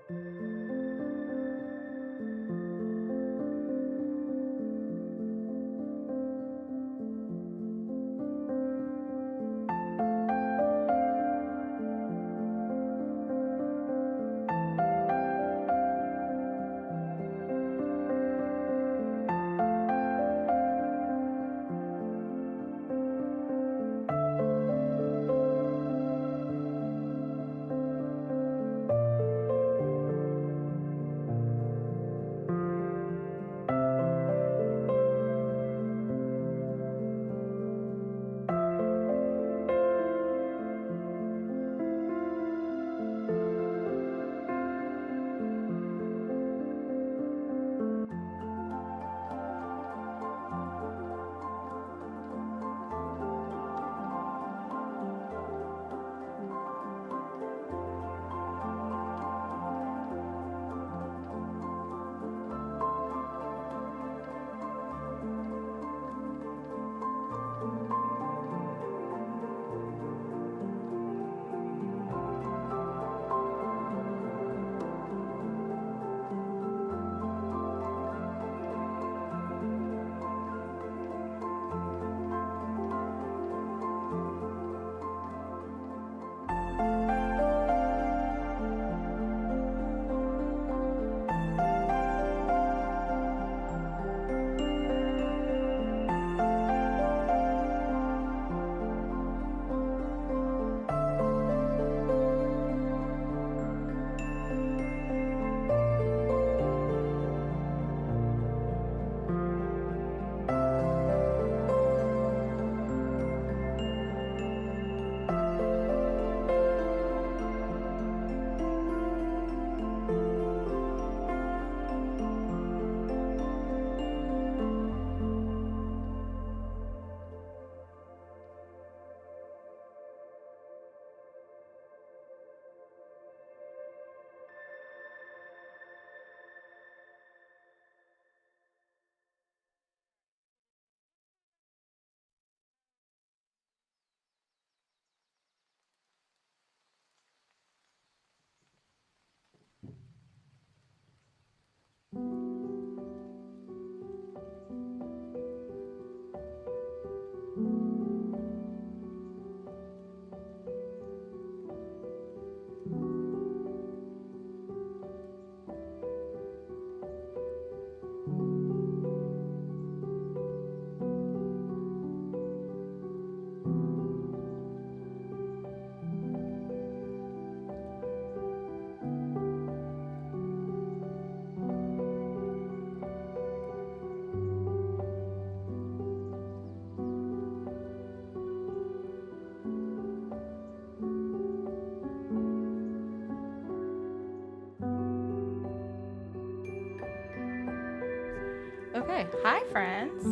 Okay, hi friends.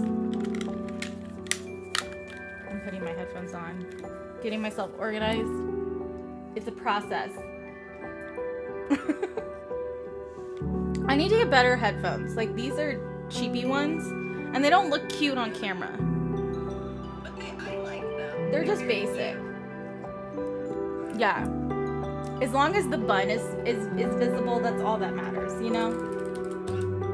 I'm putting my headphones on, getting myself organized. It's a process. I need to get better headphones. Like, these are cheapy ones, and they don't look cute on camera. But I like them. They're just basic. Yeah. As long as the bun is visible, that's all that matters, you know?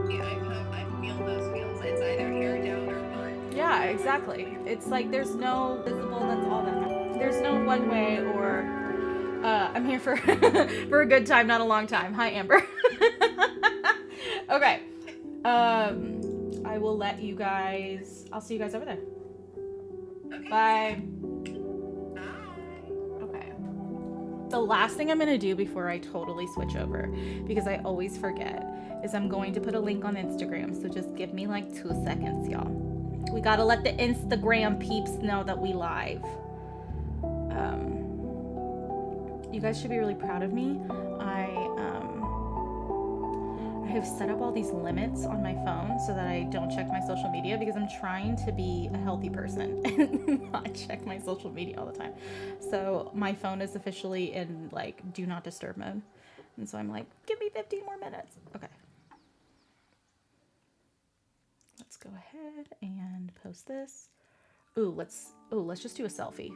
Yeah, I feel those feels. It's either hair down or bun. Yeah, exactly. It's like there's no visible, that's all that matters. There's no one way or I'm here for for a good time, not a long time. Hi, Amber. Okay. I will let you guys, I'll see you guys over there. Okay. Bye. Bye. Okay. The last thing I'm going to do before I totally switch over, because I always forget, is I'm going to put a link on Instagram. So just give me like 2 seconds, y'all. We got to let the Instagram peeps know that we live. You guys should be really proud of me. I have set up all these limits on my phone so that I don't check my social media, because I'm trying to be a healthy person and not check my social media all the time. So my phone is officially in like do not disturb mode. And so I'm like, give me 15 more minutes. Okay. Let's go ahead and post this. Let's just do a selfie.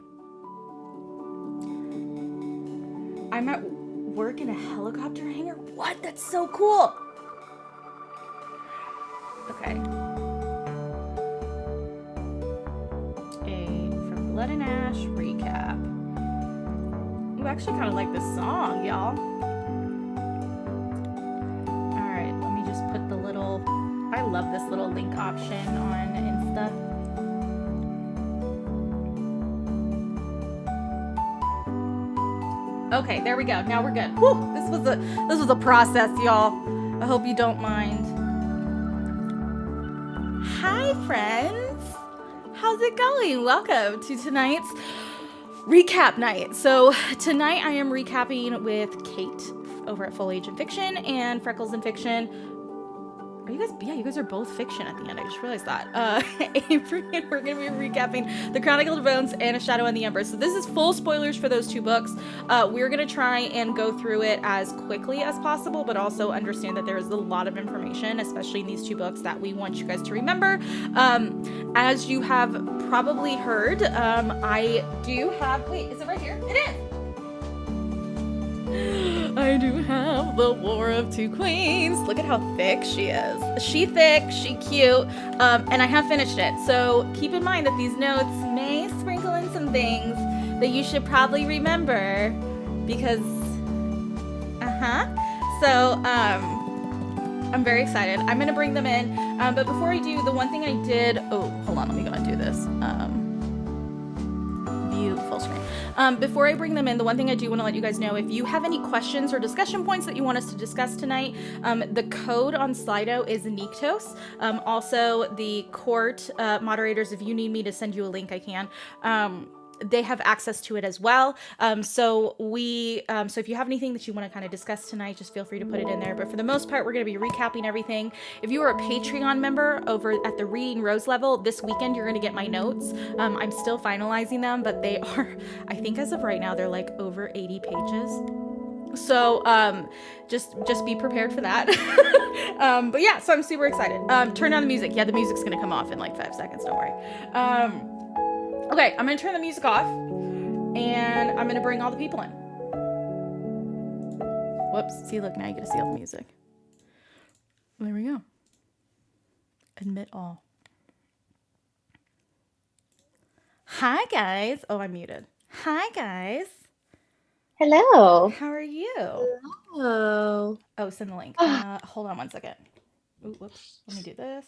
I'm at work in a helicopter hangar. What? That's so cool. Okay. A From Blood and Ash recap. Ooh, I actually kind of like this song, y'all. Alright, let me just put the little... I love this little link option on Insta. Okay, there we go. Now we're good. Whew, this was a process, y'all. I hope you don't mind. Hi, friends. How's it going? Welcome to tonight's recap night. So tonight I am recapping with Kate over at Full Age in Fiction and Freckles in Fiction. Are you guys? Yeah, you guys are both fiction at the end. I just realized that. Avery and we're gonna be recapping The Crown of Gilded Bones and A Shadow in the Ember. So this is full spoilers for those two books. We're gonna try and go through it as quickly as possible, but also understand that there is a lot of information, especially in these two books, that we want you guys to remember. As you have probably heard, I do have. Wait, is it right here? It is. I do have The War of Two Queens. Look at how thick she is. She thick, she cute, and I have finished it. So keep in mind that these notes may sprinkle in some things that you should probably remember because, So, I'm very excited. I'm gonna bring them in, but before I do, the one thing I did, oh, hold on, let me go and do this. View full screen. Before I bring them in, the one thing I do want to let you guys know, if you have any questions or discussion points that you want us to discuss tonight, the code on Slido is Niktos. Also, the court moderators, if you need me to send you a link, I can. They have access to it as well. So if you have anything that you want to kind of discuss tonight, just feel free to put it in there. But for the most part, we're going to be recapping everything. If you are a Patreon member over at the Reading Rose level, this weekend you're going to get my notes. I'm still finalizing them, but they are, I think as of right now, they're like over 80 pages. So just be prepared for that. But yeah, so I'm super excited. Turn down the music. Yeah, the music's going to come off in like 5 seconds. Don't worry. Okay, I'm going to turn the music off, and I'm going to bring all the people in. Whoops. See, look, now you get to see all the music. There we go. Admit all. Hi, guys. Oh, I'm muted. Hi, guys. Hello. How are you? Hello. Oh, send the link. Hold on one second. Ooh, whoops. Let me do this.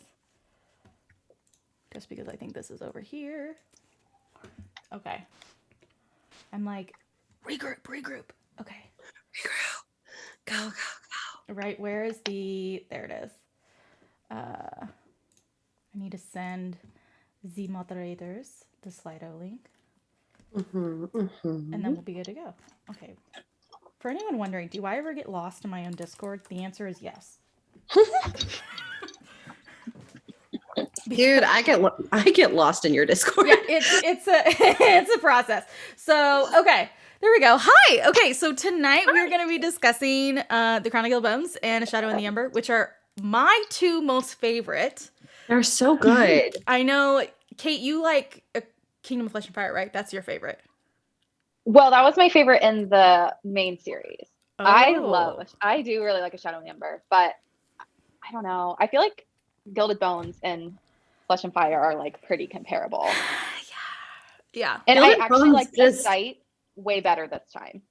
Just because I think this is over here. Okay. I'm like, regroup. Okay. Regroup. Go. Right, where is the... There it is. I need to send the moderators the Slido link. And then we'll be good to go. Okay. For anyone wondering, do I ever get lost in my own Discord? The answer is yes. Dude, I get lost in your Discord. Yeah, it's a process. So, okay. There we go. Hi. Okay, so tonight we're going to be discussing The Crown of Gilded Bones and A Shadow in the Ember, which are my two most favorite. They're so good. I know, Kate, you like Kingdom of Flesh and Fire, right? That's your favorite. Well, that was my favorite in the main series. Oh. I do really like A Shadow in the Ember, but I don't know. I feel like Gilded Bones and Flesh and Fire are like pretty comparable. Yeah. And Gilded I actually Bones like the site way better this time.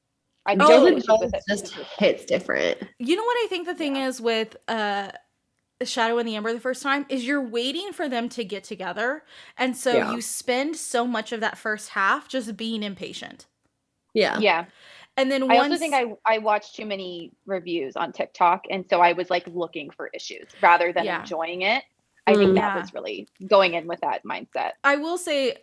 I think Gilded Bones just hits different. You know what I think the thing is with Shadow in the Ember the first time is you're waiting for them to get together. And so you spend so much of that first half just being impatient. Yeah. Yeah. And then I also think I watched too many reviews on TikTok. And so I was like looking for issues rather than enjoying it. I think that was really going in with that mindset. I will say,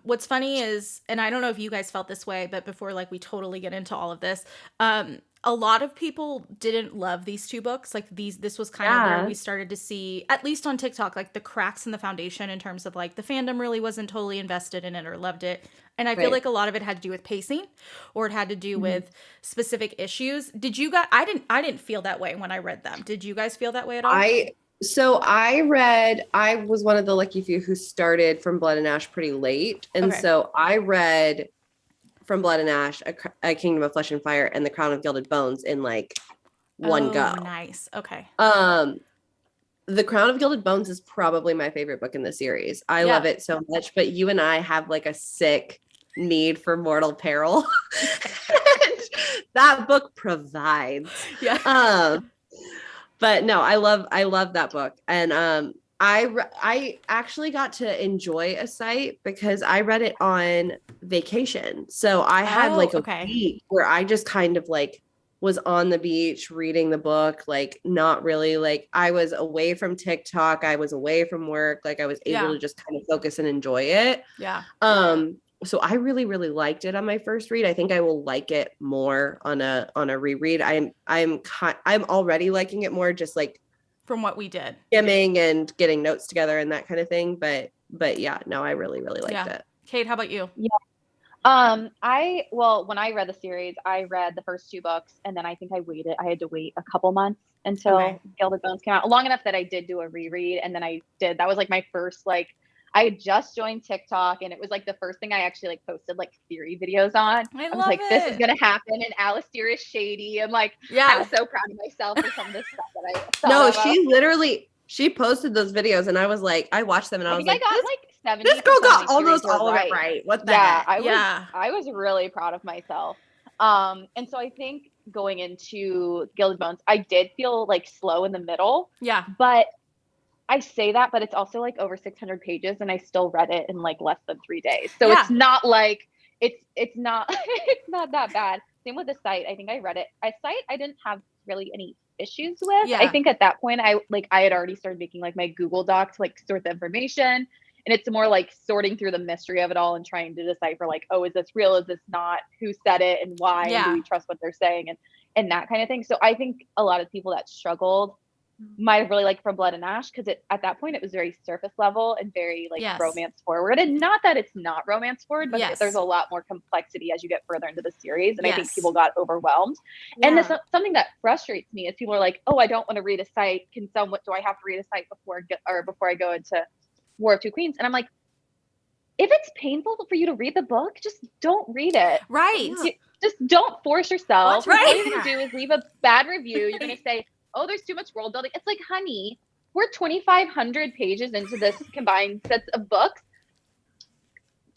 what's funny is, and I don't know if you guys felt this way, but before like we totally get into all of this, a lot of people didn't love these two books. Like this was kind of where we started to see, at least on TikTok, like the cracks in the foundation in terms of like the fandom really wasn't totally invested in it or loved it. And I feel like a lot of it had to do with pacing, or it had to do with specific issues. Did you guys? I didn't feel that way when I read them. Did you guys feel that way at all? I was one of the lucky few who started From Blood and Ash pretty late. And so I read From Blood and Ash, A Kingdom of Flesh and Fire, and The Crown of Gilded Bones in like one go. Nice. Okay. The Crown of Gilded Bones is probably my favorite book in the series. I love it so much, but you and I have like a sick need for mortal peril. And that book provides. Yeah. But no, I love that book. And I actually got to enjoy ASITE because I read it on vacation. So I had like a week where I just kind of like was on the beach reading the book, like not really, like I was away from TikTok, I was away from work, like I was able to just kind of focus and enjoy it. Yeah. So I really, really liked it on my first read. I think I will like it more on a reread. I'm already liking it more, just like from what we did, skimming and getting notes together and that kind of thing. But yeah, no, I really, really liked it. Kate, how about you? Yeah. When I read the series, I read the first 2 books, and then I think I had to wait a couple months until Gilded Bones came out, long enough that I did do a reread. And then that was like my first, like, I had just joined TikTok, and it was like the first thing I actually like posted like theory videos on. I was like, this is going to happen. And Alistair is shady. I'm like, I was so proud of myself for some of this stuff that I thought No, about. she posted those videos, and I was like, I watched them and I was like, I got like 70. This girl got almost all of it right. What the heck? I was really proud of myself. And so I think going into Gilded Bones, I did feel like slow in the middle. Yeah. But I say that, but it's also like over 600 pages, and I still read it in like less than 3 days. So it's not like it's not it's not that bad. Same with ASITE. I think I read it. ASITE I didn't have really any issues with. I think at that point I had already started making like my Google Doc to like sort the information, and it's more like sorting through the mystery of it all and trying to decipher like, oh, is this real, is this not, who said it, and why, and do we trust what they're saying, and that kind of thing. So I think a lot of people that struggled might have really liked From Blood and Ash, because at that point it was very surface level and very like romance forward, and not that it's not romance forward, but there's a lot more complexity as you get further into the series, and I think people got overwhelmed. And this something that frustrates me is people are like, oh, I don't want to read ASITE, do I have to read ASITE before I go into War of Two Queens? And I'm like, if it's painful for you to read the book, just don't read it. Right. Just don't force yourself. Right. All you're going to do is leave a bad review. You're going to say, oh, there's too much world building. It's like, honey, we're 2,500 pages into this combined sets of books.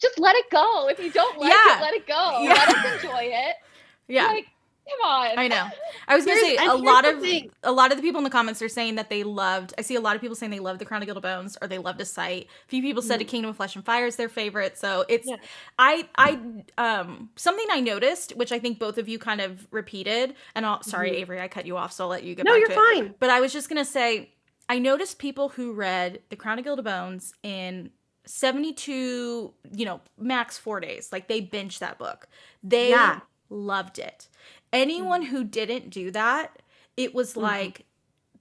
Just let it go. If you don't like it, let it go. Let us enjoy it. Yeah. Like, come on. I know. I was going to say a lot of the people in the comments are saying that I see a lot of people saying they love The Crown of Gilded Bones, or they loved ASITE. A few people said A Kingdom of Flesh and Fire is their favorite. So it's, something I noticed, which I think both of you kind of repeated, and sorry, Avery, I cut you off, so I'll let you get back to it. No, you're fine. But I was just going to say, I noticed people who read The Crown of Gilded Bones in 72, max 4 days. Like, they binged that book. They loved it. Anyone who didn't do that, it was like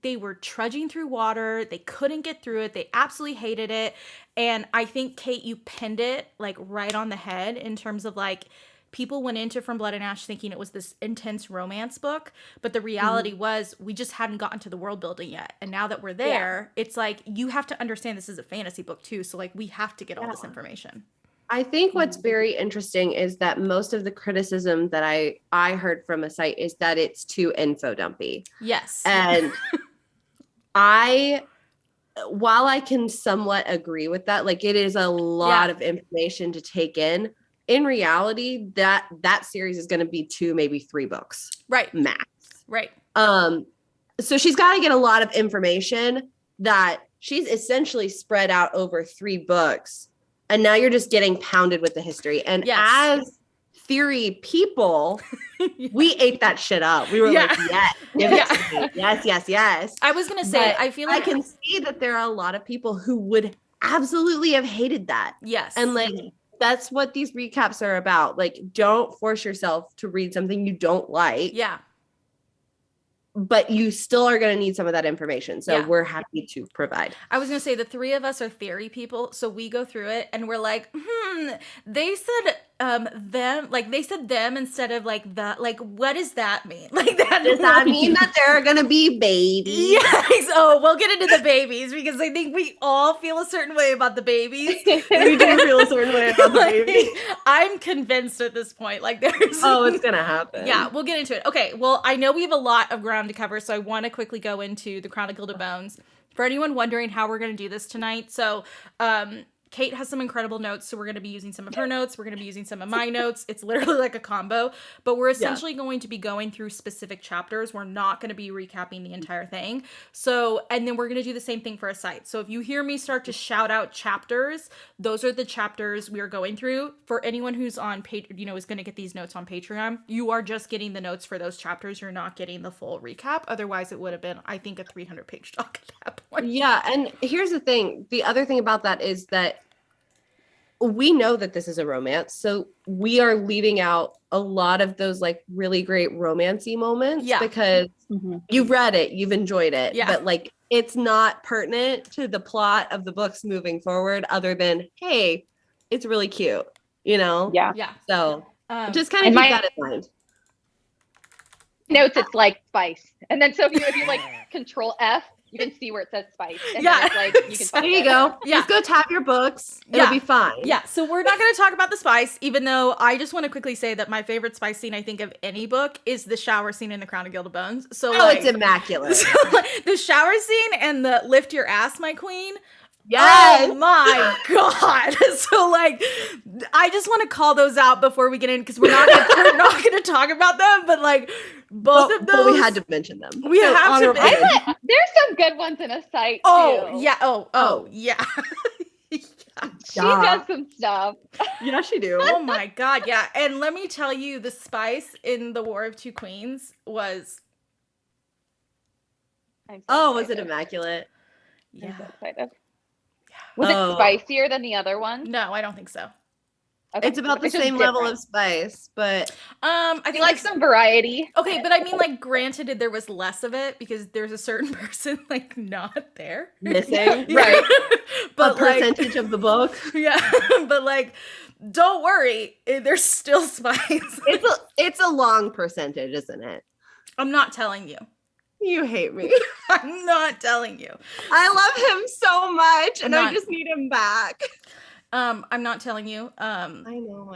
they were trudging through water. They couldn't get through it. They absolutely hated it. And I think, Kate, you pinned it like right on the head in terms of like, people went into From Blood and Ash thinking it was this intense romance book, but the reality was we just hadn't gotten to the world building yet. And now that we're there, it's like, you have to understand this is a fantasy book too. So like, we have to get all this information. I think what's very interesting is that most of the criticism that I heard from ASITE is that it's too info dumpy. Yes. And while I can somewhat agree with that, like it is a lot of information to take in reality, that series is going to be 2, maybe 3 books. Right. Max. Right. So she's got to get a lot of information that she's essentially spread out over 3 books. And now you're just getting pounded with the history. And as theory people, we ate that shit up. We were like, yes, give it to me. Yes. I was going to say, I feel like I can see that there are a lot of people who would absolutely have hated that. Yes. And like, that's what these recaps are about. Like, don't force yourself to read something you don't like. Yeah. But you still are going to need some of that information. So we're happy to provide. I was going to say the 3 of us are theory people. So we go through it and we're like, they said them, like they said them instead of like the, like what does that mean? Like that Does that mean that there are gonna be babies? Yeah, so we'll get into the babies because I think we all feel a certain way about the babies. We do feel a certain way about the Like, babies. I'm convinced at this point. Like there's Oh, it's gonna happen. Yeah, we'll get into it. Okay, well, I know we have a lot of ground to cover, so I want to quickly go into the Crown of Gilded Bones. For anyone wondering how we're going to do this tonight, so Kate has some incredible notes, so we're going to be using some of her notes. We're going to be using some of my notes. It's literally like a combo, but we're essentially going to be going through specific chapters. We're not going to be recapping the entire thing. So, and then we're going to do the same thing for ASITE. So if you hear me start to shout out chapters, those are the chapters we are going through. For anyone who's on is going to get these notes on Patreon, you are just getting the notes for those chapters. You're not getting the full recap. Otherwise, it would have been, I think, a 300-page doc at that point. Yeah, and here's the thing. The other thing about that is that we know that this is a romance, so we are leaving out a lot of those like really great romancy moments because you've read it, you've enjoyed it, but like it's not pertinent to the plot of the books moving forward other than, hey, it's really cute, you know? Yeah. So just kind of keep that in mind. Notes, it's like spice. And then so if you like control F, you can see where it says spice. And then it's like you can there you go. Just go tab your books. It'll be fine. Yeah. So we're not going to talk about the spice, even though I just want to quickly say that my favorite spice scene, I think, of any book is the shower scene in The Crown of Gilded Bones. So it's immaculate. So, the shower scene and the lift your ass, my queen. Yes. Oh my god. So like I just want to call those out before we get in because we're not gonna talk about them, but like both of those. But we had to mention them. We have to. There's some good ones in ASITE too. Oh yeah. Oh yeah. She does some stuff. Yeah, she do. Oh my god, yeah. And let me tell you, the spice in the War of Two Queens was. Was it immaculate? Yeah. I'm so excited. Was it spicier than the other one? No, I don't think so. Okay. It's about the same level of spice, but I think like some variety. Okay, but I mean, like, granted, there was less of it because there's a certain person like not there, missing, right? But a percentage of the book, But like, don't worry, there's still spice. It's a long percentage, isn't it? I'm not telling you. You hate me. I'm not telling you. I love him so much, and I just need him back. I'm not telling you. I know.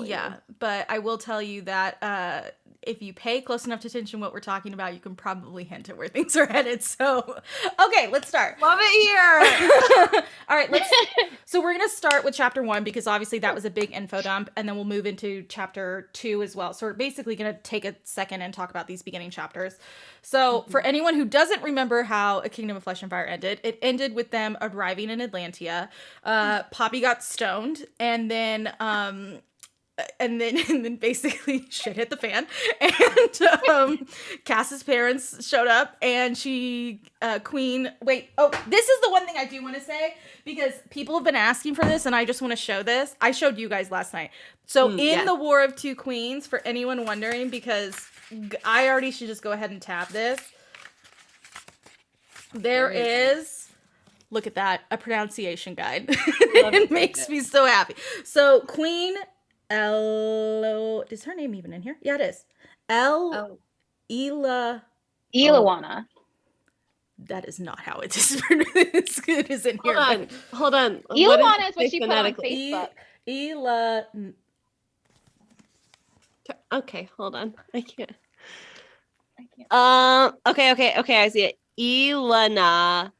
Yeah, but I will tell you that if you pay close enough attention to what we're talking about, you can probably hint at where things are headed. So, okay, let's start. Love it here. All right, so we're going to start with chapter 1 because obviously that was a big info dump, and then we'll move into chapter 2 as well. So we're basically going to take a second and talk about these beginning chapters. So for anyone who doesn't remember how A Kingdom of Flesh and Fire ended, it ended with them arriving in Atlantia. Poppy got stoned, and then basically shit hit the fan, and Cass's parents showed up, and this is the one thing I do want to say because people have been asking for this, and I just want to show this. I showed you guys last night. So the War of Two Queens, for anyone wondering, because I already should just go ahead and tab this. There is, look at that, a pronunciation guide. It makes me so happy. So Queen is her name even in here? Yeah, it is. Eloana. That is not how it is. It is in here. Hold on. Eloana is what she put on Facebook. Okay, hold on. I can't. Okay. I see it. Elana.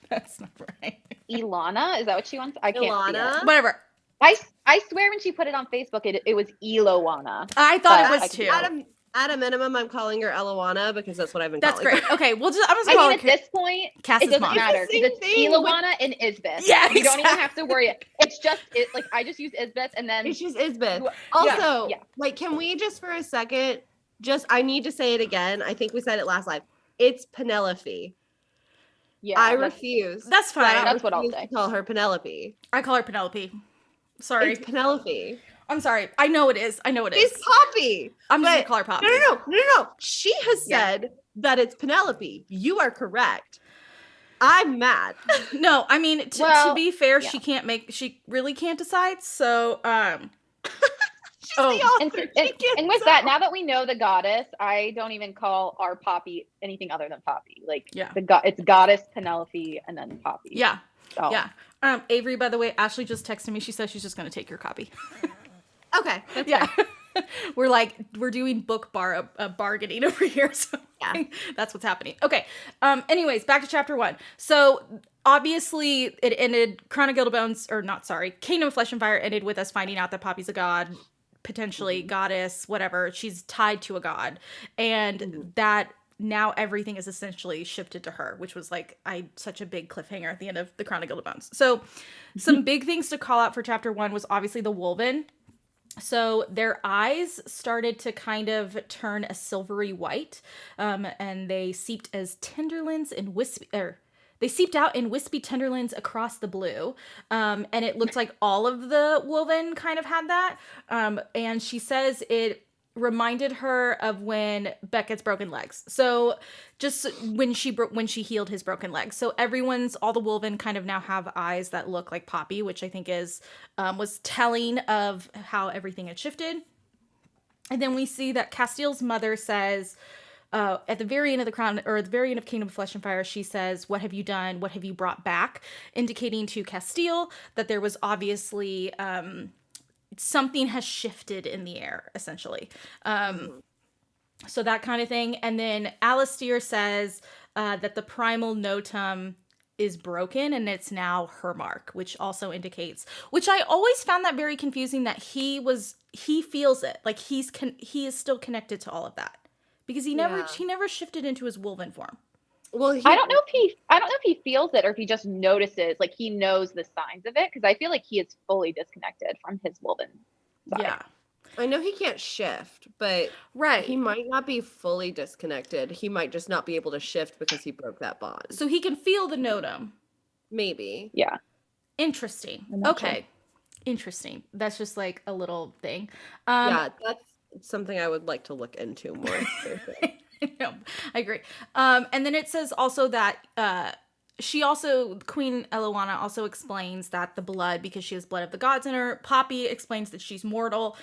That's not right. Elana? Is that what she wants? I can't see it. Whatever. I swear when she put it on Facebook, it was Eloana. I thought it was too. At a minimum, I'm calling her Eloana because that's what I've been calling her. That's great. Okay, I'm just call her. At this point, Cass's it doesn't mom. matter because it's Eloana and Isbeth. Yeah, you don't even have to worry. It's just I just use Isbeth and then it's just Isbeth. Also, like, can we just for a second? I need to say it again. I think we said it last live. It's Penelope. Yeah, I refuse. That's fine. That's what I'll say. Call her Penelope. I call her Penelope. Sorry. It's Penelope. I'm sorry. I know it is. It's Poppy. I'm just gonna call her Poppy. No. She has said that it's Penelope. You are correct. I'm mad. No, I mean, to be fair, yeah. she really can't decide. So, She's the author. And with that, now that we know the goddess, I don't even call our Poppy anything other than Poppy. Like, it's goddess Penelope and then Poppy. Yeah. So. Yeah. Avery, by the way, Ashley just texted me. She says she's just going to take your copy. Okay. That's yeah. fine. We're doing book bargaining over here. So that's what's happening. Okay. Anyways, back to chapter 1. So obviously it ended, Kingdom of Flesh and Fire ended with us finding out that Poppy's a god, potentially goddess, whatever. She's tied to a god. And that now everything is essentially shifted to her, which was like such a big cliffhanger at the end of the Crown of Gilded Bones. So some big things to call out for chapter 1 was obviously the Wolven. So their eyes started to kind of turn a silvery white, and they seeped as tenderlands in they seeped out in wispy tenderlands across the blue, and it looked like all of the Wolven kind of had that. And she says it reminded her of when Beckett's broken legs. So just when she healed his broken legs. So all the Wolven kind of now have eyes that look like Poppy, which I think was telling of how everything had shifted. And then we see that Castiel's mother says, at the very end of the Crown, or at the very end of Kingdom of Flesh and Fire, she says, "What have you done? What have you brought back?" Indicating to Castiel that there was obviously something has shifted in the air, essentially. So that kind of thing. And then Alistair says that the primal notum is broken and it's now her mark, which also indicates, which I always found that very confusing, that he feels it, like he is still connected to all of that, because he never shifted into his Wolven form. Well, I don't know if he feels it or if he just notices, like he knows the signs of it, because I feel like he is fully disconnected from his Wolven side. Yeah. I know he can't shift, but he might not be fully disconnected. He might just not be able to shift because he broke that bond. So he can feel the notum. Maybe. Yeah. Interesting. Okay. Sure. Interesting. That's just like a little thing. Yeah, that's something I would like to look into more. No, I agree. And then it says also that Queen Eloana also explains that the blood, because she has blood of the gods in her. Poppy explains that she's mortal.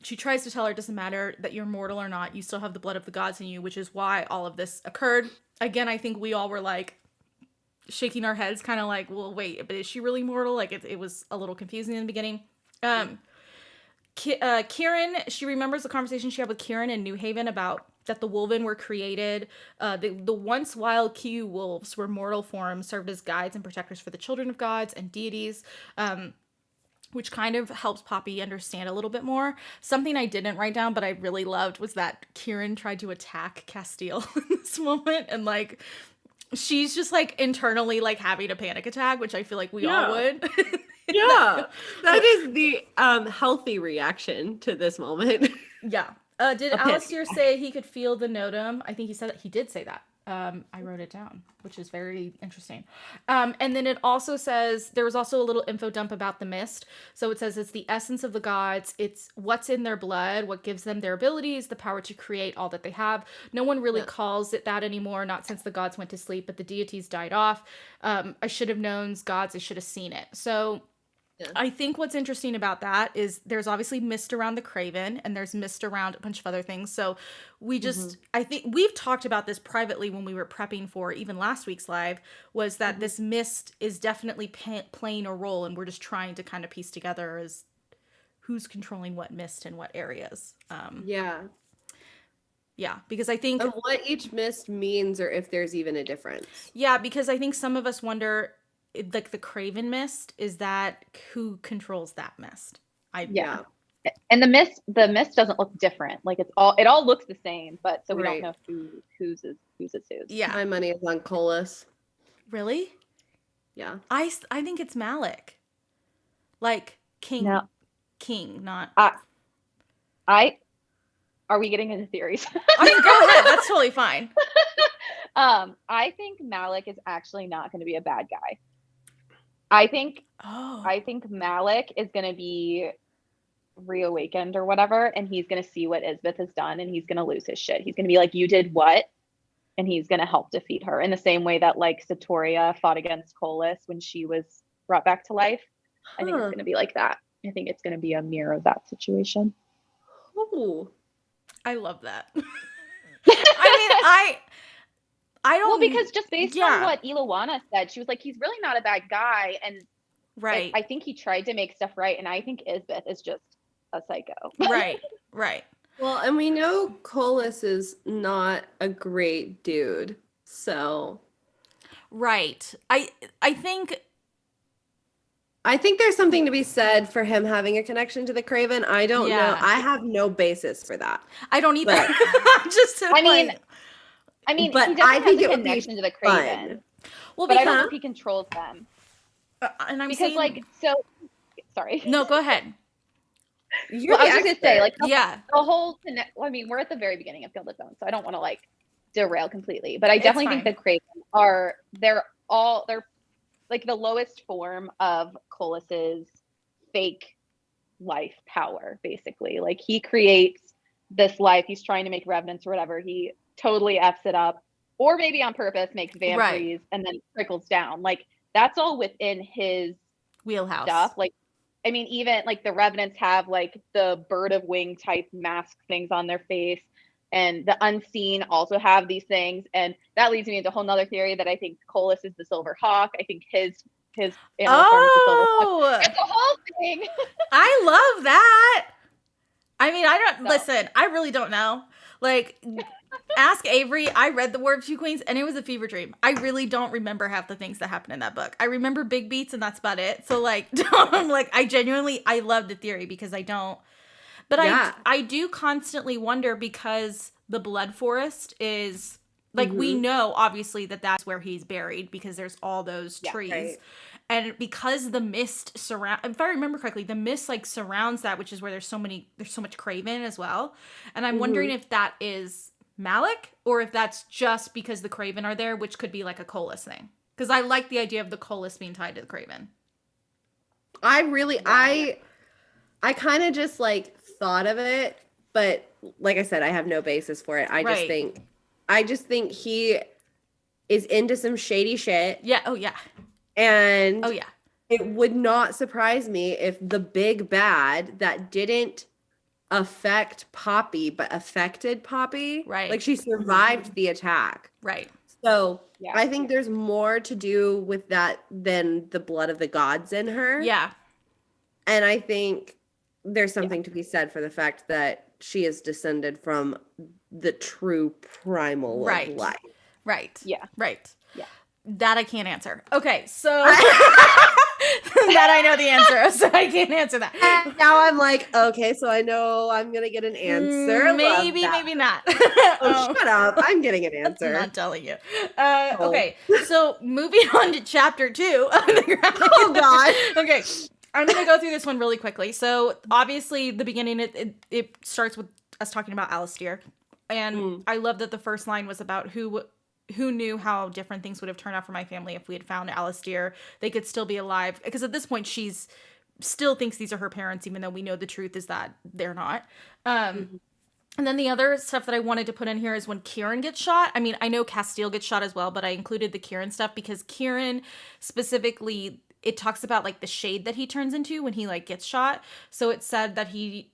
She tries to tell her it doesn't matter that you're mortal or not, you still have the blood of the gods in you, which is why all of this occurred. Again, I think we all were like shaking our heads, kind of like, well, wait, but is she really mortal? Like it was a little confusing in the beginning. Kieran, she remembers the conversation she had with Kieran in New Haven about that the Wolven were created. The once wild Kiu wolves were mortal forms, served as guides and protectors for the children of gods and deities, which kind of helps Poppy understand a little bit more. Something I didn't write down, but I really loved, was that Kieran tried to attack Castiel in this moment, and like she's just like internally like having a panic attack, which I feel like we all would. Yeah, that is the healthy reaction to this moment. Yeah. Did Alistair say he could feel the notum? I think he said that. He did say that. I wrote it down, which is very interesting. And then it also says, there was also a little info dump about the mist. So it says it's the essence of the gods. It's what's in their blood, what gives them their abilities, the power to create all that they have. No one really calls it that anymore, not since the gods went to sleep, but the deities died off. I should have known gods. I should have seen it. So I think what's interesting about that is there's obviously mist around the Craven, and there's mist around a bunch of other things. So we just, I think we've talked about this privately when we were prepping for even last week's live, was that this mist is definitely playing a role, and we're just trying to kind of piece together as who's controlling what mist in what areas. Yeah, because I think and what each mist means, or if there's even a difference. Yeah, because I think some of us wonder, like the Craven mist, is that who controls that mist? And the mist doesn't look different. Like it all looks the same, but so we don't know whose is whose. Yeah, my money is on Colas. Really? Yeah, I think it's Malik. Like King, not. Are we getting into theories? I mean, go ahead. That's totally fine. I think Malik is actually not going to be a bad guy. I think Malik is going to be reawakened or whatever, and he's going to see what Isbeth has done, and he's going to lose his shit. He's going to be like, you did what? and he's going to help defeat her in the same way that like Satoria fought against Colas when she was brought back to life. I think it's going to be like that. I think it's going to be a mirror of that situation. Ooh. I love that. I don't. Well, because just based on what Eloana said, she was like, he's really not a bad guy, and right. I think he tried to make stuff right, and I think Isbeth is just a psycho. Right. Well, and we know Colas is not a great dude, so. Right. I think there's something to be said for him having a connection to the Craven. I don't know. I have no basis for that. I don't either. I mean, but he definitely I think has a it would be connection to the Craven. fun. Well, but I don't think he controls them. And I'm because saying, like, so sorry. No, go ahead. I was just gonna say, like, the whole I mean, we're at the very beginning of Gilded, so I don't want to like derail completely, but I definitely think the Craven they're like the lowest form of Colas's fake life power, basically. Like, he creates this life, he's trying to make revenants or whatever, he totally F's it up, or maybe on purpose makes vampires and then trickles down. Like, that's all within his wheelhouse stuff. Like, I mean, even like the revenants have like the bird of wing type mask things on their face, and the unseen also have these things, and that leads me into a whole nother theory that I think Colas is the Silver Hawk. I think his animal form is the Silver Hawk. It's a whole thing. I love that. I mean, listen, I really don't know. Like, ask Avery. I read The War of Two Queens, and it was a fever dream. I really don't remember half the things that happened in that book. I remember big beats, and that's about it. So, like, I love the theory because I don't. But I do constantly wonder, because the Blood Forest is, like, we know, obviously, that that's where he's buried because there's all those trees. Right. And because the mist if I remember correctly, the mist, like, surrounds that, which is where there's so much Craven as well. And I'm wondering if that is Malik, or if that's just because the Craven are there, which could be like a Colas thing. Because I like the idea of the Colas being tied to the Craven. I kind of just like thought of it, but like I said, I have no basis for it. I just think he is into some shady shit. Yeah. Oh yeah. And it would not surprise me if the big bad that didn't affect Poppy but affected Poppy, right? Like, she survived the attack, right? So I think there's more to do with that than the blood of the gods in her. Yeah. And I think there's something to be said for the fact that she is descended from the true primal of life. Right. Yeah. Right. Yeah. That I can't answer. Okay, so that I know the answer, so I can't answer that. And now I'm like, okay, so I know I'm gonna get an answer. Maybe not. Shut up! I'm getting an answer. I'm not telling you. Okay, so moving on to chapter 2 of the ground. Oh God. Okay, I'm gonna go through this one really quickly. So obviously, the beginning it starts with us talking about Alistair, and I love that the first line was about who knew how different things would have turned out for my family if we had found Alistair. They could still be alive. Because at this point, she's still thinks these are her parents, even though we know the truth is that they're not. And then the other stuff that I wanted to put in here is when Kieran gets shot. I mean, I know Castile gets shot as well, but I included the Kieran stuff because Kieran specifically, it talks about like the shade that he turns into when he like gets shot. So it said that he,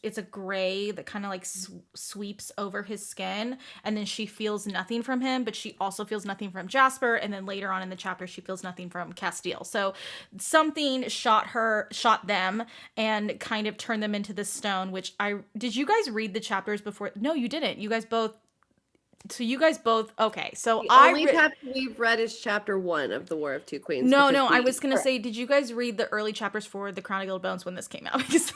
it's a gray that kind of like sweeps over his skin, and then she feels nothing from him, but she also feels nothing from Jasper. And then later on in the chapter, she feels nothing from Castile. So something shot them and kind of turned them into this stone, did you guys read the chapters before? No, you didn't. You guys both, okay. So the only chapter we've read is chapter 1 of The War of Two Queens. No, I was going to say, did you guys read the early chapters for The Crown of Gilded Bones when this came out? Because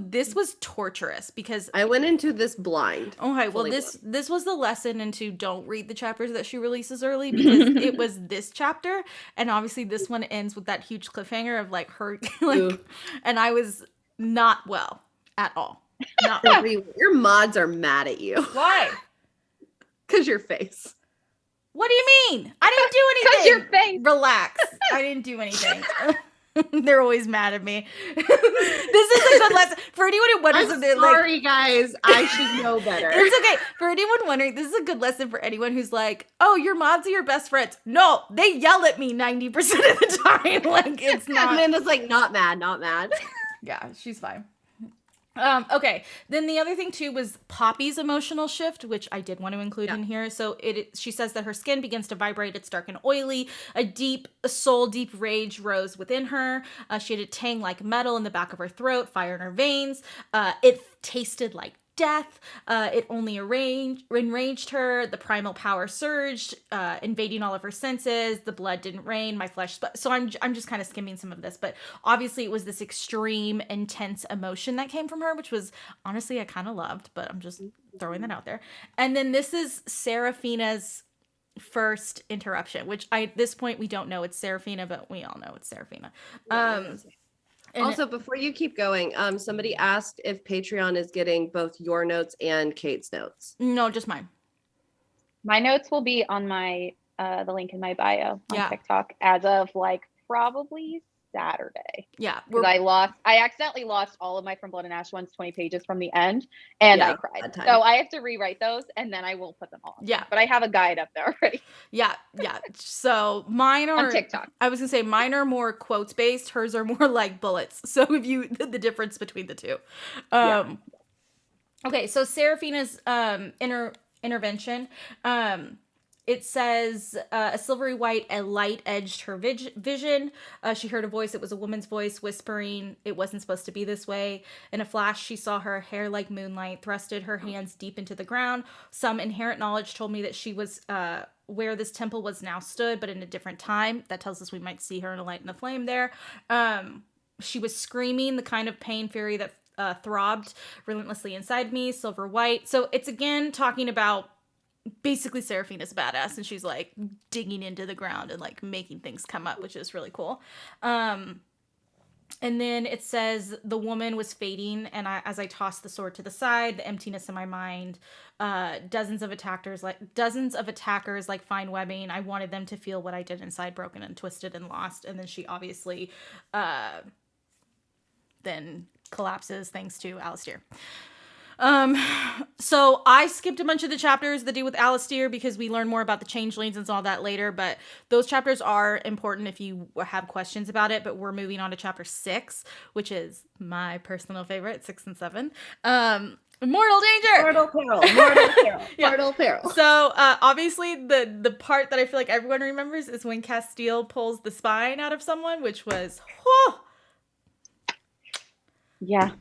this was torturous because I went into this blind. Okay, well this was the lesson into don't read the chapters that she releases early, because it was this chapter, and obviously this one ends with that huge cliffhanger of like her and I was not well at all. Not well. Your mods are mad at you. Why? Because your face. What do you mean? I didn't do anything. Because your face. Relax. I didn't do anything. They're always mad at me. This is a good lesson for anyone who wonders. I'm sorry, guys. I should know better. It's okay. For anyone wondering, this is a good lesson for anyone who's like, "Oh, your mods are your best friends." No, they yell at me 90% of the time. Like it's not. Amanda's like, not mad, not mad. Yeah, she's fine. Okay. Then the other thing too was Poppy's emotional shift, which I did want to include in here. So she says that her skin begins to vibrate. It's dark and oily. Deep rage rose within her. She had a tang like metal in the back of her throat, fire in her veins. It tasted like death. It only enraged her. The primal power surged, invading all of her senses. The blood didn't rain. My flesh. So I'm just kind of skimming some of this, but obviously it was this extreme, intense emotion that came from her, which was honestly I kind of loved. But I'm just throwing that out there. And then this is Seraphina's first interruption, which at this point we don't know it's Seraphina, but we all know it's Seraphina. Also, before you keep going, somebody asked if Patreon is getting both your notes and Kate's notes. No, just mine. My notes will be on my the link in my bio on Yeah. TikTok as of like probably Saturday. Yeah. Because I accidentally lost all of my From Blood and Ash ones, 20 pages from the end, and Yeah, I cried. that time. So I have to rewrite those, and then I will put them on. Yeah. But I have a guide up there already Yeah. So mine are on TikTok. I was gonna say mine are more quotes based. Hers are more like bullets. So if you the difference between the two. Okay, so Seraphina's intervention. It says a silvery white, a light edged her vision. She heard a voice. It was a woman's voice whispering, "It wasn't supposed to be this way." In a flash, she saw her hair like moonlight, thrusted her hands deep into the ground. Some inherent knowledge told me that she was where this temple was now stood, but in a different time. That tells us we might see her in a light and a flame there. She was screaming, the kind of pain fury that throbbed relentlessly inside me, silver white. So it's again talking about basically Seraphina's badass, and she's like digging into the ground and like making things come up, which is really cool. And then it says the woman was fading, and as I tossed the sword to the side, the emptiness in my mind, dozens of attackers like fine webbing. I wanted them to feel what I did inside, broken and twisted and lost. And then she obviously then collapses thanks to Alistair. So I skipped a bunch of the chapters that deal with Alistair because we learn more about the changelings and all that later, but those chapters are important if you have questions about it. But we're moving on to chapter 6, which is my personal favorite, 6 and 7. Mortal danger! Mortal peril. Yeah. Mortal peril. So obviously the part that I feel like everyone remembers is when Castile pulls the spine out of someone, which was Yeah.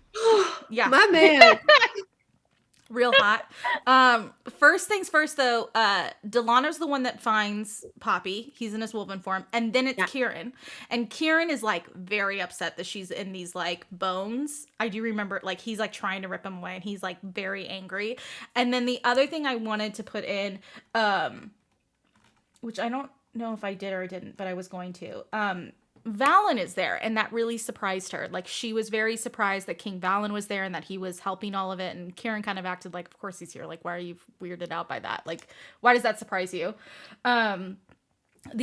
yeah, My man. real hot. First things first though, Delano's the one that finds Poppy. He's in his wolven form, and then it's Kieran. And Kieran is like very upset that she's in these like bones. I do remember like he's like trying to rip him away, and he's like very angry. And then the other thing I wanted to put in, which I don't know if I did or didn't, but I was going to. Valen is there, and that really surprised her. Like, she was very surprised that King Valen was there and that he was helping all of it, and Kieran kind of acted like, of course he's here. Like, why are you weirded out by that? Like, why does that surprise you? The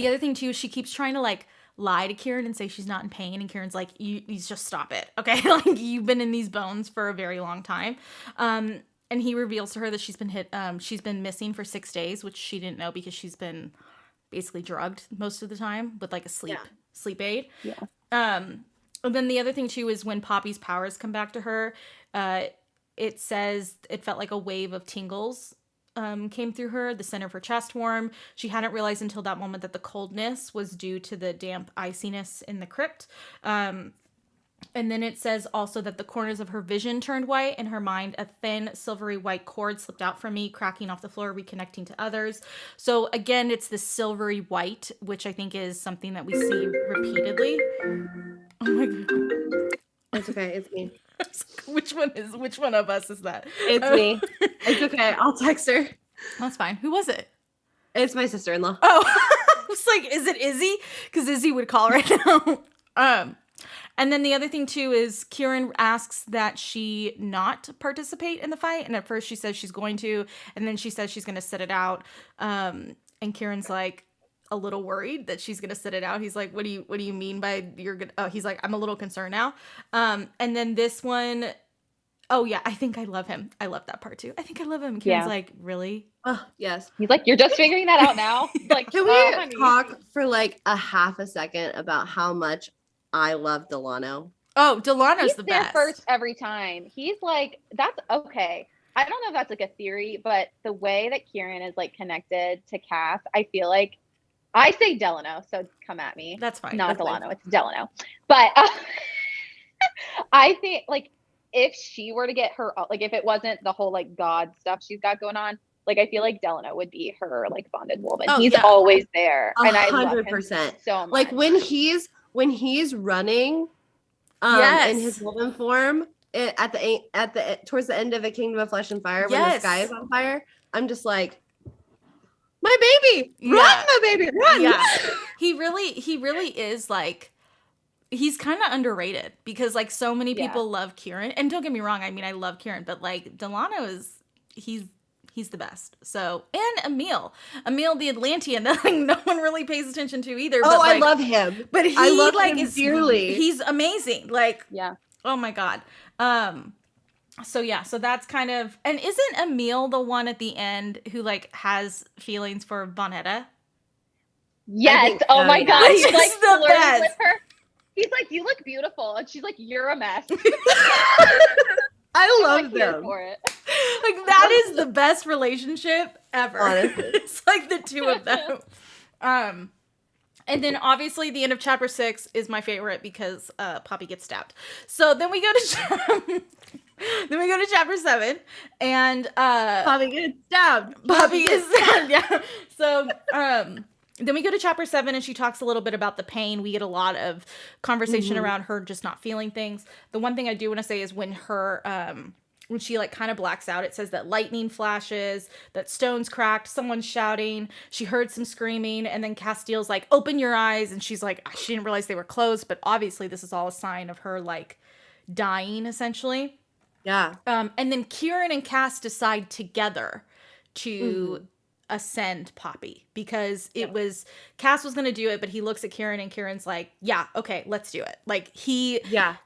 other thing, too, is she keeps trying to, like, lie to Kieran and say she's not in pain, and Kieran's like, you just stop it, okay? Like, you've been in these bones for a very long time. And he reveals to her that she's been missing for 6 days, which she didn't know because she's been basically drugged most of the time with, like, a sleep aid. Yeah. And then the other thing too is when Poppy's powers come back to her, it says it felt like a wave of tingles came through her, the center of her chest warm. She hadn't realized until that moment that the coldness was due to the damp iciness in the crypt. And then it says also that the corners of her vision turned white, and her mind, a thin silvery white cord slipped out from me, cracking off the floor, reconnecting to others. So again, it's this silvery white, which I think is something that we see repeatedly. Oh my God. It's okay. It's me. Which one of us is that? It's me. It's okay. I'll text her. That's fine. Who was it? It's my sister-in-law. Oh, I was like, is it Izzy? Because Izzy would call right now. And then the other thing, too, is Kieran asks that she not participate in the fight. And at first she says she's going to, and then she says she's going to sit it out. And Kieran's like, a little worried that she's gonna sit it out. He's like, what do you mean by you're gonna, oh, he's like, I'm a little concerned now. And then this one, oh yeah, I think I love him. I love that part too. I think I love him. And Kieran's like, really? Oh, yes. He's like, you're just figuring that out now? Like, Can honey. we talk for like a half a second about how much I love Delano? Oh, Delano's He's the there best. first every time. He's like, that's okay. I don't know if that's like a theory, but the way that Kieran is like connected to Cass, I feel like I say Delano, so come at me. That's fine. Not That's Delano, fine. it's Delano. But I think like if she were to get her, like if it wasn't the whole like God stuff she's got going on, like I feel like Delano would be her like bonded woman. Oh, He's yeah. always there, and I love him 100%. so much. Like when he's running, Yes. in his woman form, at the towards the end of A Kingdom of Flesh and Fire, when the Yes. sky is on fire, I'm just like, my baby, run, Yeah. my baby, run. Yeah. He really is like, he's kind of underrated because like so many people love Kieran, and don't get me wrong, I mean I love Kieran, but like Delano is he's the best. So, and Emil the Atlantean that like no one really pays attention to either. Oh, but, like, I love him. But he I love like him is dearly. He's amazing. Like, yeah. oh my god. So yeah, so that's kind of, and isn't Emil the one at the end who like has feelings for Vonetta? Yes. think Oh so, my yeah. god. He's Which like is the flirting best. with her. He's like, you look beautiful, and she's like, you're a mess. I I'm, love like, here them. for it. Like that is the best relationship ever. Honestly. It's like the two of them. And then obviously the end of chapter 6 is my favorite because Poppy gets stabbed. So then we go to chapter 7, and Poppy gets stabbed. Poppy is stabbed. Yeah. So then we go to chapter 7, and she talks a little bit about the pain. We get a lot of conversation around her just not feeling things. The one thing I do want to say is when she like kind of blacks out, it says that lightning flashes, that stones cracked, someone's shouting, she heard some screaming, and then Castiel's like, open your eyes, and she's like, she didn't realize they were closed, but obviously this is all a sign of her like dying essentially. Yeah. And then Kieran and Cass decide together to ascend Poppy because it was Cass was going to do it, but he looks at Kieran, and Kieran's like, yeah, okay, let's do it. Like he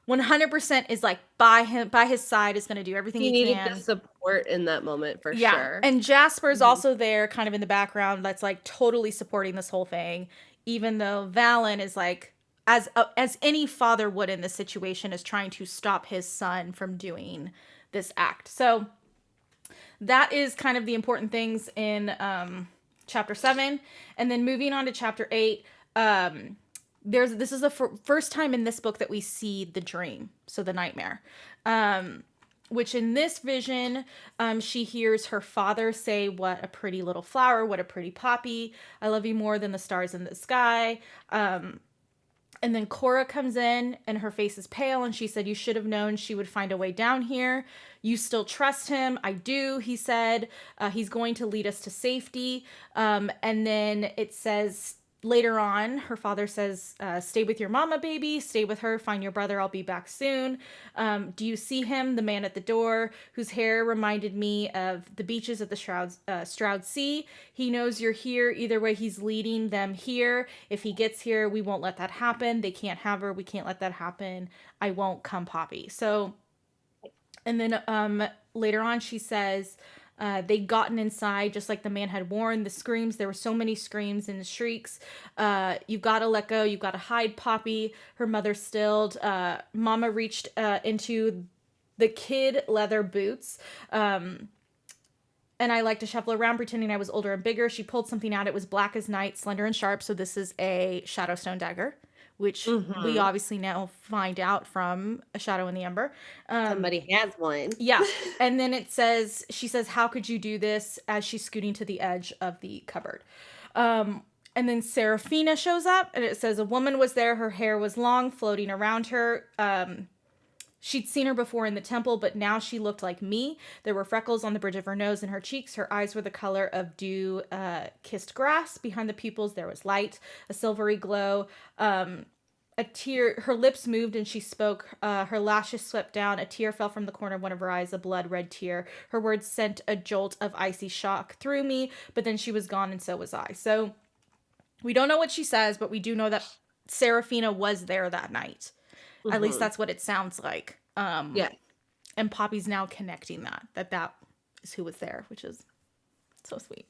100% is like by his side, is going to do everything he needed can. the support in that moment for sure. And Jasper's also there kind of in the background, that's like totally supporting this whole thing, even though Valen is like, as any father would in this situation, is trying to stop his son from doing this act. So that is kind of the important things in chapter 7. And then moving on to chapter 8, this is the first time in this book that we see the dream, so the nightmare. Which in this vision, she hears her father say, what a pretty little flower, what a pretty poppy. I love you more than the stars in the sky. And then Cora comes in, and her face is pale, and she said, you should have known she would find a way down here. You still trust him? I do, he said. He's going to lead us to safety. And then it says later on, her father says, stay with your mama, baby. Stay with her. Find your brother. I'll be back soon. Do you see him? The man at the door, whose hair reminded me of the beaches of the Stroud Sea. He knows you're here. Either way, he's leading them here. If he gets here, we won't let that happen. They can't have her. We can't let that happen. I won't come, Poppy. So, and then later on, she says, they'd gotten inside just like the man had warned. The screams, there were so many screams and shrieks. You've got to let go. You've got to hide, Poppy. Her mother stilled. Mama reached into the kid leather boots. And I liked to shuffle around pretending I was older and bigger. She pulled something out. It was black as night, slender and sharp. So this is a Shadowstone dagger, which we obviously now find out from A Shadow in the Ember. Somebody has one. Yeah. And then she says, how could you do this, as she's scooting to the edge of the cupboard. And then Seraphina shows up, and it says, a woman was there. Her hair was long, floating around her. She'd seen her before in the temple, but now she looked like me. There were freckles on the bridge of her nose and her cheeks. Her eyes were the color of dew-kissed grass. Behind the pupils, there was light, a silvery glow. A tear, her lips moved and she spoke. Her lashes swept down. A tear fell from the corner of one of her eyes, a blood-red tear. Her words sent a jolt of icy shock through me, but then she was gone and so was I. So We don't know what she says, but we do know that Serafina was there that night. At least that's what it sounds like. Yeah. And Poppy's now connecting that is who was there, which is so sweet.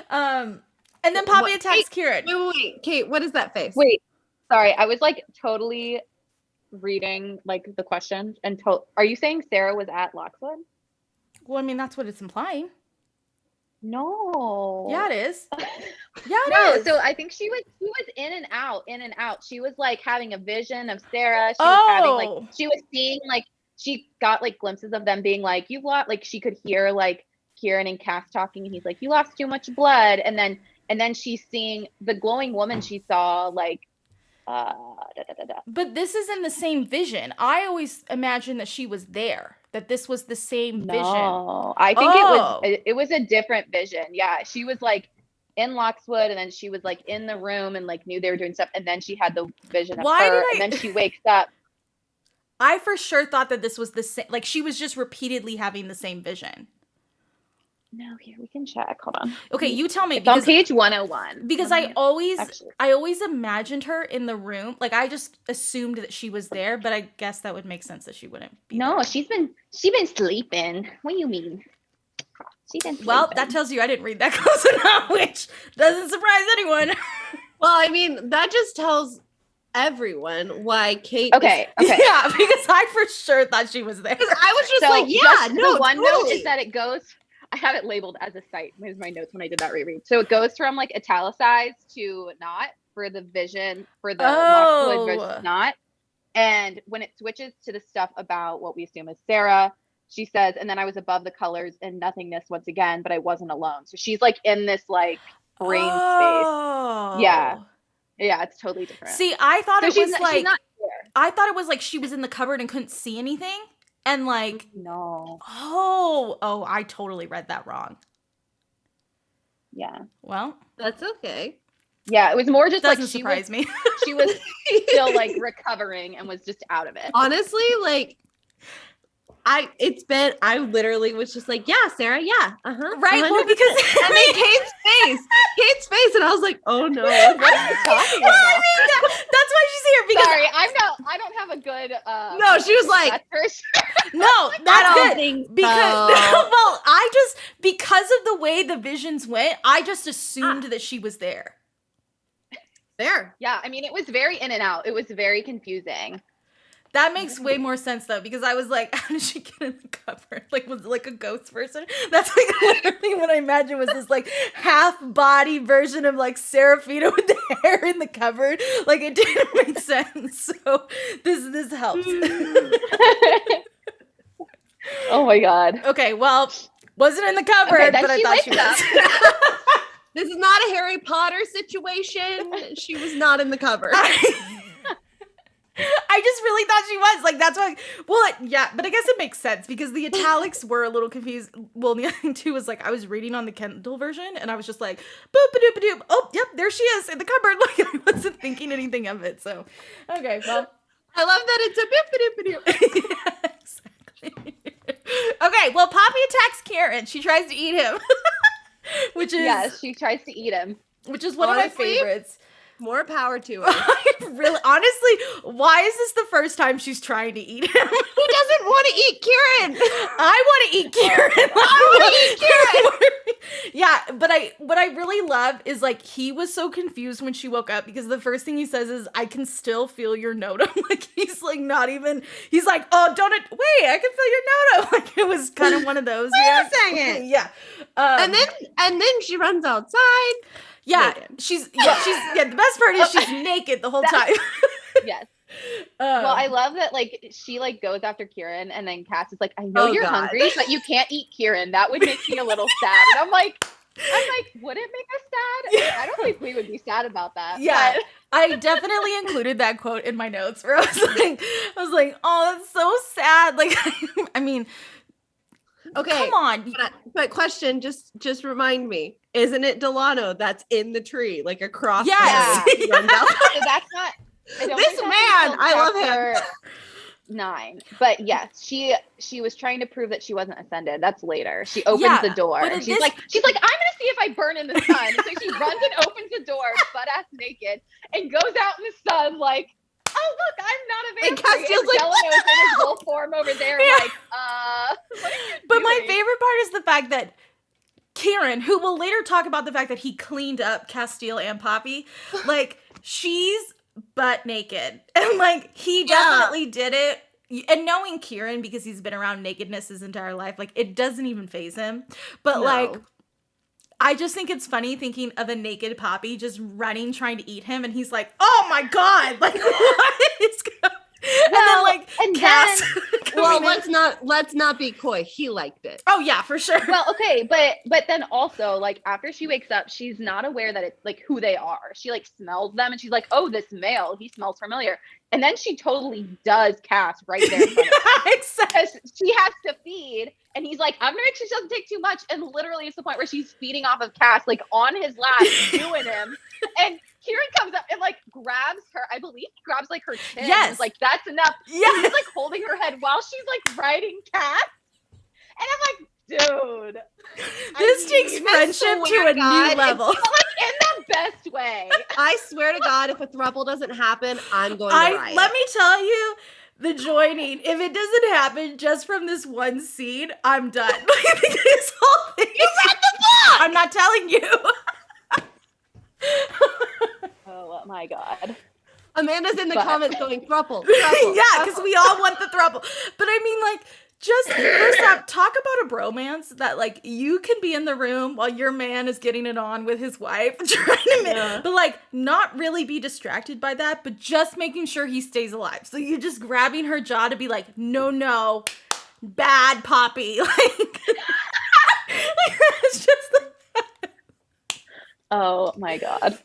And then Poppy attacks Kieran. Wait, Kate, what is that face? Wait, sorry, I was like totally reading like the questions and are you saying Sarah was at Lockswood? Well, I mean, that's what it's implying. No. Yeah, it is. Yeah, it is. So I think she was in and out. She was like having a vision of Sarah. She was having like, she was seeing like, she got like glimpses of them being like, you've lost, like she could hear like Kieran and Cass talking, and he's like, you lost too much blood. And then she's seeing the glowing woman she saw like, But this is in the same vision. I always imagined that she was there, that this was the same vision. No, I think it was a different vision. Yeah, she was like in Lockswood, and then she was like in the room and like knew they were doing stuff, and then she had the vision of her, and then she wakes up. I for sure thought that this was the same, like she was just repeatedly having the same vision. No, here we can check. Hold on. Okay, you tell me. It's on page 101. Because I always imagined her in the room. Like I just assumed that she was there, but I guess that would make sense that she wouldn't be. No, there. she's been sleeping. What do you mean? She's been sleeping. Well, that tells you I didn't read that close enough, which doesn't surprise anyone. Well, I mean, that just tells everyone why Kate. Okay. Yeah, because I for sure thought she was there. I was just like, yeah, no. The one totally. note is that it goes. I have it labeled as a site. Here's my notes when I did that reread. So it goes from like italicized to not for the vision for the Lockswood versus not. And when it switches to the stuff about what we assume is Sarah, she says, and then I was above the colors and nothingness once again, but I wasn't alone. So she's like in this like brain space. Yeah, it's totally different. See, I thought it was like she's not here. I thought it was like she was in the cupboard and couldn't see anything. And like, no. Oh, I totally read that wrong. Yeah. Well, that's okay. Yeah, it was more just doesn't like surprise me. She was still like recovering and was just out of it. Honestly, like I literally was just like, yeah, Sarah, yeah. Right. Well, because and then Kate's face, and I was like, oh no. What are you talking about? I mean, that's why she's here. Because sorry, I don't have a good no, she was like no, that's good. Because well, because of the way the visions went, I just assumed that she was there. There. Yeah, I mean, it was very in and out. It was very confusing. That makes way more sense though, because I was like, how did she get in the cupboard? Like, was it like a ghost person? That's like literally what I imagined was this like half body version of like Serafina with the hair in the cupboard. Like it didn't make sense. So this helps. Oh my god. Okay, well, wasn't in the cupboard, but I thought she was. This is not a Harry Potter situation. She was not in the cupboard. I just really thought she was. Like, that's why. Well, yeah, but I guess it makes sense because the italics were a little confused. Well, the other thing, too, was like I was reading on the Kindle version and I was just like, boop-a-doop-a-doop. Oh, yep, there she is in the cupboard. Like, I wasn't thinking anything of it. So, okay, well. I love that it's a boop-a-doop-a-doop. Yeah, exactly. Okay, well, Poppy attacks Kieran. She tries to eat him. Which is. Yes, she tries to eat him. Which is one of my favorites. More power to her. Really, honestly, why is this the first time she's trying to eat him? Who doesn't want to eat Kieran? I want to eat Kieran. I want to eat Kieran. Yeah, but what I really love is like he was so confused when she woke up because the first thing he says is, "I can still feel your notum." Like he's like not even. He's like, "Oh, don't it? Wait, I can feel your notum." Like it was kind of one of those. Wait a second. Yeah. And then she runs outside. Yeah, she's the best part is she's naked the whole time. Yes. Well, I love that like she like goes after Kieran and then Cass is like, I know you're hungry, but you can't eat Kieran. That would make me a little sad. And I'm like, would it make us sad? Yeah. I don't think we would be sad about that. Yeah. But I definitely included that quote in my notes where I was like, oh, that's so sad. Like I mean, okay, come on. But question, just remind me, isn't it Delano that's in the tree, like across? Yes. The So that's not. This man, I love him. 9. But yes, she was trying to prove that she wasn't ascended. That's later. She opens the door. She's like, I'm gonna see if I burn in the sun. So she runs and opens the door, butt ass naked, and goes out in the sun like, oh look, I'm not a vampire. And Castiel's like, Delano's in his wolf form over there, like, what are you But doing? my favorite part is the fact that Kieran, who will later talk about the fact that he cleaned up Castile and Poppy, like, she's butt naked. And, like, he definitely did it. And knowing Kieran, because he's been around nakedness his entire life, like, it doesn't even faze him. But, like, I just think it's funny thinking of a naked Poppy just running, trying to eat him. And he's like, oh, my God. Like, what is going and then like Cass. Well, let's not be coy. He liked it. Oh yeah, for sure. Well, okay, but then also like after she wakes up, she's not aware that it's like who they are. She like smells them and she's like, oh, this male, he smells familiar. And then she totally does Cass right there in front of her. Because she has to feed, and he's like, I'm gonna make sure she doesn't take too much. And literally it's the point where she's feeding off of Cass, like on his lap, doing him. And Kieran comes up and like grabs her. I believe he grabs like her chin. Yes. He's like, that's enough. Yes. And he's like holding her head while she's like riding Cass. And I'm like, dude. This takes friendship to a new level. Like in the best way. I swear to God, if a throuple doesn't happen, I'm going to riot. Let me tell you, the joining, if it doesn't happen just from this one scene, I'm done. This whole thing. You read the book! I'm not telling you. Oh my God. Amanda's in the comments going, throuple. Yeah, because we all want the throuple. But I mean, like, just first off, talk about a bromance that, like, you can be in the room while your man is getting it on with his wife, trying to but, like, not really be distracted by that, but just making sure he stays alive. So you're just grabbing her jaw to be like, no, bad Poppy. Like, it's just like, oh my God.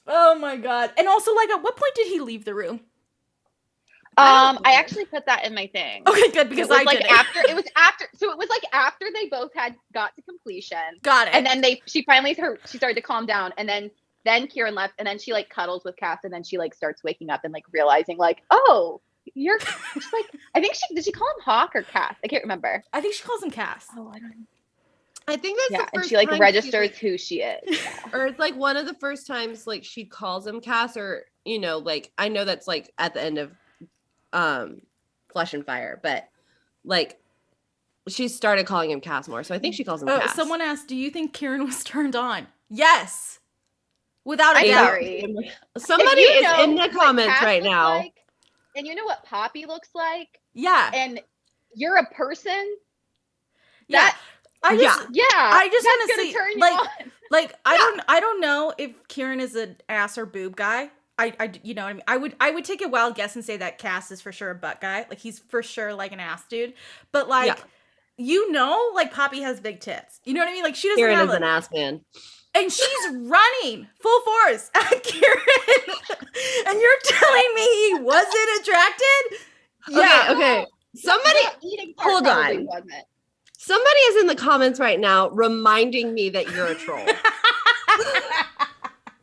oh my God. And also, like, at what point did he leave the room? I actually put that in my thing. Okay, good, because I like did after it was like after they both had got to completion. Got it. And then she started to calm down, and then Kieran left, and then she like cuddles with Cass, and then she like starts waking up and like realizing like, oh, you're she's like, I think did she call him Hawk or Cass? I can't remember. I think she calls him Cass. Oh, I don't know. I think that's the first and she like time registers who she is. Yeah. Or it's like one of the first times like she calls him Cass, or you know, like I know that's like at the end of Flesh and Fire, but like she started calling him Cass more, so I think she calls him Cass. Someone asked, do you think Kieran was turned on? Yes, without a doubt. Sorry. Somebody is in the comments right now. Like, and you know what Poppy looks like? Yeah. And you're a person. Yeah. I just want to see, see, turn you like, on. like I don't know if Kieran is an ass or boob guy. I you know what I mean? I would take a wild guess and say that Cass is for sure a butt guy. Like he's for sure like an ass dude. But like, you know, like Poppy has big tits. You know what I mean? Like she doesn't Kieran have is an ass man. And she's running full force at Kieran. And you're telling me he wasn't attracted? Yeah. Okay. Somebody hold on. Somebody is in the comments right now reminding me that you're a troll.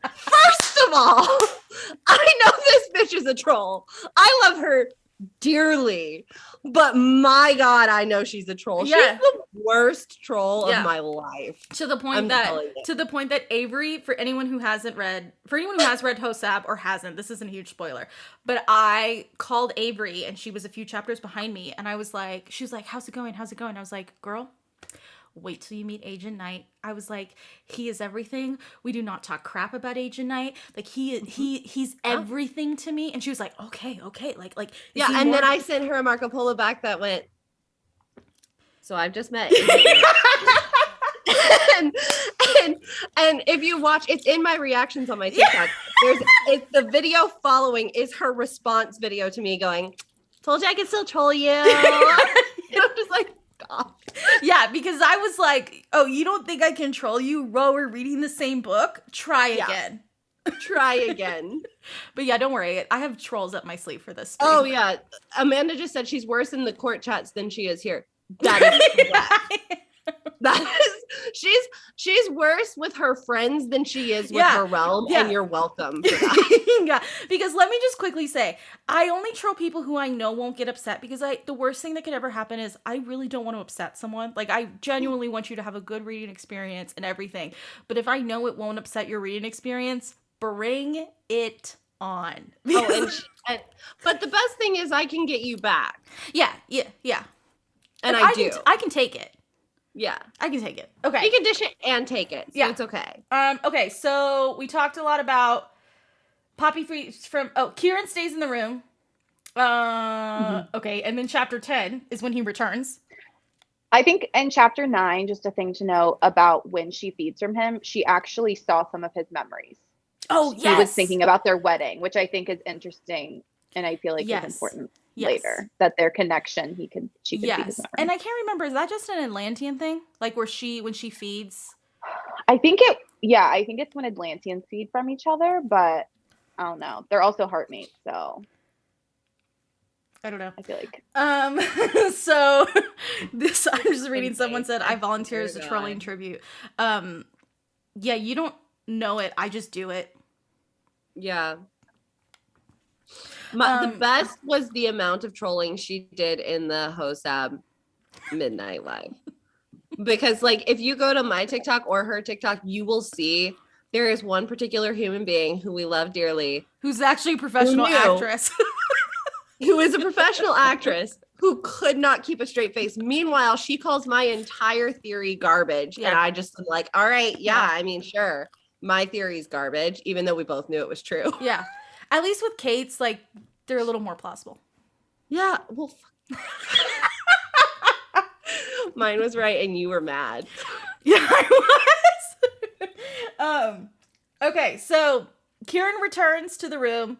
First of all, I know this bitch is a troll. I love her dearly, but my God, I know she's a troll. Yeah. She's the worst troll of my life. To the point that Avery, for anyone who has read Hosab or hasn't, this isn't a huge spoiler, but I called Avery and she was a few chapters behind me, and I was like, she was like, how's it going? I was like, girl, wait till you meet Agent Knight. I was like, he is everything. We do not talk crap about Agent Knight. Like he's everything to me. And she was like, okay. Like yeah. And then I sent her a Marco Polo back that went, so I've just met and if you watch, it's in my reactions on my TikTok. It's the video following is her response video to me going, told you I could still troll you. I'm just like, God. Yeah, because I was like, oh, you don't think I control you? While we're reading the same book? Try again. Try again. But yeah, don't worry. I have trolls up my sleeve for this stream. Oh, yeah. Amanda just said she's worse in the court chats than she is here. That is correct. She's worse with her friends than she is with her realm, and you're welcome for that. Yeah, because let me just quickly say, I only troll people who I know won't get upset, because the worst thing that could ever happen is I really don't want to upset someone. Like, I genuinely want you to have a good reading experience and everything. But if I know it won't upset your reading experience, bring it on. But the best thing is I can get you back. Yeah. And I do. I can take it. Yeah. I can take it. Okay. You can dish it and take it. So it's okay. Okay, so we talked a lot about Poppy Kieran stays in the room. Okay, and then chapter 10 is when he returns. I think in chapter 9, just a thing to know about when she feeds from him, she actually saw some of his memories. Oh, yes. He was thinking about their wedding, which I think is interesting, and I feel like is important later, that their connection, she could feed his memories. And I can't remember, is that just an Atlantean thing? Like when she feeds? I think it's when Atlanteans feed from each other, but I don't know. They're also heartmates, so I don't know. I feel like so this, I'm just reading, someone said I volunteer as a trolling tribute. Yeah, you don't know it, I just do it. Yeah. The best was the amount of trolling she did in the Hosab Midnight Live. Because, like, if you go to my TikTok or her TikTok, you will see there is one particular human being who we love dearly. Who's actually a professional actress. Who is a professional actress who could not keep a straight face. Meanwhile, she calls my entire theory garbage. Yeah. And I just am like, all right, I mean, sure. My theory's garbage, even though we both knew it was true. Yeah. At least with Kate's, like, they're a little more plausible. Yeah. Well, mine was right and you were mad. Yeah, I was. Okay, so Kieran returns to the room.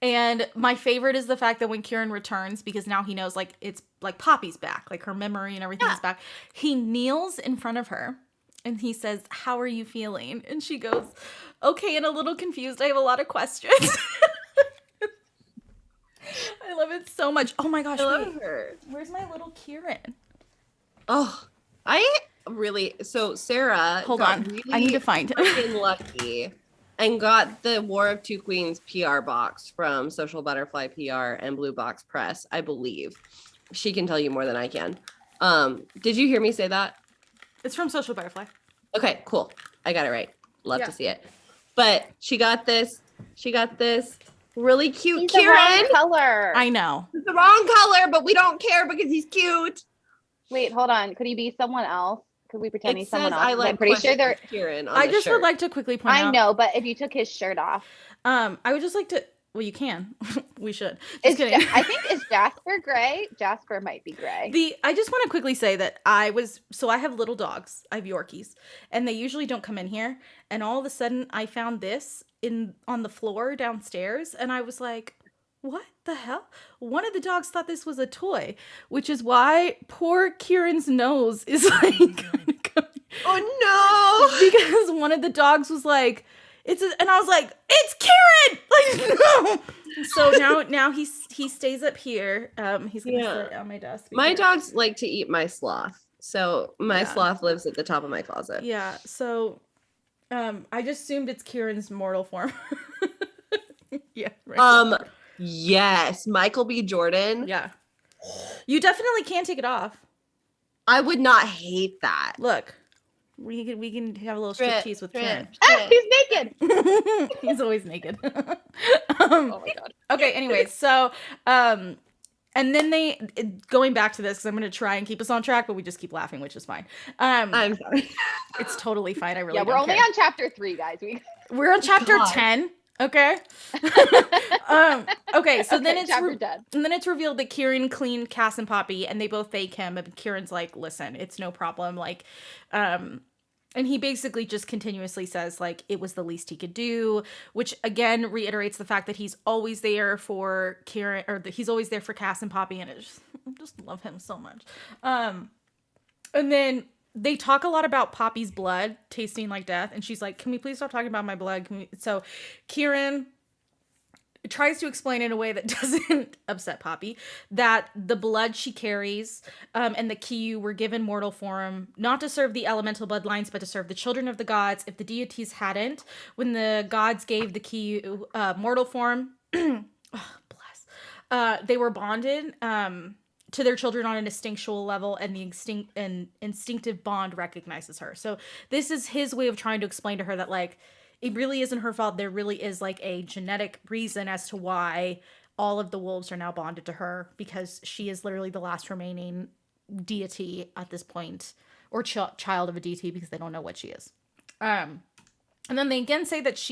And my favorite is the fact that when Kieran returns, because now he knows, like, it's like Poppy's back, like her memory and everything is back. He kneels in front of her and he says, "How are you feeling?" And she goes, "Okay, and a little confused. I have a lot of questions." I love it so much. Oh my gosh, I love her. Where's my little Kieran? Oh, so Sarah. Hold on. Really, I need to find him. Lucky. And got the War of Two Queens PR box from Social Butterfly PR and Blue Box Press, I believe. She can tell you more than I can. Did you hear me say that? It's from Social Butterfly. Okay, cool. I got it right. Love to see it. But she got this really cute he's Kieran. The wrong color. I know. It's the wrong color, but we don't care because he's cute. Wait, hold on. Could he be someone else? Could we pretend he's someone else? I like I'm pretty sure they're Kieran. I just would like to quickly point out. I know, but if you took his shirt off, I would just like to. Well, you can. We should. Just kidding. I think is Jasper gray? Jasper might be gray. I just want to quickly say that I have little dogs. I have Yorkies, and they usually don't come in here. And all of a sudden, I found this on the floor downstairs, and I was like, what the hell? One of the dogs thought this was a toy, which is why poor Kieran's nose is like kind of coming. Oh no! Because one of the dogs was like, and I was like, it's Kieran! Like, no! So now he stays up here. He's gonna sit on my desk. My dogs like to eat my sloth. So my sloth lives at the top of my closet. Yeah. So I just assumed it's Kieran's mortal form. Yeah. Right. Yes, Michael B. Jordan. Yeah. You definitely can take it off. I would not hate that. Look, we can have a little striptease with Kieran. He's naked. He's always naked. Oh my god. Okay. Anyways, so and then going back to this because I'm going to try and keep us on track, but we just keep laughing, which is fine. I'm sorry. It's totally fine. I really we're only on chapter 3, guys. We're on chapter 10. Okay. Okay. So then it's revealed that Kieran cleaned Cass and Poppy, and they both thank him. And Kieran's like, "Listen, it's no problem." Like, and he basically just continuously says like it was the least he could do, which again reiterates the fact that he's always there for Kieran, or that he's always there for Cass and Poppy, and I just love him so much. And then they talk a lot about Poppy's blood tasting like death, and she's like, "Can we please stop talking about my blood?" So Kieran tries to explain in a way that doesn't upset Poppy that the blood she carries and the Kiyu were given mortal form not to serve the elemental bloodlines but to serve the children of the gods. If the deities hadn't, when the gods gave the Kiyu mortal form, oh, bless, they were bonded to their children on an instinctual level, and the instinctive bond recognizes her. So this is his way of trying to explain to her that, like, it really isn't her fault. There really is, like, a genetic reason as to why all of the wolves are now bonded to her, because she is literally the last remaining deity at this point, or child of a deity, because they don't know what she is. And then they again say that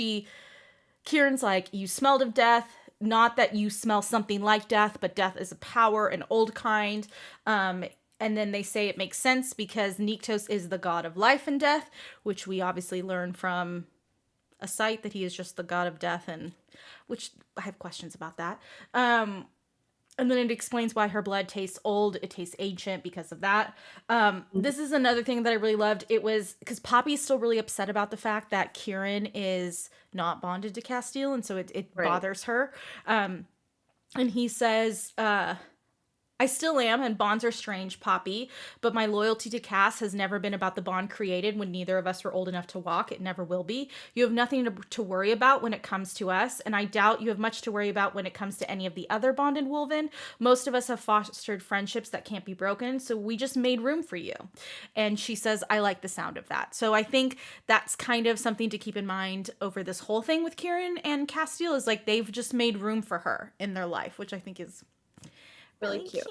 Kieran's like, you smelled of death, not that you smell something like death, but death is a power, an old kind. And then they say it makes sense because Nyktos is the god of life and death, which we obviously learn from ASITE that he is just the god of death, and which I have questions about that. And then it explains why her blood tastes old. It tastes ancient because of that. This is another thing that I really loved. It was because Poppy's still really upset about the fact that Kieran is not bonded to Castile, and so it bothers her. And he says, I still am, and bonds are strange, Poppy, but my loyalty to Cass has never been about the bond created when neither of us were old enough to walk. It never will be. You have nothing to worry about when it comes to us, and I doubt you have much to worry about when it comes to any of the other bonded Wolven. Most of us have fostered friendships that can't be broken, so we just made room for you. And she says, I like the sound of that. So I think that's kind of something to keep in mind over this whole thing with Kieran and Castile, is like they've just made room for her in their life, which I think is really cute.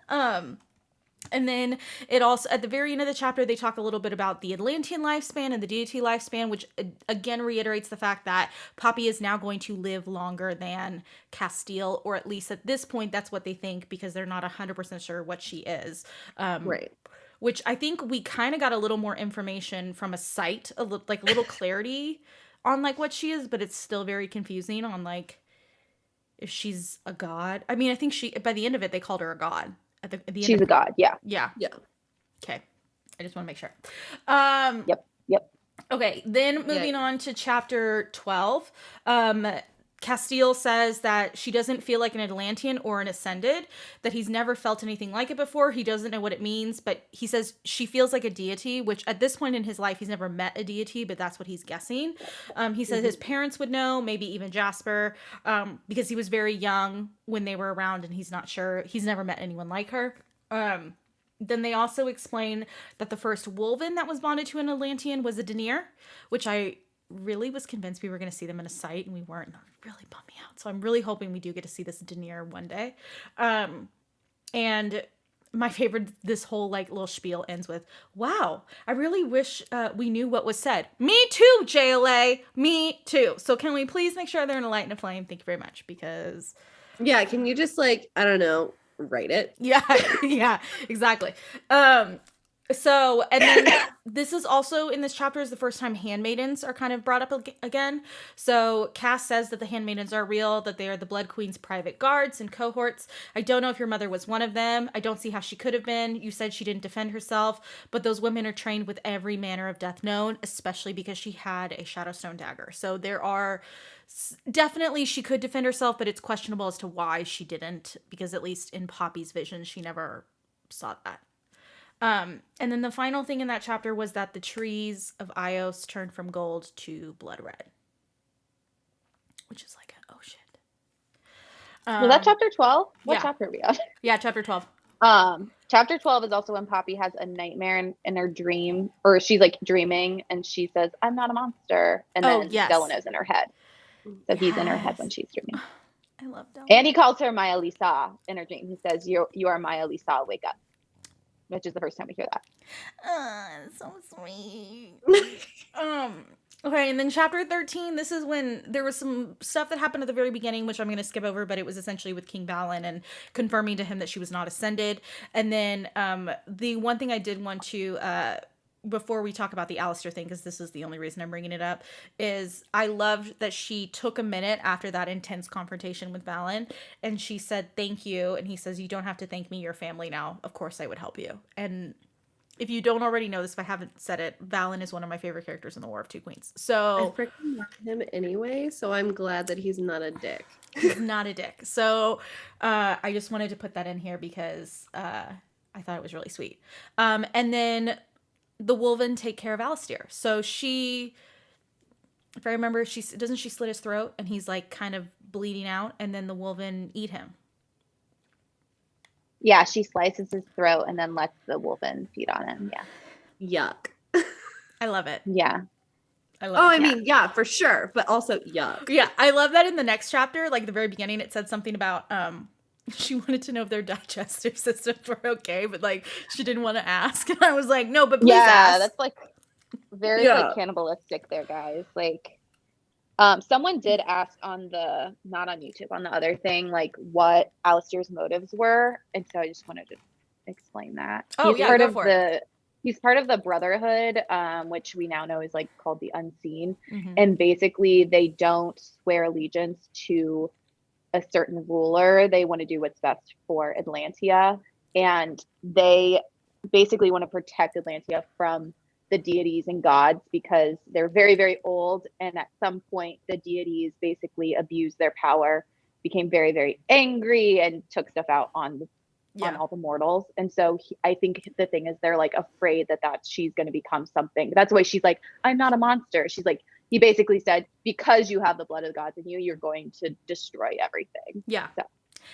And then it also, at the very end of the chapter, they talk a little bit about the Atlantean lifespan and the deity lifespan, which again reiterates the fact that Poppy is now going to live longer than Castile, or at least at this point, that's what they think, because they're not 100% sure what she is. Right. Which I think we kind of got a little more information from ASITE, like a little clarity on like what she is, but it's still very confusing on like if she's a god. I mean, I think by the end of it, they called her a god. At the end She's a god, yeah. Yeah. Yeah. Okay. I just want to make sure. Yep. Okay, then moving on to chapter 12. Castile says that she doesn't feel like an Atlantean or an Ascended, that he's never felt anything like it before. He doesn't know what it means, but he says she feels like a deity, which at this point in his life, he's never met a deity, but that's what he's guessing. He says his parents would know, maybe even Jasper, because he was very young when they were around and he's not sure. He's never met anyone like her. Then they also explain that the first Wolven that was bonded to an Atlantean was a Denier, which I really was convinced we were going to see them in ASITE, and we weren't. That really bummed me out. So I'm really hoping we do get to see this Denier one day. And my favorite, this whole like little spiel ends with, wow, I really wish we knew what was said. Me too, JLA. Me too. So can we please make sure they're in a light and a flame? Thank you very much, because... Yeah, can you just like, I don't know, write it? Yeah, yeah, exactly. So, and then this is also in this chapter is the first time handmaidens are kind of brought up again. So Cass says that the handmaidens are real, that they are the Blood Queen's private guards and cohorts. I don't know if your mother was one of them. I don't see how she could have been. You said she didn't defend herself, but those women are trained with every manner of death known, especially because she had a Shadowstone dagger. So there are definitely she could defend herself, but it's questionable as to why she didn't, because at least in Poppy's vision, she never saw that. And then the final thing in that chapter was that the trees of Ios turned from gold to blood red. Which is like, oh shit. Was that chapter 12? What yeah. chapter are we on? Yeah, chapter 12. Chapter 12 is also when Poppy has a nightmare in her dream, or she's like dreaming and she says, I'm not a monster. And then Delano's in her head. So he's in her head when she's dreaming. I love Delano. And he calls her Maya Lisa in her dream. He says, you are Maya Lisa, wake up. Which is the first time we hear that. So sweet. Okay, and then chapter 13, this is when there was some stuff that happened at the very beginning, which I'm going to skip over, but it was essentially with King Balin and confirming to him that she was not ascended. And then the one thing I did want to, before we talk about the Alistair thing, because this is the only reason I'm bringing it up, is I loved that she took a minute after that intense confrontation with Balin, and she said, thank you. And he says, you don't have to thank me, your family now. Of course I would help you. And if you don't already know this, if I haven't said it, Valen is one of my favorite characters in the War of Two Queens. So I freaking love him anyway, so I'm glad that he's not a dick. he's not a dick. So I just wanted to put that in here because I thought it was really sweet. And then the Wolven take care of Alistair. So she, if I remember, doesn't she slit his throat and he's like kind of bleeding out, and then the Wolven eat him. Yeah, she slices his throat and then lets the Wolven feed on him. Yeah. Yuck. I love it. Yeah. I love it. I mean, yeah, for sure, but also yuck. Yeah, I love that in the next chapter, like the very beginning, it said something about she wanted to know if their digestive systems were okay, but like she didn't want to ask. And I was like, no, but please ask. That's like very like cannibalistic there, guys. Like someone did ask on the, not on YouTube, on the other thing, like what Alistair's motives were. And so I just wanted to explain that. Oh, he's yeah, part go of for the he's part of the Brotherhood, which we now know is like called the Unseen. Mhm. And basically they don't swear allegiance to a certain ruler. They want to do what's best for Atlantia. And they basically want to protect Atlantia from the deities and gods because they're very, very old. And at some point, the deities basically abused their power, became very, very angry, and took stuff out on all the mortals. And so I think the thing is they're like afraid that she's going to become something. That's why she's like, I'm not a monster. She's like, he basically said, because you have the blood of the gods in you, you're going to destroy everything. Yeah. So,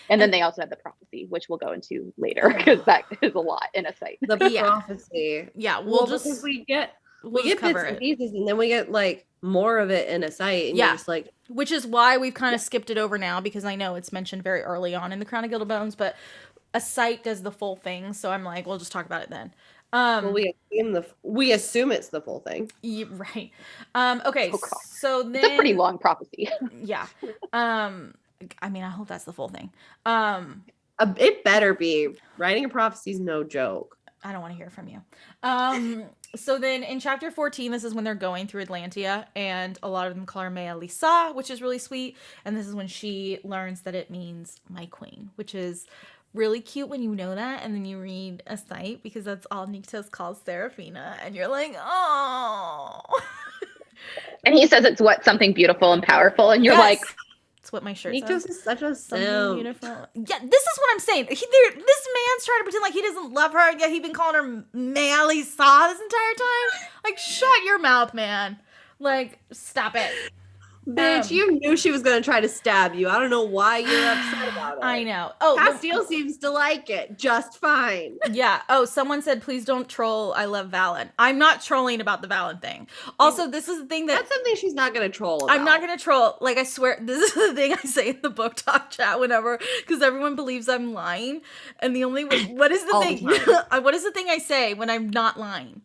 and then they also had the prophecy, which we'll go into later because that is a lot in ASITE. The prophecy. Yeah, because we get bits and pieces, and then we get like more of it in ASITE, and you're just like, which is why we've kind of skipped it over now, because I know it's mentioned very early on in the Crown of Gilded Bones, but ASITE does the full thing, so I'm like, we'll just talk about it then. Well, we assume it's the full thing. Yeah, right. Okay, so then it's a pretty long prophecy. Yeah. I mean, I hope that's the full thing. It better be. Writing a prophecy is no joke. I don't want to hear from you. So then in chapter 14, this is when they're going through Atlantia, and a lot of them call her Mea Lisa, which is really sweet. And this is when she learns that it means my queen, which is really cute when you know that, and then you read ASITE, because that's all Niktos calls Seraphina, and you're like, oh. And he says it's something beautiful and powerful, and you're like, that's what my shirt Niktos says. is such a something beautiful. Yeah, this is what I'm saying. This man's trying to pretend like he doesn't love her, yet he's been calling her Mea Lisa this entire time. Like, shut your mouth, man. Like, stop it. Bitch, you knew she was going to try to stab you. I don't know why you're upset about it. I know. Oh, Castile seems to like it just fine. Yeah. Oh, someone said, please don't troll. I love Valen. I'm not trolling about the Valen thing. Also, this is the thing that's something she's not going to troll about. I'm not going to troll. Like, I swear, this is the thing I say in the book talk chat whenever, because everyone believes I'm lying. And the only way, what is the thing? What is the thing I say when I'm not lying?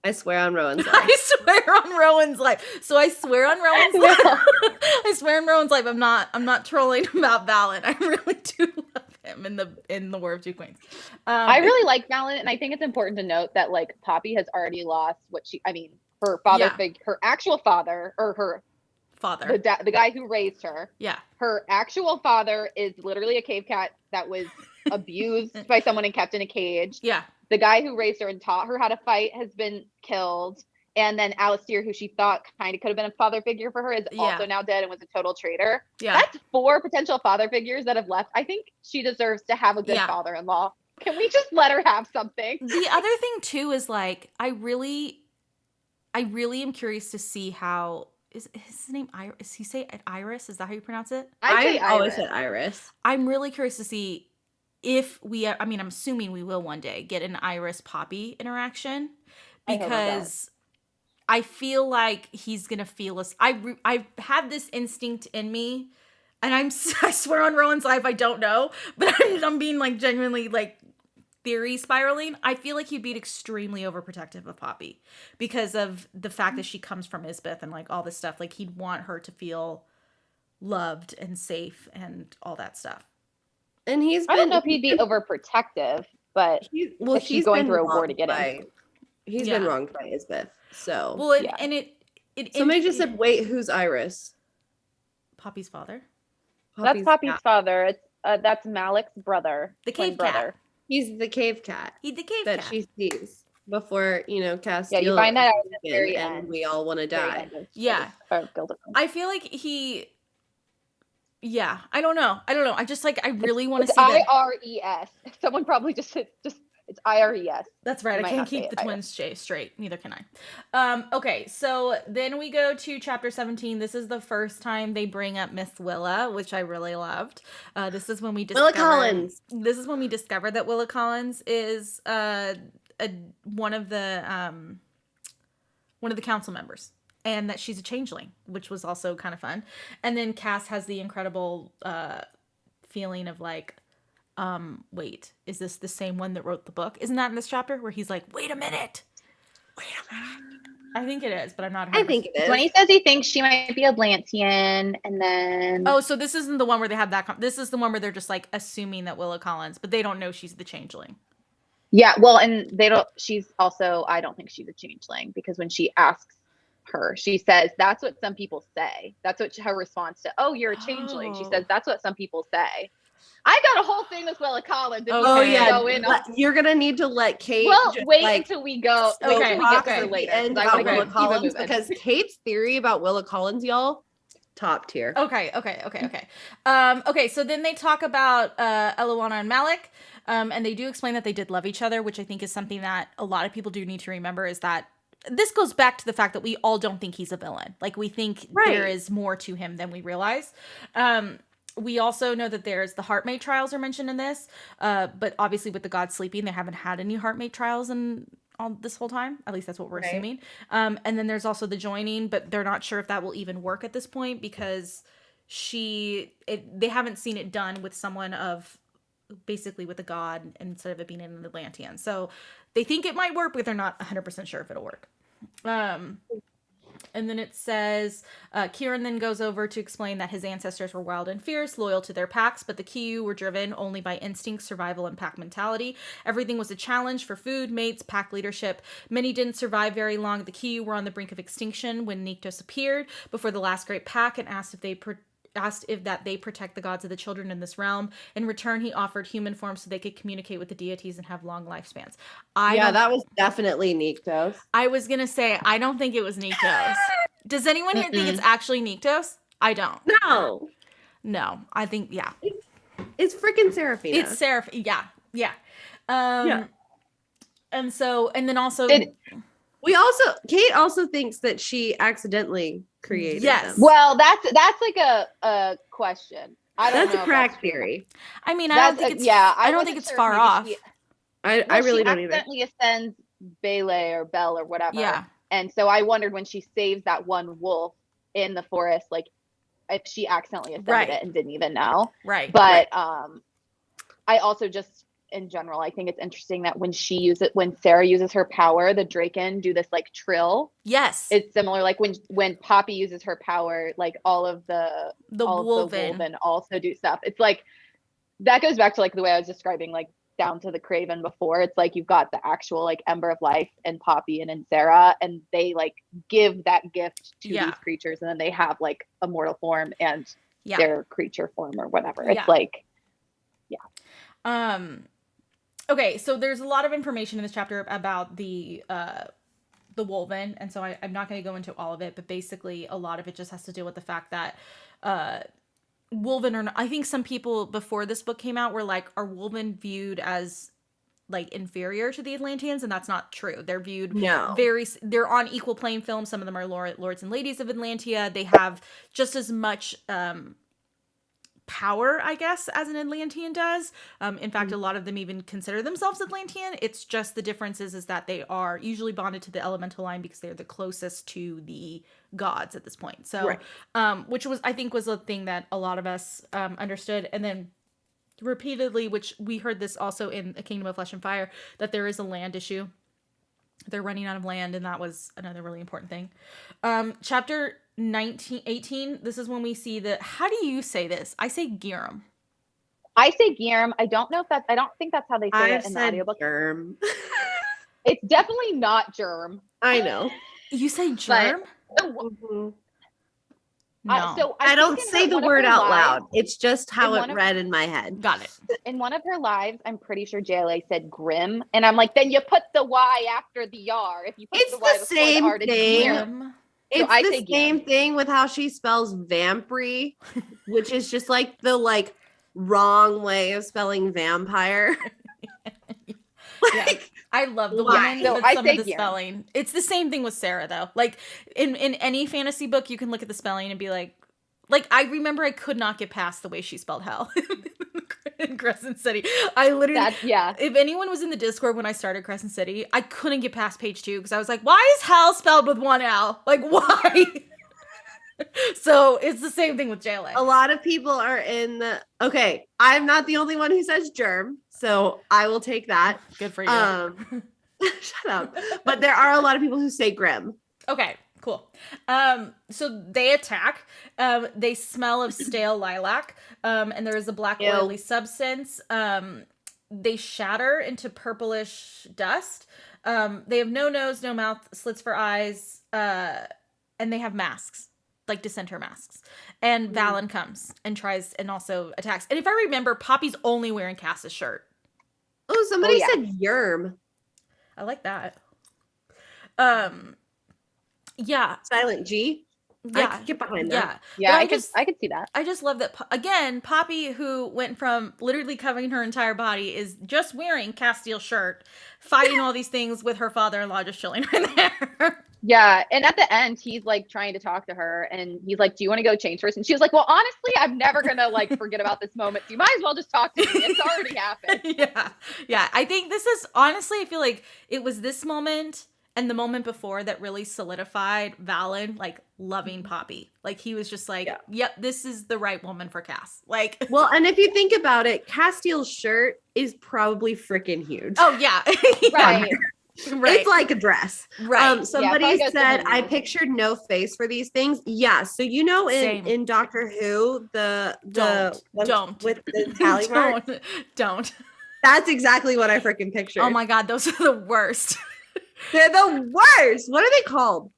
I swear on Rowan's life. I swear on Rowan's life. So I swear on Rowan's life. I swear on Rowan's life. I'm not trolling about Valen. I really do love him in the War of Two Queens. I really like Valen, and I think it's important to note that like Poppy has already lost her father figure, her actual father, or her father, the guy who raised her. Yeah. Her actual father is literally a cave cat that was abused by someone and kept in a cage. Yeah. The guy who raised her and taught her how to fight has been killed. And then Alistair, who she thought kind of could have been a father figure for her, is also now dead and was a total traitor. Yeah. That's 4 potential father figures that have left. I think she deserves to have a good father-in-law. Can we just let her have something? The other thing too is like, I really am curious to see how is his name Iris? Does he say Iris? Is that how you pronounce it? I always said Iris. I'm really curious to see if I'm assuming we will one day get an Iris Poppy interaction, because I feel like he's gonna feel us. I have this instinct in me, and I swear on Rowan's life I don't know, but I'm being like genuinely like theory spiraling. I feel like he'd be extremely overprotective of Poppy because of the fact that she comes from Isbeth and like all this stuff. Like he'd want her to feel loved and safe and all that stuff. And I don't know if he'd be overprotective, but she's going through a war to get him. He's been wronged by Isbeth. So somebody just said, "Wait, who's Iris?" Poppy's father. That's Poppy's father. It's that's Malik's brother, the cave brother. cat. He's the cave cat. He's the cave that cat she sees. before, Cass. Yeah, you find that out at the very and end. we all want to die. Yeah. Gilded. I feel like yeah, I don't know. I just I really want to see that. IRES. Someone probably just it's IRES. That's right. I can't keep the twins straight. Neither can I. Okay, so then we go to chapter 17. This is the first time they bring up Miss Willa, which I really loved. This is when we discover Willa Collins. This is when we discover that Willa Collins is one of the council members, and that she's a changeling, which was also kind of fun. And then Cass has the incredible feeling of wait, is this the same one that wrote the book? Isn't that in this chapter where he's like, wait a minute? I think it is, but I'm not 100%. I think it is. When he says he thinks she might be Atlantean, and then... Oh, so this isn't the one where they have that... This is the one where they're just assuming that Willa Collins, but they don't know she's the changeling. Yeah, well, and they don't... She's also... I don't think she's a changeling, because when she asks her, she says, that's what some people say. That's what her response to, oh, you're a changeling. She says, that's what some people say. I got a whole thing with Willa Collins. Oh yeah, you're gonna need to let Kate. Well, wait until we go. Okay, until we get there later. End about Willa Collins, because Kate's theory about Willa Collins, y'all, top tier. Okay. Okay, so then they talk about Eloana and Malik, and they do explain that they did love each other, which I think is something that a lot of people do need to remember. Is that this goes back to the fact that we all don't think he's a villain. We think there is more to him than we realize. We also know that there's the Heartmate Trials are mentioned in this, but obviously with the gods sleeping, they haven't had any Heartmate Trials in all this whole time. At least that's what we're assuming. And then there's also the joining, but they're not sure if that will even work at this point because they haven't seen it done with someone of basically with a god instead of it being an Atlantean. So they think it might work, but they're not 100% sure if it'll work. And then it says, Kieran then goes over to explain that his ancestors were wild and fierce, loyal to their packs, but the Kiyu were driven only by instinct, survival, and pack mentality. Everything was a challenge for food, mates, pack leadership. Many didn't survive very long. The Kiyu were on the brink of extinction when Nyktos appeared before the last great pack and asked if they protect the gods of the children in this realm. In return, he offered human forms so they could communicate with the deities and have long lifespans. That was definitely Nyktos. I was going to say, I don't think it was Nyktos. Does anyone here think it's actually Nyktos? I don't. No, I think, yeah. It's freaking Seraphina. It's Seraphina. Yeah. And so, and then also... Kate also thinks that she accidentally created them. Well, that's a question. I don't know. That's a crack theory. I mean, I don't think it's I don't think it's far off. I really don't either. She accidentally ascends Bele or Belle or whatever. Yeah. And so I wondered when she saves that one wolf in the forest, if she accidentally ascended it and didn't even know. Right. But I also just in general, I think it's interesting that when Sarah uses her power, the Draken do this trill. Yes. It's similar. When Poppy uses her power, all of the Wolven also do stuff. It's that goes back to the way I was describing down to the Craven before. It's you've got the actual Ember of Life and Poppy and in Sarah, and they give that gift to these creatures, and then they have a mortal form and their creature form or whatever. It's Okay, so there's a lot of information in this chapter about the Wolven, and so I'm not going to go into all of it, but basically a lot of it just has to do with the fact that Wolven are not, I think some people before this book came out were are Wolven viewed as inferior to the Atlanteans, and that's not true. They're viewed they're on equal playing film. Some of them are lords and ladies of Atlantia. They have just as much power, I guess, as an Atlantean does. In fact, a lot of them even consider themselves Atlantean. It's just the difference is that they are usually bonded to the elemental line because they're the closest to the gods at this point. So, which I think was a thing that a lot of us understood. And then repeatedly, which we heard this also in A Kingdom of Flesh and Fire, that there is a land issue. They're running out of land, and that was another really important thing. Chapter 18, this is when we see how do you say this? I say Giram. I say Giram. I don't think that's how they say it in the audiobook. Germ. It's definitely not germ. I know. You say germ? No. So I don't think in say the one of word her out lives- loud. It's just how in it one of- read in my head. Got it. In one of her lives, I'm pretty sure JLA said grim, and I'm like, then you put the Y after the R. If you put It's the Y the before same the R, it's thing. grim. It's I the say same thing with how she spells vampire, which is just like the like wrong way of spelling vampire. Yeah. I love the Why? woman, So but I some say of the Guillermo. spelling. It's the same thing with Sarah though. Like in any fantasy book, you can look at the spelling and be like I remember I could not get past the way she spelled hell in Crescent City. I literally If anyone was in the Discord when I started Crescent City, I couldn't get past page 2 because I was like, why is hell spelled with one L? Like why? So it's the same thing with JLA. A lot of people are in the okay. I'm not the only one who says germ, so I will take that. Good for you. Shut up. But there are a lot of people who say grim. Okay, cool. So they attack. They smell of stale lilac. And there is a black Ew. oily substance. They shatter into purplish dust. They have no nose, no mouth, slits for eyes, and they have masks, like dissenter masks. And Valen comes and tries and also attacks. And if I remember, Poppy's only wearing Cass's shirt. Oh, somebody said yerm. I like that. Yeah. Silent G. Yeah. I could get behind that. Yeah, But I could see that. I just love that, again, Poppy, who went from literally covering her entire body, is just wearing Castiel's shirt, fighting all these things with her father-in-law just chilling right there. Yeah, and at the end, he's like trying to talk to her, and he's like, "Do you want to go change first?" And she was like, "Well, honestly, I'm never gonna like forget about this moment. So you might as well just talk to me. It's already happened." Yeah. I think this is honestly, I feel like it was this moment and the moment before that really solidified Valen like loving Poppy. Like he was just like, "Yep, this is the right woman for Cass." Like, well, and if you think about it, Castiel's shirt is probably freaking huge. oh yeah, Right. Right. It's like a dress. Right. Somebody goes to said him. I pictured no face for these things. Yeah. So you know Same. in Doctor Who, the Don't. with the tally mark. Don't. That's exactly what I freaking pictured. Oh my god, those are the worst. They're the worst. What are they called?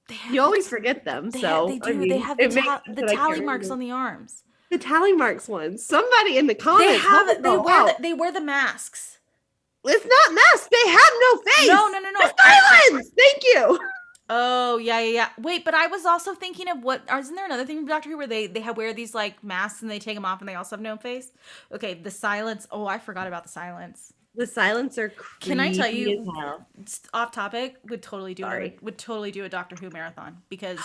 They have You always forget them. They So they do. I mean, They have it makes the sense that I tally can't marks remember. on the arms. The tally marks ones. Somebody in the comments. They help have us they all wear out. they wear the masks. It's not masks. They have no face. No. It's silence. Thank you. Oh yeah. Wait, but I was also thinking of isn't there another thing from Doctor Who where they wear these like masks and they take them off and they also have no face? Okay, the silence. Oh, I forgot about the silence. The silence are creepy. Can I tell you? as hell. It's off topic. Would totally do Sorry. a Doctor Who marathon because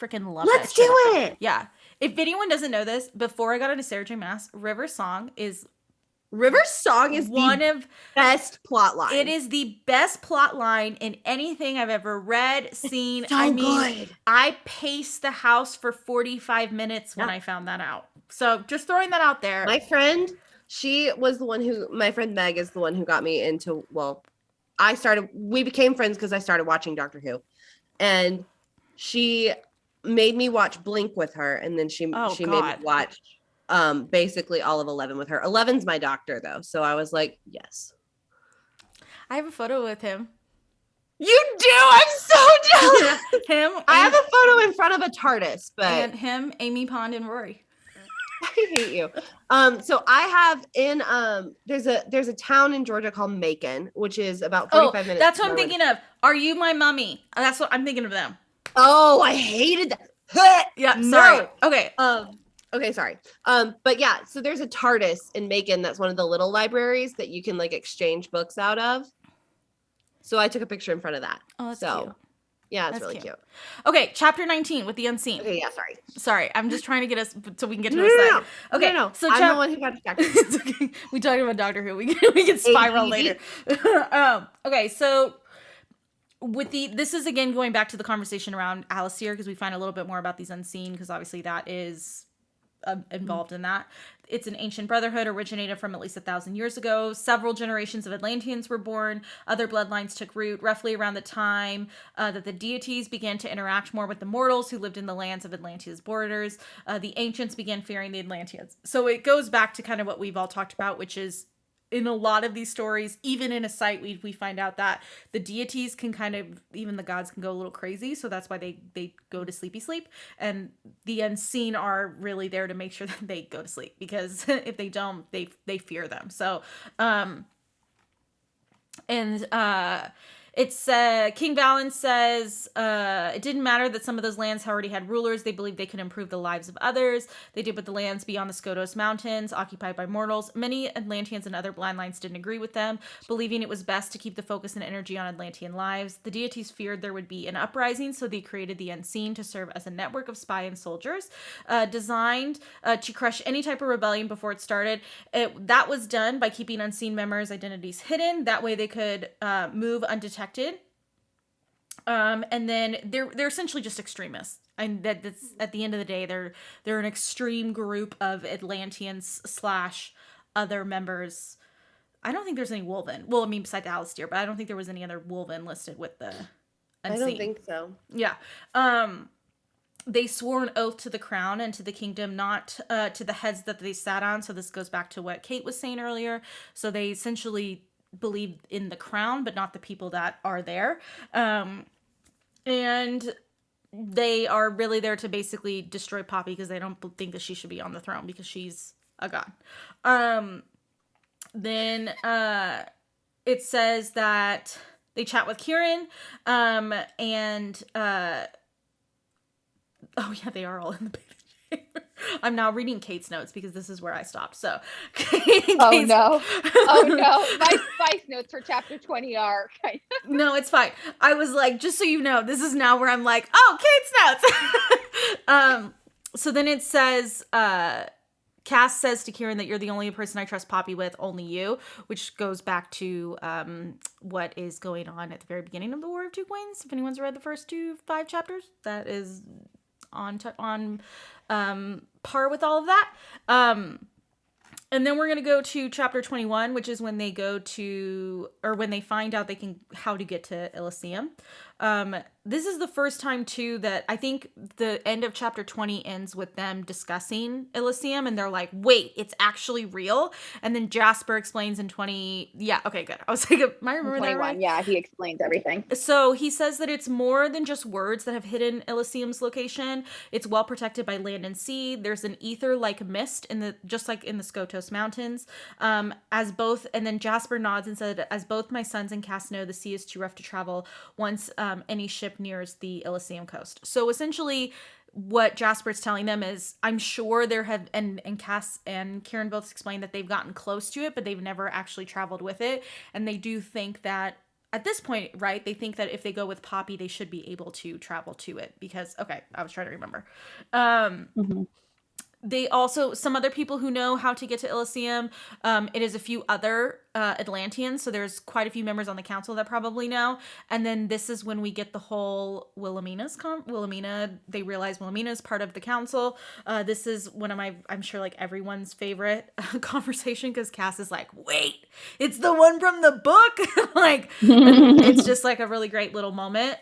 freaking love. Let's that shit. do it. Yeah. If anyone doesn't know this, before I got into Sarah J. Maas, River's song is River's song is one the of best plot line. it is the best plot line in anything I've ever read, seen. so I mean, good. I paced the house for 45 minutes when I found that out. So just throwing that out there. My friend, she was the one who, my friend Meg is the one who got me into, we became friends because I started watching Doctor Who. And she made me watch Blink with her. And then she made me watch basically all of 11 with her. 11's my doctor though. So I was like, yes. I have a photo with him. You do? I'm so jealous. Him. I have a photo in front of a TARDIS, but and him, Amy Pond, and Rory. I hate you. So I have in there's a town in Georgia called Macon, which is about 45 minutes. That's what I'm thinking of. Are You My Mummy? That's what I'm thinking of them. Oh, I hated that. Yeah, No. sorry. Okay. Okay, sorry. But yeah, so there's a TARDIS in Macon that's one of the little libraries that you can like exchange books out of. So I took a picture in front of that. Oh, that's so cute. yeah, it's That's really cute. cute. Okay, chapter 19 with the unseen. Okay, yeah, sorry. Sorry, I'm just trying to get us so we can get to No, the no, side. no. Okay, No. so I'm the one who got distracted. It's okay. We talked about Doctor Who. We can spiral later. Okay, so this is again going back to the conversation around Alistair because we find a little bit more about these unseen because obviously that is involved in that. It's an ancient brotherhood originated from at least 1,000 years ago. Several generations of Atlanteans were born. Other bloodlines took root roughly around the time that the deities began to interact more with the mortals who lived in the lands of Atlantea's borders. The ancients began fearing the Atlanteans. So it goes back to kind of what we've all talked about, which is in a lot of these stories, even in ASITE, we find out that the deities can kind of, even the gods can go a little crazy. So that's why they go to sleepy sleep. And the unseen are really there to make sure that they go to sleep, because if they don't, they fear them. So, it's King Valen says it didn't matter that some of those lands already had rulers. They believed they could improve the lives of others. They did with the lands beyond the Skotos Mountains, occupied by mortals. Many Atlanteans and other bloodlines didn't agree with them, believing it was best to keep the focus and energy on Atlantean lives. The deities feared there would be an uprising, so they created the Unseen to serve as a network of spy and soldiers, designed to crush any type of rebellion before it started. That was done by keeping Unseen members' identities hidden. That way they could move undetected. And then they're essentially just extremists. And that's at the end of the day, they're an extreme group of Atlanteans / other members. I don't think there's any Wolven. Well, I mean, besides Alistair, but I don't think there was any other Wolven listed with the Unseen. I don't think so. Yeah. They swore an oath to the crown and to the kingdom, not to the heads that they sat on. So this goes back to what Kate was saying earlier. So they essentially believe in the crown, but not the people that are there. And they are really there to basically destroy Poppy, because they don't think that she should be on the throne because she's a god. Then it says that they chat with Kieran, and oh yeah, they are all in the beta chamber. I'm now reading Kate's notes because this is where I stopped. So, oh no, my spice notes for chapter 20 are kind of... No, it's fine. I was like, just so you know, this is now where I'm like, oh, Kate's notes. So then it says, Cass says to Kieran that you're the only person I trust Poppy with, only you, which goes back to what is going on at the very beginning of the War of Two Queens. If anyone's read the first 5 chapters, that is on par with all of that. And then we're going to go to chapter 21, which is when they go to, or when they find out how to get to Elysium. This is the first time too that I think the end of chapter 20 ends with them discussing Elysium, and they're like, wait, it's actually real. And then Jasper explains in 20. Yeah. Okay, good. I was like, am I remembering that right? Yeah, he explains everything. So he says that it's more than just words that have hidden Elysium's location. It's well protected by land and sea. There's an ether-like mist just like in the Skotos Mountains. And then Jasper nods and said, as both my sons and Cass know, the sea is too rough to travel once any ship nears the Elysium coast. So essentially what Jasper's telling them is, I'm sure there have, and Cass and Kieran both explained that they've gotten close to it, but they've never actually traveled with it. And they do think that at this point, right, they think that if they go with Poppy, they should be able to travel to it because, okay, I was trying to remember. They also, some other people who know how to get to Elysium, it is a few other Atlanteans, so there's quite a few members on the council that probably know. And then this is when we get the whole Wilhelmina, they realize Wilhelmina is part of the council. This is one of I'm sure like everyone's favorite conversation, because Cass is like, wait, it's the one from the book? Like, it's just like a really great little moment.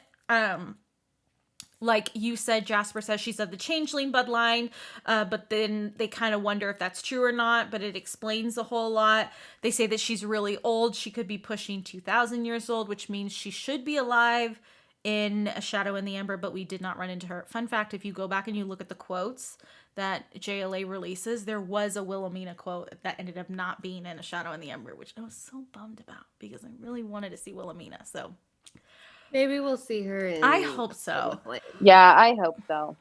Like you said, Jasper says she's of the changeling bloodline, but then they kind of wonder if that's true or not, but it explains a whole lot. They say that she's really old. She could be pushing 2,000 years old, which means she should be alive in A Shadow in the Ember, but we did not run into her. Fun fact, if you go back and you look at the quotes that JLA releases, there was a Wilhelmina quote that ended up not being in A Shadow in the Ember, which I was so bummed about because I really wanted to see Wilhelmina, so... Maybe we'll see her in... I hope so. Yeah, I hope so.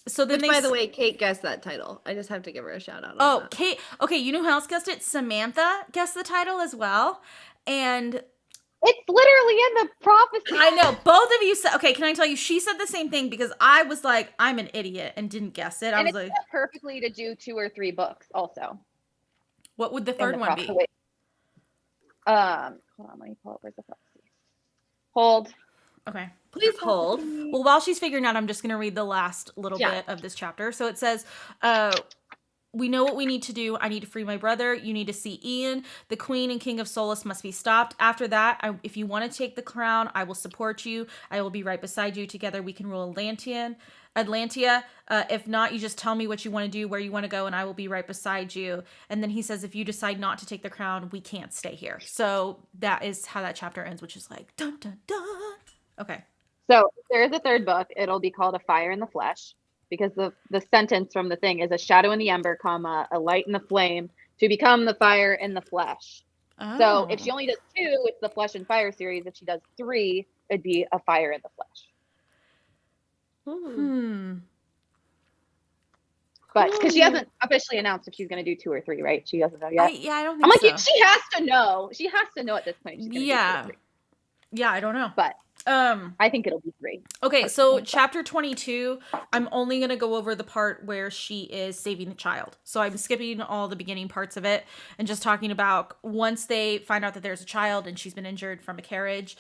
So then by the way, Kate guessed that title. I just have to give her a shout out. Oh, Kate. Okay, you know who else guessed it? Samantha guessed the title as well. And it's literally in the prophecy. I know. Both of you said, okay, can I tell you, she said the same thing because I was like, I'm an idiot and didn't guess it. I was like, perfectly to do 2 or 3 books also. What would the third one be? Hold on, let me pull up where's the prophecy. Hold. Okay. Please hold. Well, while she's figuring out, I'm just going to read the last little bit of this chapter. So it says, we know what we need to do. I need to free my brother. You need to see Ian. The Queen and King of Solus must be stopped. After that, if you want to take the crown, I will support you. I will be right beside you. Together we can rule Atlantean. Atlantia. If not, you just tell me what you want to do, where you want to go, and I will be right beside you. And then he says, if you decide not to take the crown, we can't stay here. So that is how that chapter ends, which is like, dun, dun, dun. Okay. So if there is a third book, it'll be called A Fire in the Flesh, because the sentence from the thing is a shadow in the ember, comma, a light in the flame to become the fire in the flesh. Oh. So if she only does 2, it's the Flesh and Fire series. If she does 3, it'd be A Fire in the Flesh. But because she hasn't officially announced if she's going to do 2 or 3, right? She doesn't know yet. I don't think I'm like, so. she has to know. She has to know at this point. She's gonna do 2 or 3. Yeah, I don't know. But I think it'll be 3. Okay, so chapter 22, I'm only going to go over the part where she is saving the child. So I'm skipping all the beginning parts of it and just talking about once they find out that there's a child and she's been injured from a carriage.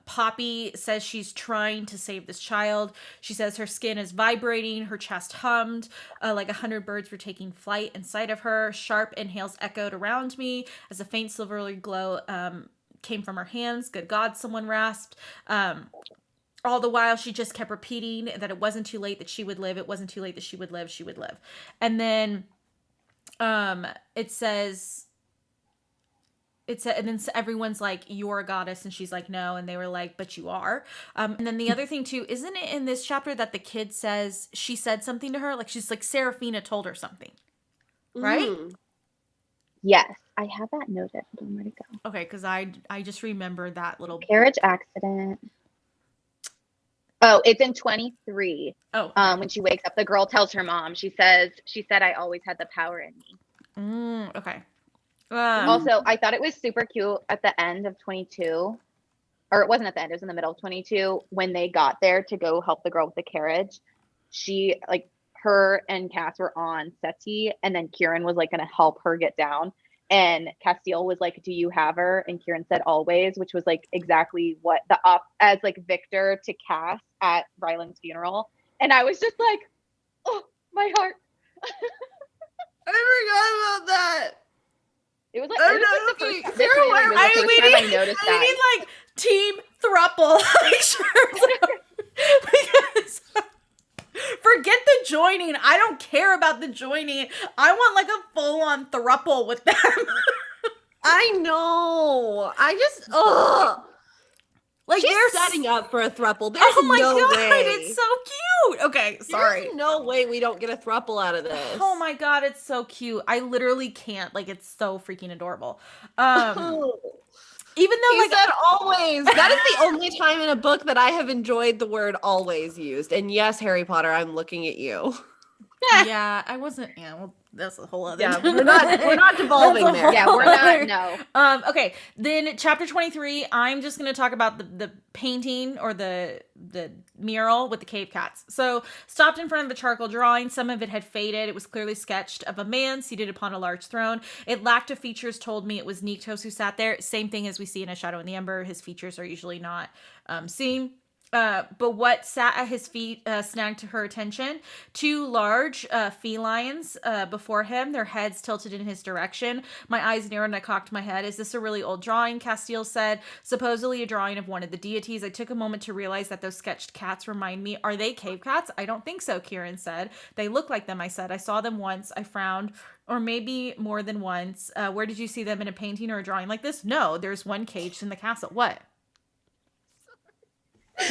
Poppy says she's trying to save this child. She says her skin is vibrating, her chest hummed, like 100 birds were taking flight inside of her. Sharp inhales echoed around me as a faint silvery glow came from her hands. Good God, someone rasped. All the while, she just kept repeating that it wasn't too late that she would live. It wasn't too late that she would live. She would live. And then it says, and then everyone's like, you're a goddess. And she's like, no. And they were like, but you are. And then the other thing too, isn't it in this chapter that the kid says, she said something to her? Like she's like, Seraphina told her something. Right? Yes. I have that noted. Where'd it go? Okay, because I just remember that little carriage accident. Oh, it's in 23. Oh, when she wakes up, the girl tells her mom. She said I always had the power in me. Okay. Also, I thought it was super cute at the end of 22, or it wasn't at the end. It was in the middle of 22 when they got there to go help the girl with the carriage. She her and Cass were on settee, and then Kieran was like going to help her get down. And Castile was like, do you have her? And Kieran said always, which was like exactly what as like Victor to Cass at Ryland's funeral. And I was just like, oh, my heart. I forgot about that. It was like, I noticed that. I need like team thruple. Because forget the joining. I don't care about the joining. I want like a full-on thruple with them. I know. I just like she's they're setting up for a thruple. There's no way. It's so cute. Okay, sorry. There's no way we don't get a thruple out of this. Oh my God, it's so cute. I literally can't. Like, it's so freaking adorable. Even though, you said always. That is the only time in a book that I have enjoyed the word always used. And yes, Harry Potter, I'm looking at you. Yeah, I wasn't. Yeah, well, that's a whole other. Yeah, we're not devolving there. Yeah, we're not. No. Okay, then chapter 23. I'm just gonna talk about the painting or the mural with the cave cats. So stopped in front of the charcoal drawing. Some of it had faded. It was clearly sketched of a man seated upon a large throne. It lacked of features. Told me it was Niktos who sat there. Same thing as we see in A Shadow in the Ember. His features are usually not seen. But what sat at his feet snagged her attention. 2 large felines before him, their heads tilted in his direction. My eyes narrowed and I cocked my head. Is this a really old drawing? Castile said. Supposedly a drawing of one of the deities. I took a moment to realize that those sketched cats remind me. Are they cave cats? I don't think so, Kieran said. They look like them, I said. I saw them once. I frowned. Or maybe more than once. Where did you see them, in a painting or a drawing like this? No, there's one caged in the castle. What?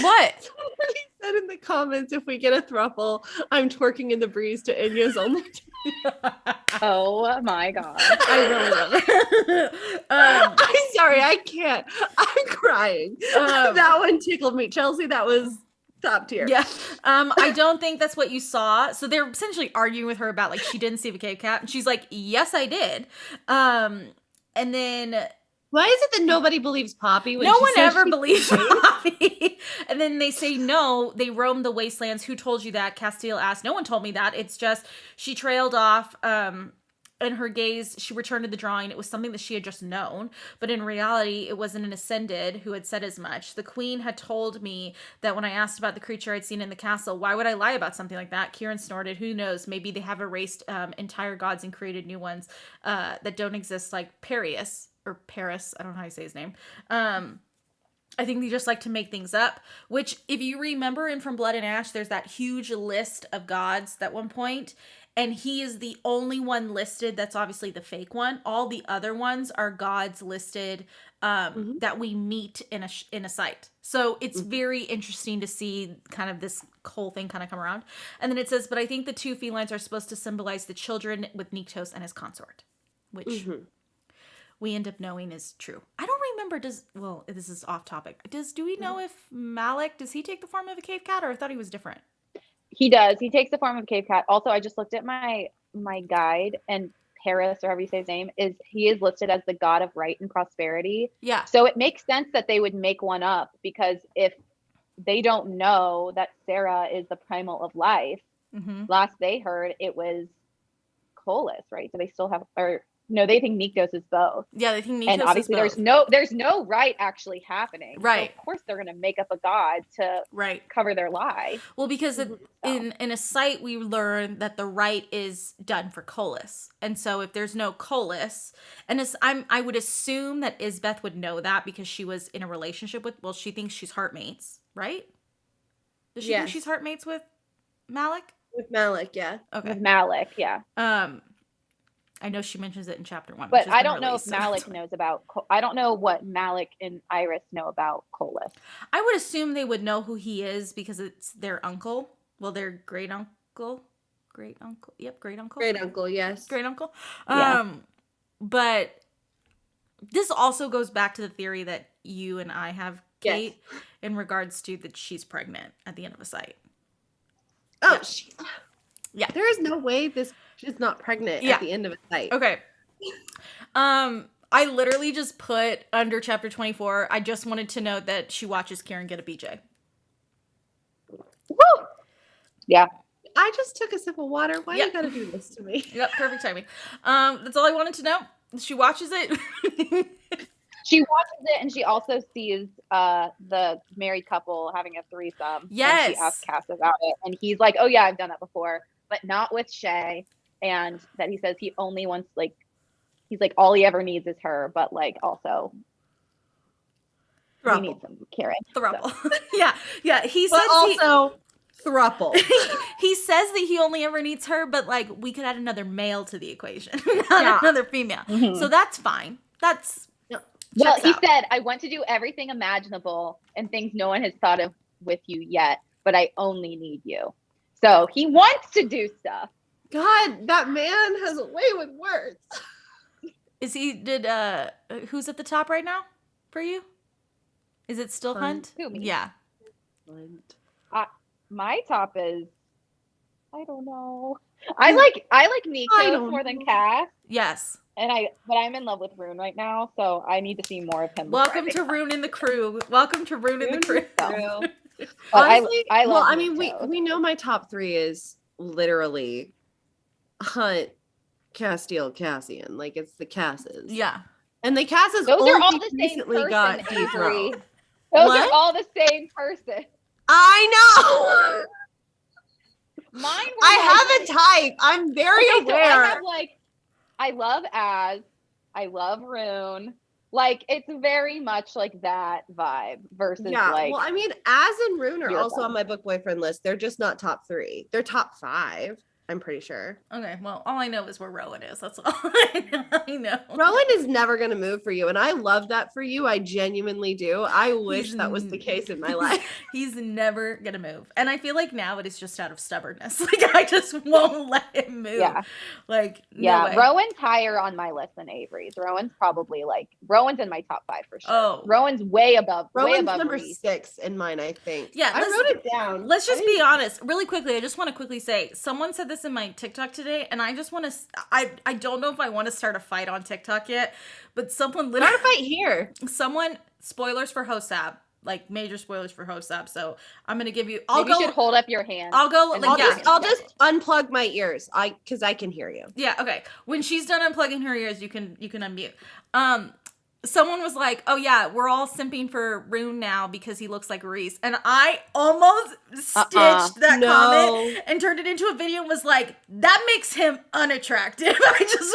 What? Somebody said in the comments, if we get a thruple, I'm twerking in the breeze to Enya's only. Oh my God. I really love it. I'm sorry, I can't. I'm crying. That one tickled me. Chelsea, that was top tier. Yeah. I don't think that's what you saw. So they're essentially arguing with her about like she didn't see the cave cat. And she's like, yes, I did. And then why is it that nobody believes Poppy? No one ever believes Poppy. And then they say, no, they roamed the wastelands. Who told you that? Castile asked. No one told me that. It's just, she trailed off, in her gaze, she returned to the drawing. It was something that she had just known. But in reality, it wasn't an ascended who had said as much. The queen had told me that when I asked about the creature I'd seen in the castle, why would I lie about something like that? Kieran snorted. Who knows? Maybe they have erased entire gods and created new ones that don't exist, like Paris. Or Paris, I don't know how you say his name. I think they just like to make things up, which if you remember in From Blood and Ash, there's that huge list of gods at one point, and he is the only one listed that's obviously the fake one. All the other ones are gods listed that we meet in a site. So it's very interesting to see kind of this whole thing kind of come around. And then it says, but I think the two felines are supposed to symbolize the children with Nyktos and his consort, which we end up knowing is true. I don't remember, this is off topic. Do we know if Malik, does he take the form of a cave cat, or I thought he was different? He does. He takes the form of a cave cat. Also, I just looked at my guide, and Paris, or however you say his name, he is listed as the god of right and prosperity. Yeah. So it makes sense that they would make one up, because if they don't know that Sarah is the primal of life, last they heard it was Colas, right? So they still have, or no, they think Nyktos is both. Yeah, they think Nyktos and obviously is both. there's no right actually happening. Right. So of course they're going to make up a god to cover their lie. Well, because in a site we learn that the rite is done for Colas, and so if there's no Colas, and I would assume that Isbeth would know that because she was in a relationship with. Well, she thinks she's heartmates, right? Does she think she's heartmates with Malik? With Malik, yeah. Okay. With Malik, yeah. I know she mentions it in chapter 1, but I don't know if Malik knows about. I don't know what Malik and Iris know about Colas. I would assume they would know who he is because it's their uncle. Well, their great uncle. Yep, great uncle. Great uncle, yes. Great uncle. Yeah. But this also goes back to the theory that you and I have, Kate, in regards to that she's pregnant at the end of a site. Oh, yeah. There is no way she's not pregnant at the end of a site. Okay. I literally just put under chapter 24, I just wanted to note that she watches Karen get a BJ. Woo! Yeah. I just took a sip of water. Why you gotta do this to me? Yep, perfect timing. That's all I wanted to know. She watches it. She watches it, and she also sees the married couple having a threesome. Yes. And she asks Cass about it, and he's like, "Oh yeah, I've done that before, but not with Shay." And that he says he only wants, like, he's like, all he ever needs is her, but like also he needs some Karen. Thruple. So. yeah. He but says also thruple. He says that he only ever needs her, but like we could add another male to the equation, not another female. So that's fine. That's well, he said, I want to do everything imaginable and things no one has thought of with you yet, but I only need you. So he wants to do stuff. God, that man has a way with words. Who's at the top right now for you? Is it still Hunt? Who, me? Yeah. Hunt. My top is, I don't know. I like Nico more than Cass. Yes. But I'm in love with Rune right now, so I need to see more of him. Welcome to Rune in the crew. Welcome to Rune in the crew. Honestly, I love. Well, I mean, we know my top 3 is literally Hunt, Castiel, Cassian. Like it's the Casses. Yeah. And the Casses those only are all the same recently person. got dethroned. Those are all the same person. I know. Mine. I have a type. I'm very aware. So I love Az. I love Rune. Like it's very much like that vibe versus like. Well, I mean, Az and Rune are also on my book boyfriend list. They're just not top 3. They're top 5. I'm pretty sure. Okay, well, all I know is where Rowan is. That's all I know. Rowan is never going to move for you, and I love that for you. I genuinely do. I wish that was the case in my life. He's never going to move. And I feel like now it is just out of stubbornness. Like, I just won't let him move. Yeah. Like, no way. Rowan's higher on my list than Avery's. Rowan's in my top 5 for sure. Oh. Rowan's way above. Rowan's number 6 in mine, I think. Yeah. I wrote it down. Let's just be honest. Really quickly, I just want to quickly say, someone said this in my TikTok today, and I just want to, I don't know if I want to start a fight on TikTok yet, but someone literally. Start a fight here. Spoilers for Hosab. Like major spoilers for Hosab. So I'm gonna give you. You should hold up your hand. I'll go. I'll just unplug my ears. Because I can hear you. Yeah. Okay. When she's done unplugging her ears, you can unmute. someone was like, oh yeah, we're all simping for Rune now because he looks like Reese. And I almost stitched that comment and turned it into a video and was like, that makes him unattractive. I just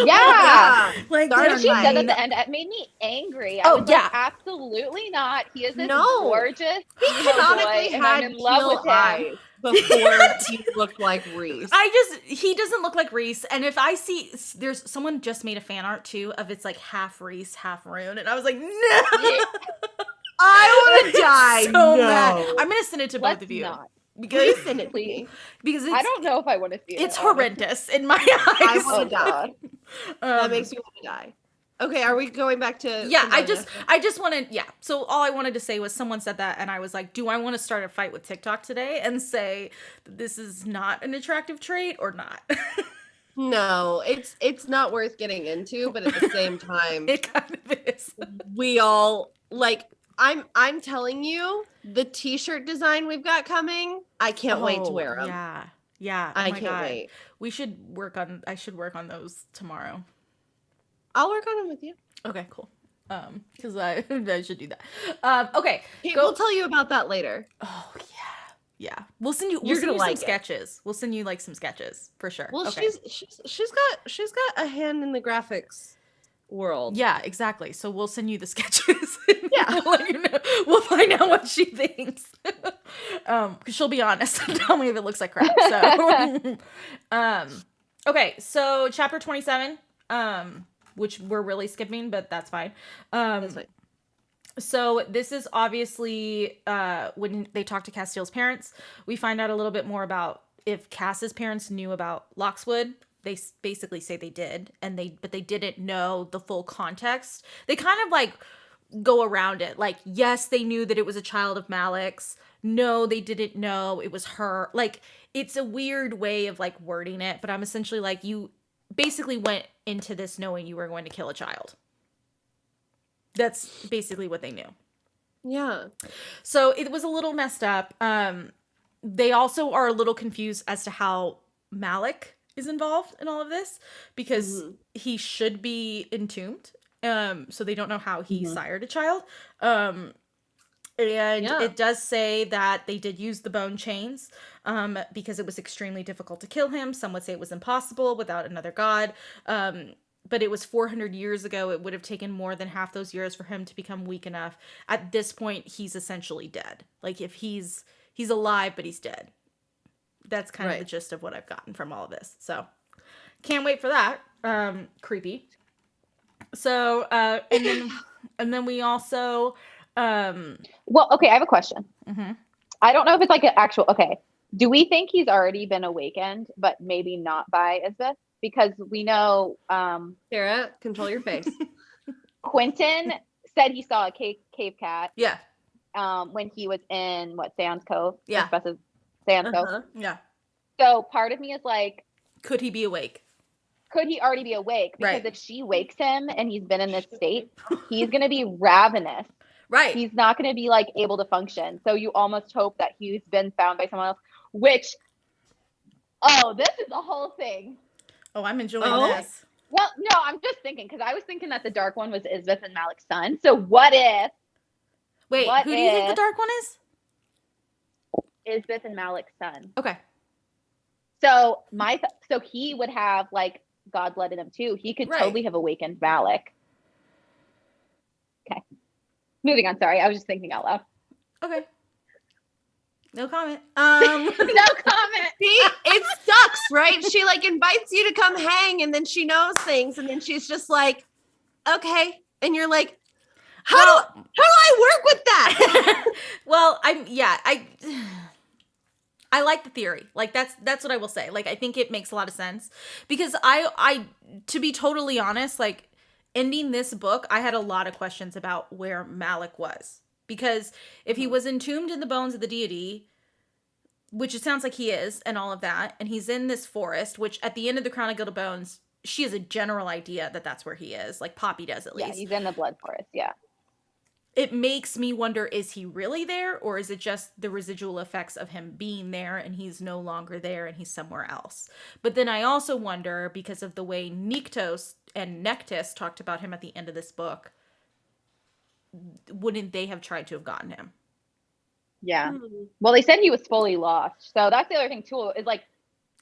like when she said at the end, it made me angry. I was like, absolutely not. He is this gorgeous he canonically boy, and I'm in love with him. Before he looked like Reese. He doesn't look like Reese. And if I see, there's someone just made a fan art too of it's like half Reese, half Rune. And I was like, no. I want to die. So mad. I'm going to send it to both of you. Because please send it, please. Because I don't know if I want to see it. It's horrendous in my eyes. I want to die. That makes me want to die. Okay, are we going back to I just wanted so all I wanted to say was someone said that and I was like, do I want to start a fight with TikTok today and say this is not an attractive trait or not? No, it's not worth getting into, but at the same time it kind of is. We all like I'm telling you, the t-shirt design we've got coming, I can't wait to wear them. Yeah. I can't wait. I should work on those tomorrow. I'll work on them with you. Okay, cool. Because I should do that. Okay, we'll tell you about that later. Oh yeah. We'll send you. We'll send you some sketches. We'll send you like some sketches for sure. Well, okay. she's got a hand in the graphics world. Yeah, exactly. So we'll send you the sketches. Yeah, we'll let you know. We'll find out what she thinks. Because she'll be honest and tell me if it looks like crap. So, okay. So chapter 27. Which we're really skipping, but that's fine. That's fine. So this is obviously when they talk to Castiel's parents, we find out a little bit more about if Cass's parents knew about Lockswood. They basically say they did, but they didn't know the full context. They kind of like go around it. Like, yes, they knew that it was a child of Malik's. No, they didn't know it was her. Like, it's a weird way of like wording it, but I'm essentially like, you basically went into this knowing you were going to kill a child. That's basically what they knew. Yeah. So it was a little messed up. They also are a little confused as to how Malik is involved in all of this because he should be entombed. So they don't know how he sired a child. It does say that they did use the bone chains because it was extremely difficult to kill him. Some would say it was impossible without another god. But it was 400 years ago. It would have taken more than half those years for him to become weak enough. At this point, he's essentially dead. Like, if he's alive, but he's dead. That's kind of the gist of what I've gotten from all of this. So, can't wait for that. Creepy. So, and then we also... well, okay, I have a question. I don't know if it's like an actual... Okay. Do we think he's already been awakened, but maybe not by Isbeth? Because we know... Sarah, control your face. Quentin said he saw a cave cat. Yeah. When he was in, Sands Cove? Yeah. Sands Cove? Yeah. So part of me is like... Could he be awake? Could he already be awake? Because if she wakes him and he's been in this state, he's going to be ravenous. Right. He's not going to be like able to function. So you almost hope that he's been found by someone else, which, this is the whole thing. Oh, I'm enjoying this. Well, no, I'm just thinking, because I was thinking that the dark one was Isbeth and Malik's son. So what if... Wait, who do you think the dark one is? Isbeth and Malik's son. Okay. So so he would have like God blood in him too. He could totally have awakened Malik. Okay. Moving on. Sorry, I was just thinking out loud. Okay. No comment. No comment. See, it sucks, right? She like invites you to come hang, and then she knows things, and then she's just like, "Okay," and you're like, "How do I work with that?" Well, I like the theory. Like that's what I will say. Like I think it makes a lot of sense because I to be totally honest, like ending this book, I had a lot of questions about where Malik was. Because if he was entombed in the bones of the deity, which it sounds like he is, and all of that, and he's in this forest, which at the end of the Crown of Gilded Bones, she has a general idea that that's where he is. Like Poppy does at least. Yeah, he's in the blood forest, yeah. It makes me wonder, is he really there? Or is it just the residual effects of him being there and he's no longer there and he's somewhere else? But then I also wonder, because of the way Niktos and Nektis talked about him at the end of this book, wouldn't they have tried to have gotten him? Yeah. Well, they said he was fully lost. So that's the other thing too, is like,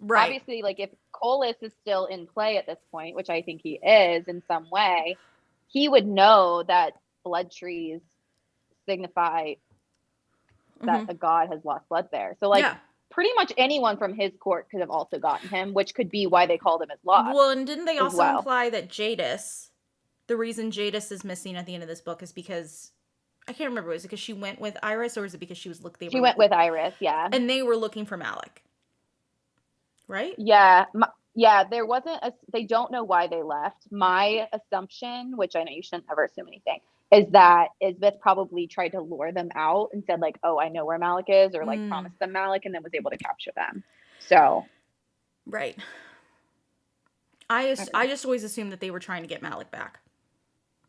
Right. obviously, like if Colas is still in play at this point, which I think he is in some way, he would know that blood trees signify that a god has lost blood there. So like pretty much anyone from his court could have also gotten him, which could be why they called him as lost. Well, and didn't they also well. imply that Jadis, the reason Jadis is missing at the end of this book is because, I can't remember, was it because she went with Iris, or is it because she was She went with Iris, yeah. And they were looking for Malik, right? Yeah. Yeah, there wasn't they don't know why they left. My assumption, which I know you shouldn't ever assume anything, is that Isbeth probably tried to lure them out and said like, oh, I know where Malik is, or like promised them Malik, and then was able to capture them. So. Right. I just always assumed that they were trying to get Malik back.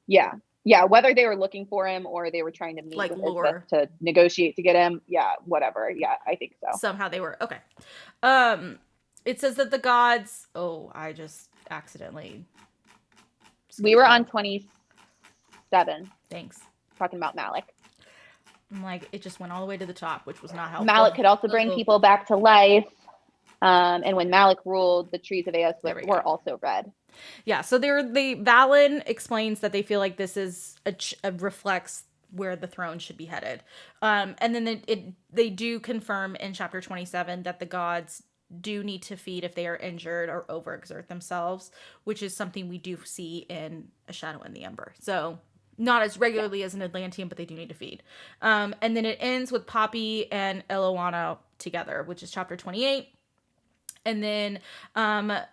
Yeah. Yeah, whether they were looking for him or they were trying to meet like with lure Isbeth to negotiate to get him. Yeah, whatever. Yeah, I think so. Somehow they were. Okay. It says that the gods... Oh, I just accidentally... We were on 27. Thanks. Talking about Malik. I'm like, it just went all the way to the top, which was not helpful. Malik could also bring people back to life. And when Malik ruled, the trees of Eos were also red. Yeah, so Valen explains that they feel like this is reflects where the throne should be headed. And then they do confirm in chapter 27 that the gods do need to feed if they are injured or overexert themselves, which is something we do see in A Shadow in the Ember. So not as regularly as an Atlantean, but they do need to feed. And then it ends with Poppy and Eloana together, which is chapter 28. And then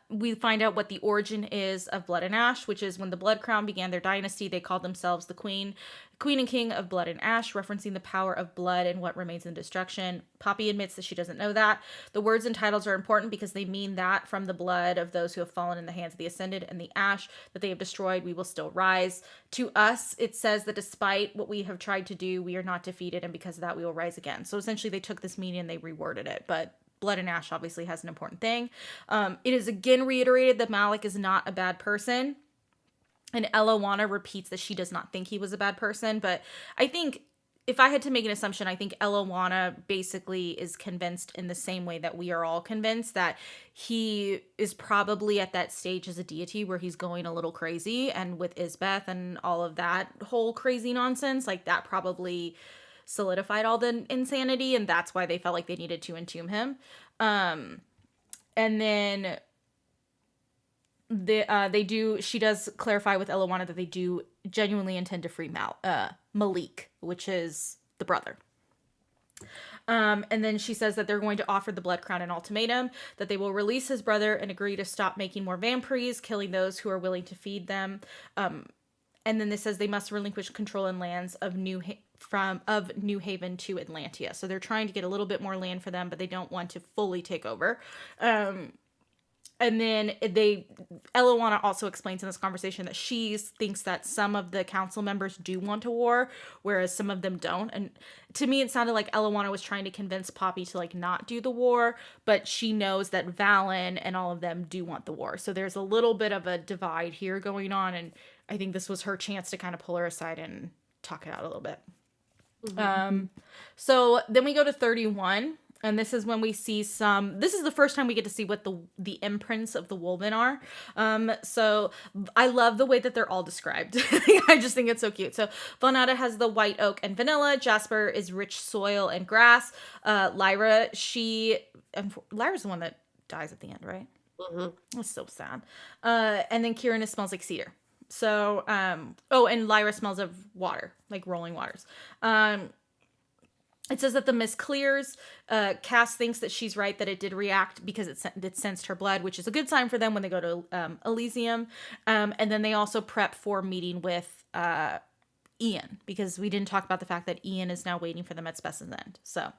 we find out what the origin is of Blood and Ash, which is when the Blood Crown began their dynasty, they called themselves the Queen and King of Blood and Ash, referencing the power of blood and what remains in destruction. Poppy admits that she doesn't know that. The words and titles are important because they mean that from the blood of those who have fallen in the hands of the Ascended and the ash that they have destroyed, we will still rise. To us, it says that despite what we have tried to do, we are not defeated, and because of that, we will rise again. So essentially, they took this meaning and they reworded it, but Blood and Ash obviously has an important thing. It is again reiterated that Malik is not a bad person. And Eloana repeats that she does not think he was a bad person. But I think if I had to make an assumption, I think Eloana basically is convinced in the same way that we are all convinced that he is probably at that stage as a deity where he's going a little crazy. And with Isbeth and all of that whole crazy nonsense, like that probably solidified all the insanity, and that's why they felt like they needed to entomb him. And then she does clarify with Eloana that they do genuinely intend to free Malik, which is the brother. And then she says that they're going to offer the Blood Crown an ultimatum, that they will release his brother and agree to stop making more vampires, killing those who are willing to feed them. And then this says they must relinquish control in lands of New Haven to Atlantia. So they're trying to get a little bit more land for them, but they don't want to fully take over. And then Eloana also explains in this conversation that she thinks that some of the council members do want a war, whereas some of them don't. And to me, it sounded like Eloana was trying to convince Poppy to like not do the war, but she knows that Valen and all of them do want the war. So there's a little bit of a divide here going on, and I think this was her chance to kind of pull her aside and talk it out a little bit. Mm-hmm. So then we go to 31. And this is when we see this is the first time we get to see what the imprints of the Wolven are. So I love the way that they're all described. I just think it's so cute. So Vonada has the white oak and vanilla. Jasper is rich soil and grass. Lyra's the one that dies at the end, right? Mm-hmm. That's so sad. And then Kieran smells like cedar. So, and Lyra smells of water, like rolling waters. It says that the mist clears. Cass thinks that she's right, that it did react because it sensed her blood, which is a good sign for them when they go to Elysium. And then they also prep for meeting with Ian, because we didn't talk about the fact that Ian is now waiting for them at Spess's End. So,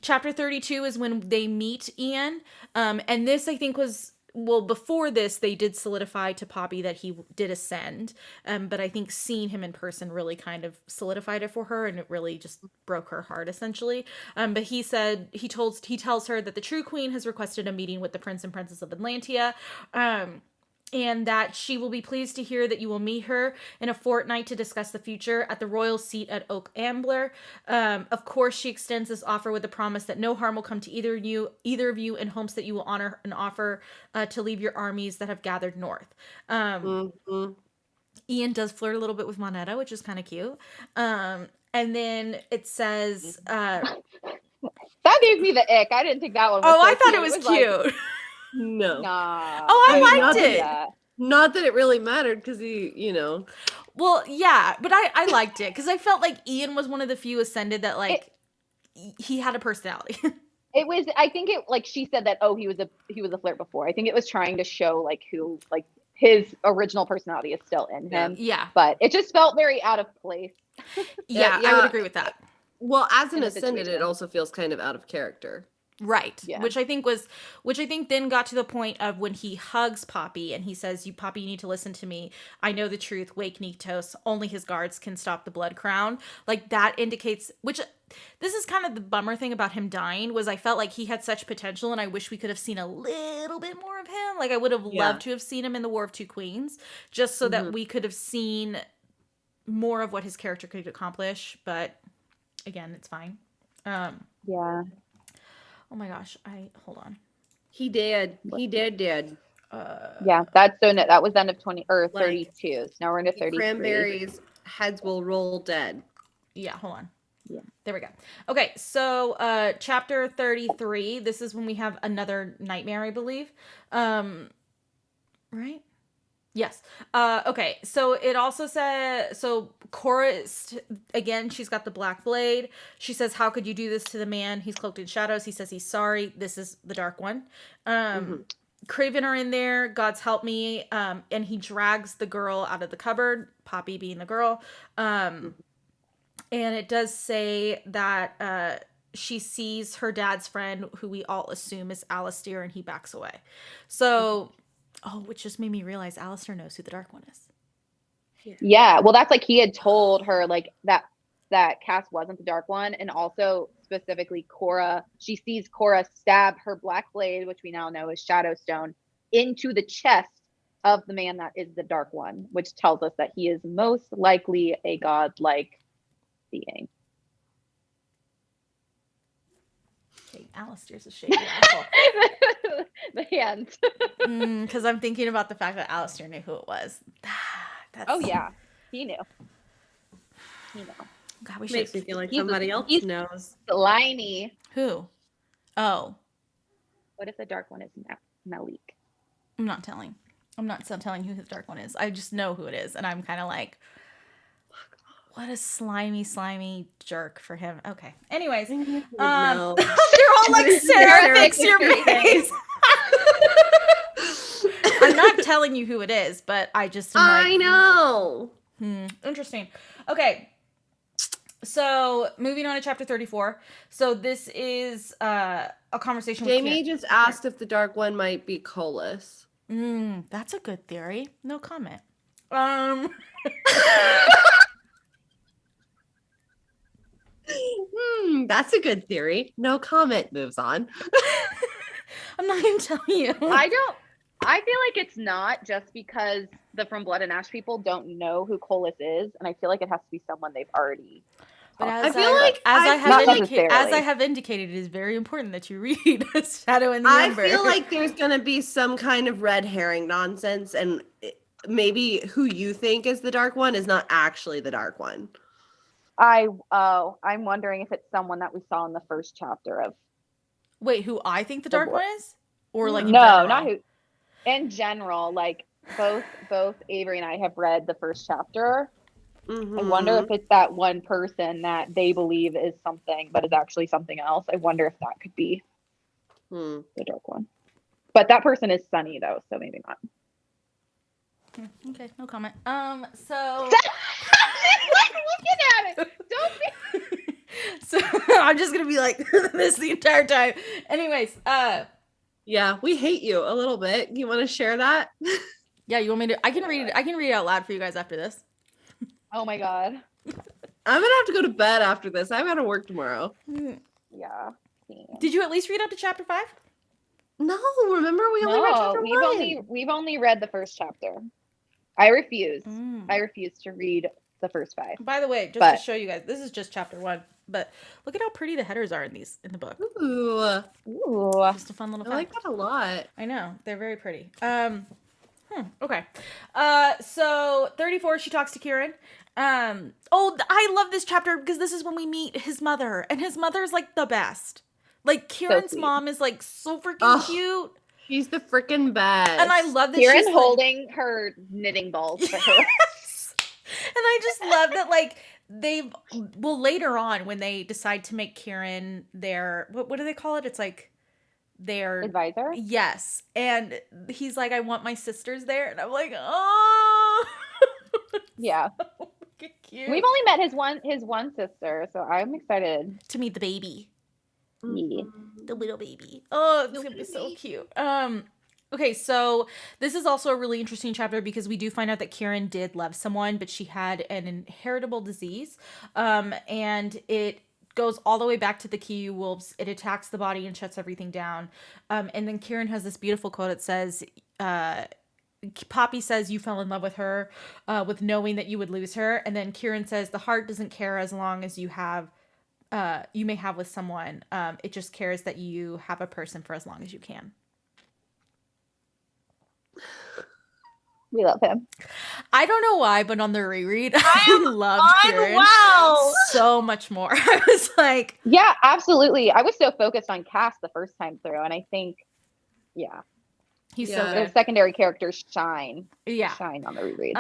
chapter 32 is when they meet Ian. And this, I think, before this, they did solidify to Poppy that he did ascend. But I think seeing him in person really kind of solidified it for her, and it really just broke her heart, essentially. But he tells her that the true queen has requested a meeting with the prince and princess of Atlantia. and that she will be pleased to hear that you will meet her in a fortnight to discuss the future at the royal seat at Oak Ambler. Of course, she extends this offer with the promise that no harm will come to either of you, in hopes that you will honor an offer to leave your armies that have gathered north. Ian does flirt a little bit with Monetta, which is kind of cute. And then it says... that gave me the ick. I didn't think that one was I so thought cute. it was Like, cute. No. nah. Oh, I mean, liked it. Not that it really mattered because he, Well, yeah, but I liked it because I felt like Ian was one of the few Ascended that like he had a personality. It was. I think it like she said that. Oh, he was a flirt before. I think it was trying to show like who like his original personality is still in him. Yeah, but it just felt very out of place. Yeah, I would agree with that. Well, as an In the Ascended, it situation. also feels kind of out of character. Right. Yeah. Which I think then got to the point of when he hugs Poppy and he says, Poppy, you need to listen to me. I know the truth. Wake Nyktos. Only his guards can stop the blood crown. Like that indicates, which this is kind of the bummer thing about him dying, was I felt like he had such potential and I wish we could have seen a little bit more of him. Like I would have loved to have seen him in the War of Two Queens just so that we could have seen more of what his character could accomplish. But again, it's fine. Yeah. Oh my gosh, hold on. He did. Yeah, that's that was the end of 20 or 32. So now we're into 33. Cranberries' heads will roll dead. Yeah, hold on. Yeah. There we go. Okay, so chapter 33. This is when we have another nightmare, I believe. Right? Yes. Okay, so it also says, so Cora, again, she's got the black blade. She says, how could you do this to the man? He's cloaked in shadows. He says he's sorry. This is the Dark One. Craven are in there. God's help me. And he drags the girl out of the cupboard, Poppy being the girl. And it does say that she sees her dad's friend, who we all assume is Alistair, and he backs away. So... Oh, which just made me realize Alistair knows who the Dark One is. Yeah, well, that's like he had told her like that Cass wasn't the Dark One, and also specifically Cora. She sees Cora stab her black blade, which we now know is Shadowstone, into the chest of the man that is the Dark One, which tells us that he is most likely a god-like being. Okay, Alistair's a shady asshole. The hands. Because I'm thinking about the fact that Alistair knew who it was. Oh yeah, he knew. God, we makes me feel like somebody else knows. Slimy. Who? Oh. What if the Dark One is Malik? I'm not telling. I'm not telling who the Dark One is. I just know who it is, and I'm kind of like, what a slimy jerk for him. Okay. Anyways, they're all like, Sarah, fix your face. I'm not telling you who it is, but I just I know. Interesting. Okay. So moving on to chapter 34. So this is a conversation Jamie with just asked if the Dark One might be Colas. That's a good theory. No comment. That's a good theory. No comment. Moves on. I'm not gonna tell you. I feel like it's not just because the From Blood and Ash people don't know who Colas is, and I feel like it has to be someone they've already. But as I have indicated, it is very important that you read Shadow in the Ember. I feel like there's gonna be some kind of red herring nonsense, and maybe who you think is the Dark One is not actually the Dark One. I'm wondering if it's someone that we saw in the first chapter of. Wait, who I think the Dark One is, or like no, not who. In general, like both Avery and I have read the first chapter. I wonder if it's that one person that they believe is something, but is actually something else. I wonder if that could be the Dark One. But that person is Sunny, though, so maybe not. Okay, no comment. So looking at it. Don't be. So I'm just gonna be like this the entire time. Anyways, yeah, we hate you a little bit. You want to share that? Yeah, you want me to? I can read it. I can read it out loud for you guys after this. Oh my god. I'm gonna have to go to bed after this. I gotta work tomorrow. Yeah. Did you at least read up to chapter 5? No, remember we only read No, chapter one. we've only read the first chapter. I refuse. Mm. I refuse to read the first 5. By the way, just But- to show you guys, this is just chapter 1, but look at how pretty the headers are in the book. Ooh, Ooh. Just a fun little I fact. like that a lot. I know, they're very pretty. Okay. So 34, she talks to Kieran. I love this chapter because this is when we meet his mother, and his mother's like the best. Like Kieran's sweet. mom is like so freaking cute, She's the freaking best. and I love that Kieran she's like, holding her knitting balls for her. yes! And I just love that, like, later on when they decide to make Kieran their, what do they call it? It's like their Advisor? Yes. And he's like, I want my sisters there. And I'm like, oh, Yeah. cute. We've only met his one sister, so I'm excited. To meet the baby. Yeah. The little baby. Oh, it's gonna be so cute. Okay, so this is also a really interesting chapter because we do find out that Kieran did love someone, but she had an inheritable disease. And it goes all the way back to the Kiyu wolves. It attacks the body and shuts everything down. And then Kieran has this beautiful quote. It says, Poppy says you fell in love with her, with knowing that you would lose her. And then Kieran says the heart doesn't care as long as you may have with someone. It just cares that you have a person for as long as you can. We love him. I don't know why, but on the reread, I loved Kieran so much more. I was like, Yeah, absolutely. I was so focused on Cass the first time through, and I think, he's so Yeah. good. the secondary characters shine Yeah. on the reread.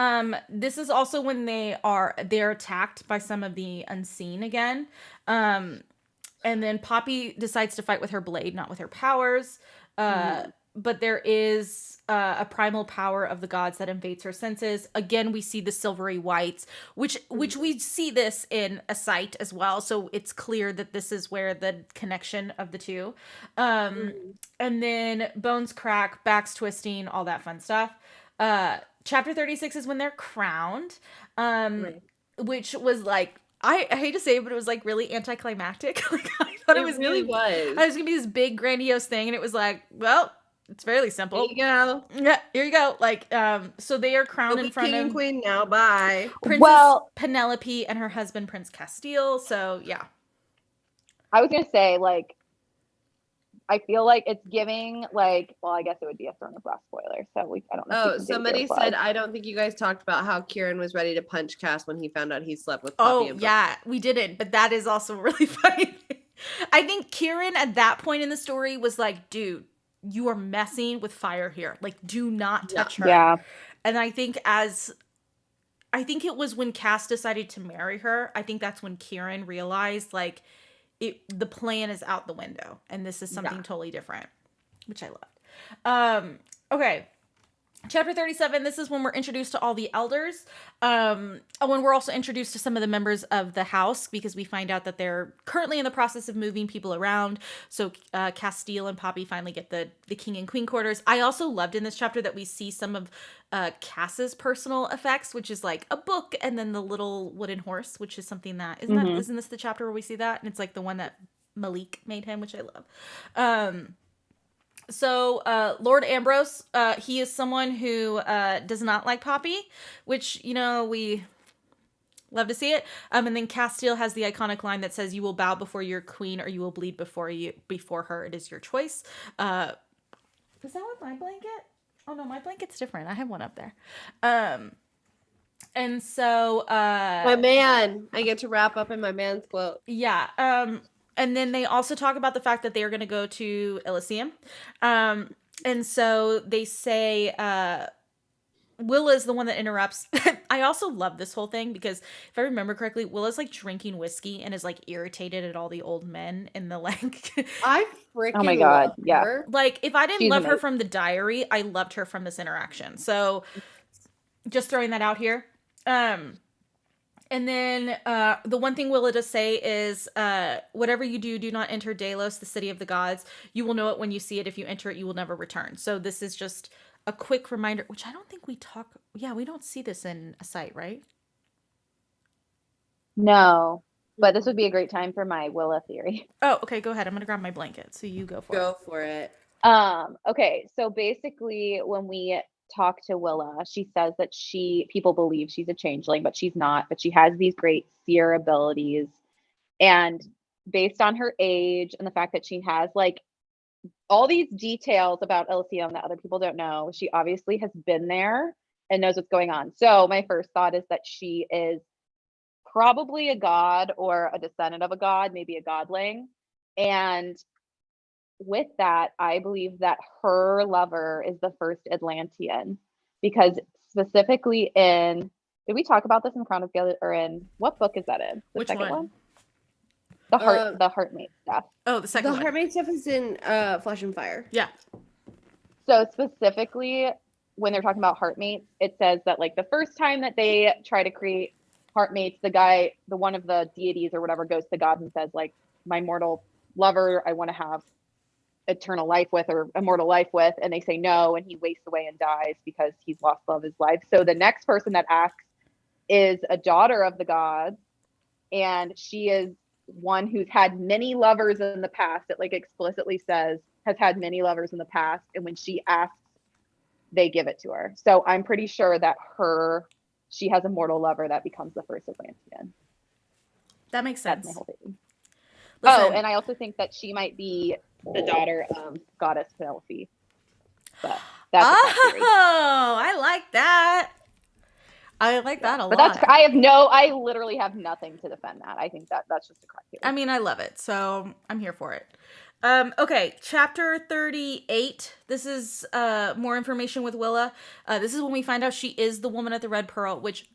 This is also when they're attacked by some of the unseen again. And then Poppy decides to fight with her blade, not with her powers. But there is a primal power of the gods that invades her senses. Again, we see the silvery whites, which we see this in ASITE as well. So it's clear that this is where the connection of the two. And then bones crack, backs twisting, all that fun stuff. Chapter 36 is when they're crowned, which was like, I hate to say it, but it was like really anticlimactic. Like, I thought it was really was. I was gonna be this big grandiose thing, and it was like, well, it's fairly simple. There you go. Yeah, here you go. Like, so they are crowned in front King and of Queen now. Bye. Princess Penelope and her husband Prince Castile. So yeah, I was gonna say, like, I feel like it's giving, like, well, I guess it would be a Throne of Glass spoiler. So I don't know. Oh, somebody said, I don't think you guys talked about how Kieran was ready to punch Cass when he found out he slept with Poppy and yeah, we didn't, but that is also really funny. I think Kieran at that point in the story was like, dude, you are messing with fire here. Like, do not touch her. Yeah. And I think it was when Cass decided to marry her. I think that's when Kieran realized, like, the plan is out the window, and this is something totally different, which I loved. Okay. Chapter 37, this is when we're introduced to all the elders. When we're also introduced to some of the members of the house, because we find out that they're currently in the process of moving people around. So Castile and Poppy finally get the king and queen quarters. I also loved in this chapter that we see some of Cass's personal effects, which is like a book and then the little wooden horse, which is something that, isn't this the chapter where we see that? And it's like the one that Malik made him, which I love. So Lord Ambrose, he is someone who does not like Poppy, which, we love to see it. And then Castile has the iconic line that says, "You will bow before your queen, or you will bleed before her. It is your choice." Is that with my blanket? Oh no, my blanket's different. I have one up there. And so my man, I get to wrap up in my man's quote. Yeah. And then they also talk about the fact that they are going to go to Elysium. And so they say, Willa is the one that interrupts. I also love this whole thing because if I remember correctly, Willa's like drinking whiskey and is like irritated at all the old men in the like. I freaking oh my god, love yeah. her. Like if I didn't She's love her amazing. from the diary, I loved her from this interaction. So just throwing that out here. And then the one thing Willa does say is, whatever you do, do not enter Delos, the city of the gods. You will know it when you see it. If you enter it, you will never return. So this is just a quick reminder, which I don't think we talk. Yeah, we don't see this in ASITE, right? No, but this would be a great time for my Willa theory. Oh, okay. Go ahead. I'm going to grab my blanket. So you go for it. Go for it. Okay, so basically when we talk to Willa, she says that people believe she's a changeling, but she's not, but she has these great seer abilities. And based on her age and the fact that she has like all these details about Elysium that other people don't know, she obviously has been there and knows what's going on. So my first thought is that she is probably a god or a descendant of a god, maybe a godling. And with that, I believe that her lover is the first Atlantean, because specifically did we talk about this in Crown of Gilded, or in what book is that in? The Which second one? The Heartmate stuff. Oh, the second The one. Heartmate stuff is in Flesh and Fire. Yeah. So specifically, when they're talking about heartmates, it says that like the first time that they try to create heartmates, the one of the deities or whatever goes to God and says like, my mortal lover, I want to have eternal life with, or immortal life with, and they say no, and he wastes away and dies because he's lost love of his life. So the next person that asks is a daughter of the gods, and she is one who's had many lovers in the past. It like explicitly says has had many lovers in the past, and when she asks, they give it to her. So I'm pretty sure that she has a mortal lover that becomes the first Atlantean. That makes sense. That's my whole thing. Listen, Oh, and I also think that she might be the daughter of goddess Penelope. But that's a cat theory. oh, I like that. I like that a But lot. I literally have nothing to defend that. I think that's just a crack theory. I mean, I love it, so I'm here for it. Okay, chapter 38. This is more information with Willa. This is when we find out she is the woman at the Red Pearl, which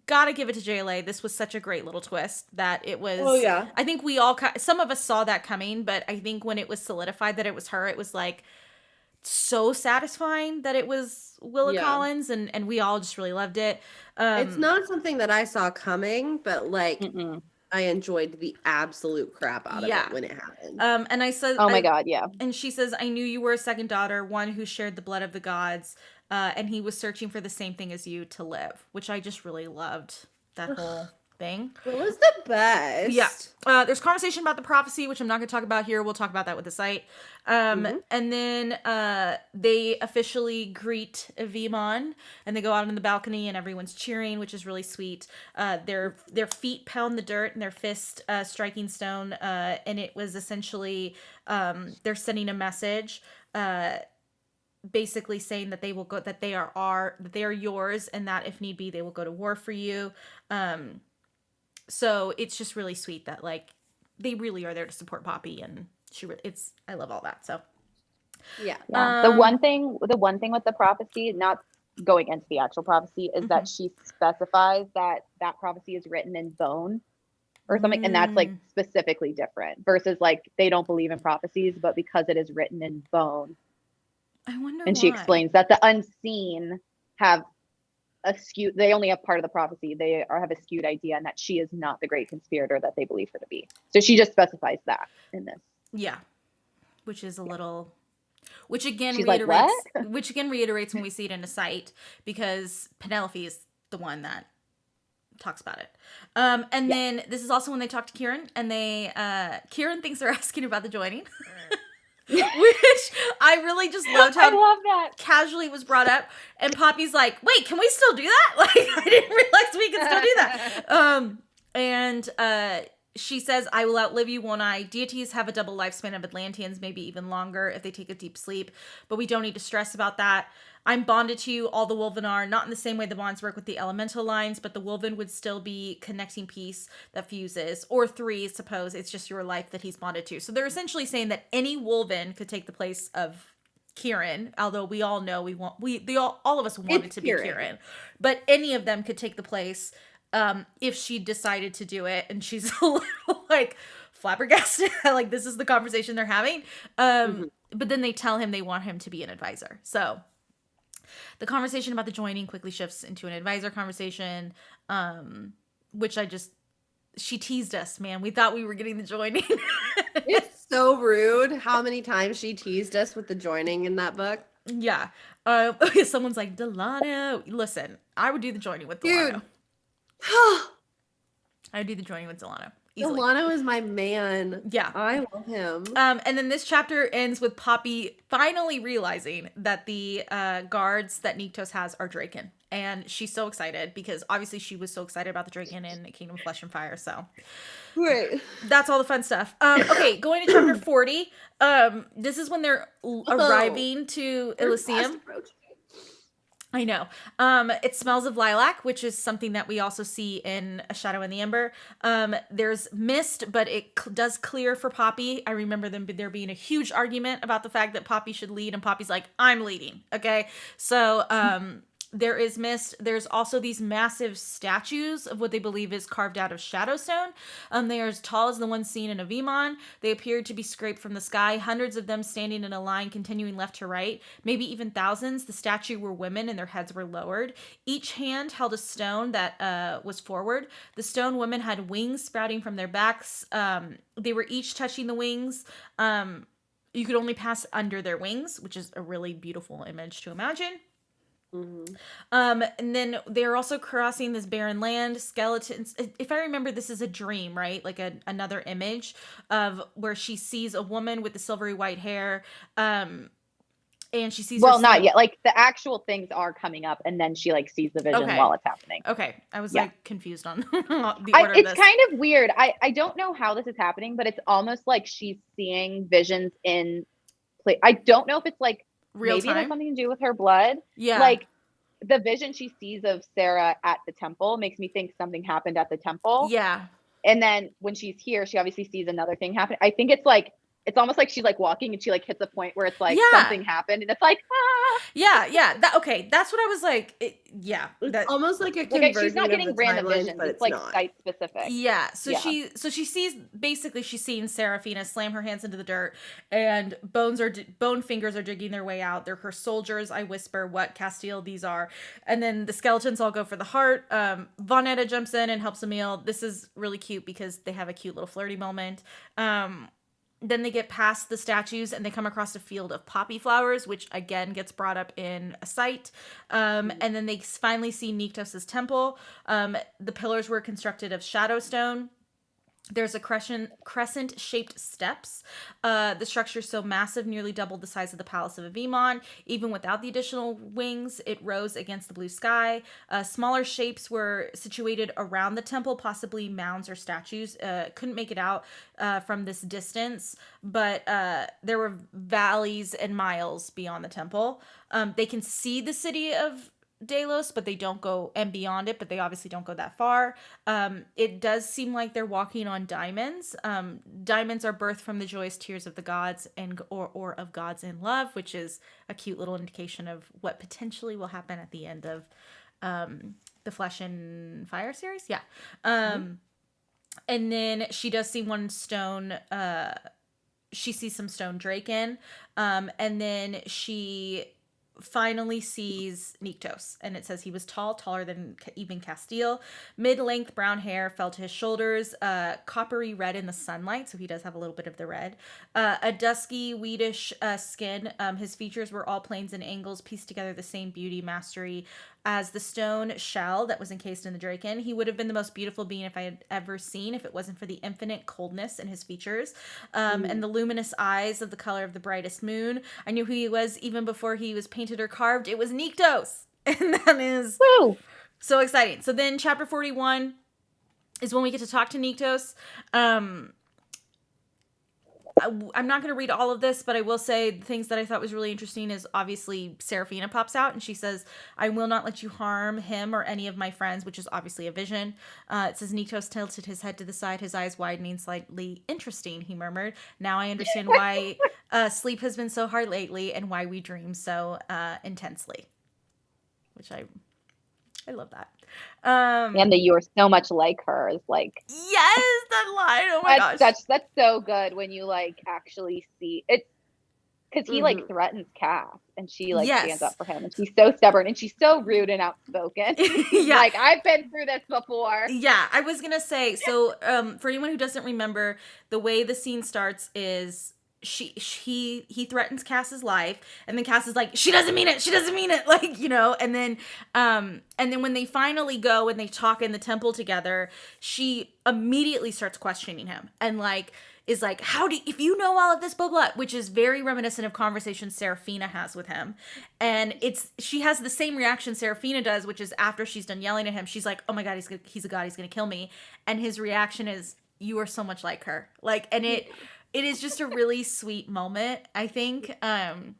gotta give it to JLA. This was such a great little twist that it was. Oh yeah. I think we all, some of us saw that coming, but I think when it was solidified that it was her, it was like so satisfying that it was Willa Collins, and we all just really loved it. It's not something that I saw coming, but like I enjoyed the absolute crap out of it when it happened. And I said, oh my God, yeah. And she says, I knew you were a second daughter, one who shared the blood of the gods, and he was searching for the same thing as you, to live, which I just really loved that whole thing. It was the best. Yeah. There's conversation about the prophecy, which I'm not going to talk about here. We'll talk about that with the site. And then they officially greet Vimon, and they go out on the balcony, and everyone's cheering, which is really sweet. Their feet pound the dirt, and their fist striking stone. And it was essentially they're sending a message, basically saying that they will go, that they are yours, and that if need be, they will go to war for you. So it's just really sweet that like they really are there to support Poppy, and I love all that. So yeah. The one thing with the prophecy, not going into the actual prophecy, is that she specifies that prophecy is written in bone or something, and that's like specifically different versus like they don't believe in prophecies, but because it is written in bone. I wonder. And she explains that the unseen have they only have part of the prophecy. They have a skewed idea, and that she is not the great conspirator that they believe her to be. So she just specifies that in this. Yeah. Which is a little, which again She's reiterates, like, which again reiterates when we see it in ASITE, because Penelope is the one that talks about it. And then this is also when they talk to Kieran, and Kieran thinks they're asking about the joining. Which I really just loved how I love that. Casually was brought up, and Poppy's like, wait, can we still do that? Like, I didn't realize we could still do that. And she says, I will outlive you, won't I? Deities have a double lifespan of Atlanteans, maybe even longer if they take a deep sleep, but we don't need to stress about that. I'm bonded to you, all the Wolven are, not in the same way the bonds work with the elemental lines, but the Wolven would still be connecting piece that fuses, or three, suppose it's just your life that he's bonded to. So they're essentially saying that any Wolven could take the place of Kieran, although we all know all of us want it to be Kieran, but any of them could take the place if she decided to do it. And she's a little like flabbergasted. Like, this is the conversation they're having. But then they tell him they want him to be an advisor. So the conversation about the joining quickly shifts into an advisor conversation, which she teased us, man. We thought we were getting the joining. It's so rude how many times she teased us with the joining in that book. Yeah. Someone's like, Delano. Listen, I would do the joining with Delano. Dude. I would do the joining with Delano. easily. Delano is my man. Yeah. I love him. And then this chapter ends with Poppy finally realizing that the guards that Nyktos has are Draken. And she's so excited because obviously she was so excited about the Draken in Kingdom of Flesh and Fire. So Great. that's all the fun stuff. Okay, going to chapter 40. This is when they're arriving to Elysium. I know. It smells of lilac, which is something that we also see in A Shadow in the Ember. There's mist, but it does clear for Poppy. I remember there being a huge argument about the fact that Poppy should lead, and Poppy's like, I'm leading. Okay. So, there is mist. There's also these massive statues of what they believe is carved out of shadowstone. They are as tall as the ones seen in Avimon. They appeared to be scraped from the sky, hundreds of them standing in a line continuing left to right, maybe even thousands. The statue were women and their heads were lowered. Each hand held a stone that was forward. The stone women had wings sprouting from their backs. They were each touching the wings. You could only pass under their wings, which is a really beautiful image to imagine. Mm-hmm. And then they're also crossing this barren land. Skeletons. If I remember, this is a dream, right? Like another image of where she sees a woman with the silvery white hair. And she sees. Well, not yet. Like the actual things are coming up, and then she like sees the vision while it's happening. Okay, I was like confused on the order of it's this. kind of weird. I don't know how this is happening, but it's almost like she's seeing visions in play. I don't know if it's like Real maybe time? it has something to do with her blood. Yeah. Like the vision she sees of Sarah at the temple makes me think something happened at the temple. Yeah. And then when she's here, she obviously sees another thing happen. I think it's like, it's almost like she's like walking and she like hits a point where it's like something happened and it's like, ah. Yeah. That's what I was like. It's almost like a Like conversion she's not getting of the random timelines, visions. but It's like not. site specific. Yeah. So she sees, basically she's seeing Seraphina slam her hands into the dirt and bone fingers are digging their way out. They're her soldiers. I whisper what Castile these are. And then the skeletons all go for the heart. Vonetta jumps in and helps Emil. This is really cute because they have a cute little flirty moment. Then they get past the statues and they come across a field of poppy flowers, which again gets brought up in ASITE. And then they finally see Nyktos' temple. The pillars were constructed of shadowstone. There's a crescent-shaped steps. The structure is so massive, nearly doubled the size of the Palace of Avimon. Even without the additional wings, it rose against the blue sky. Smaller shapes were situated around the temple, possibly mounds or statues. Couldn't make it out from this distance, but there were valleys and miles beyond the temple. They can see the city of Delos, but they don't go and beyond it, but they obviously don't go that far. It does seem like they're walking on diamonds. Diamonds are birthed from the joyous tears of the gods or of gods in love, which is a cute little indication of what potentially will happen at the end of the Flesh and Fire series. Yeah. And then she does see one stone. She sees some stone Draken. And then she finally sees Nyktos, and it says he was tall, taller than even Castile. Mid-length brown hair fell to his shoulders, coppery red in the sunlight, so he does have a little bit of the red. A dusky, weedish skin. His features were all planes and angles, pieced together the same beauty, mastery as the stone shell that was encased in the Draken. He would have been the most beautiful being if I had ever seen, if it wasn't for the infinite coldness in his features, and the luminous eyes of the color of the brightest moon. I knew who he was even before he was painted or carved. It was Nyktos. And that is so exciting. So then chapter 41 is when we get to talk to Nyktos. I'm not going to read all of this, but I will say the things that I thought was really interesting is obviously Seraphina pops out and she says, I will not let you harm him or any of my friends, which is obviously a vision. It says Nyktos tilted his head to the side, his eyes widening slightly. Interesting, he murmured. Now I understand why sleep has been so hard lately and why we dream so intensely. Which I love that. And that you are so much like her is like, yes, that line. Oh my gosh. That's so good when you like actually see it, because he like threatens Cass and she like stands up for him and she's so stubborn and she's so rude and outspoken. Like, I've been through this before. Yeah, I was gonna say, so for anyone who doesn't remember, the way the scene starts is he threatens Cass's life, and then Cass is like, she doesn't mean it, like, you know. And then when they finally go and they talk in the temple together, she immediately starts questioning him and like is like, if you know all of this, blah blah, which is very reminiscent of conversations Serafina has with him. And she has the same reaction Serafina does, which is after she's done yelling at him, she's like, oh my god, he's a god, he's gonna kill me. And his reaction is, you are so much like her, like. And it is just a really sweet moment, I think. And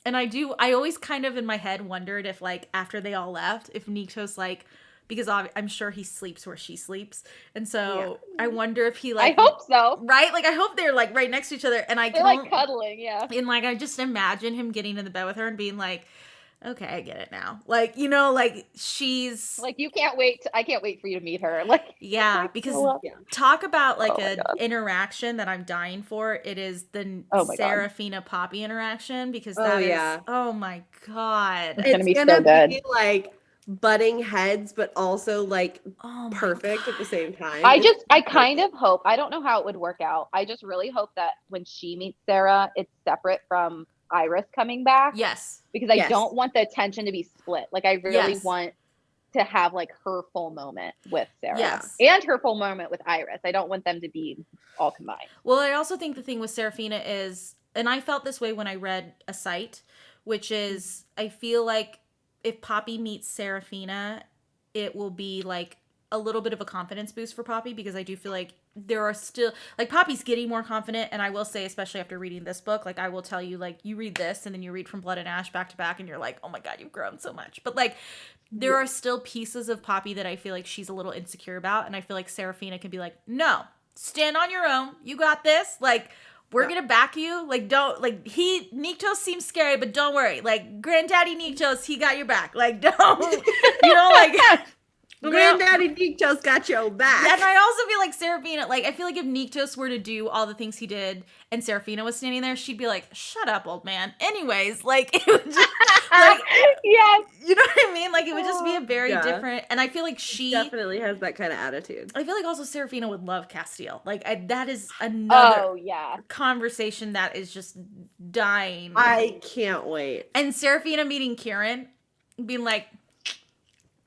I always kind of in my head wondered if, like, after they all left, if Nikto's like, because I'm sure he sleeps where she sleeps. And so I wonder if he, like, I hope so. Right? Like, I hope they're like right next to each other. And They're like cuddling, yeah. And like, I just imagine him getting in the bed with her and being like, okay, I get it now. Like, you know, like, she's like, I can't wait for you to meet her. Like, yeah, because talk about like an God. interaction that I'm dying for. It is the Serafina Poppy interaction, because that is, oh my god, it's gonna be so good. Be like butting heads, but also like perfect at the same time. I kind of hope, I don't know how it would work out. I just really hope that when she meets Sarah, it's separate from Iris coming back. Yes. Because I don't want the attention to be split. Like, I really want to have like her full moment with Sarah. Yes. And her full moment with Iris. I don't want them to be all combined. Well, I also think the thing with Serafina is, and I felt this way when I read ASITE, which is, I feel like if Poppy meets Serafina, it will be like a little bit of a confidence boost for Poppy, because I do feel like there are still, like, Poppy's getting more confident. And I will say, especially after reading this book, like, I will tell you, like, you read this and then you read From Blood and Ash back to back and you're like, oh my god, you've grown so much. But like, there are still pieces of Poppy that I feel like she's a little insecure about. And I feel like Serafina can be like, no, stand on your own, you got this, like, we're gonna back you. Like, don't, like, Niktos seems scary, but don't worry, like, Granddaddy Niktos, he got your back, like, don't, you know, like, Granddaddy Niktos got your back. And I also feel like Serafina, like, I feel like if Niktos were to do all the things he did and Serafina was standing there, she'd be like, shut up, old man. Anyways, like, it would just, like, yes. You know what I mean? Like, it would just be a very different, and I feel like she definitely has that kind of attitude. I feel like also Serafina would love Castile. Like, that is another conversation that is just dying. I can't wait. And Serafina meeting Kieran, being like,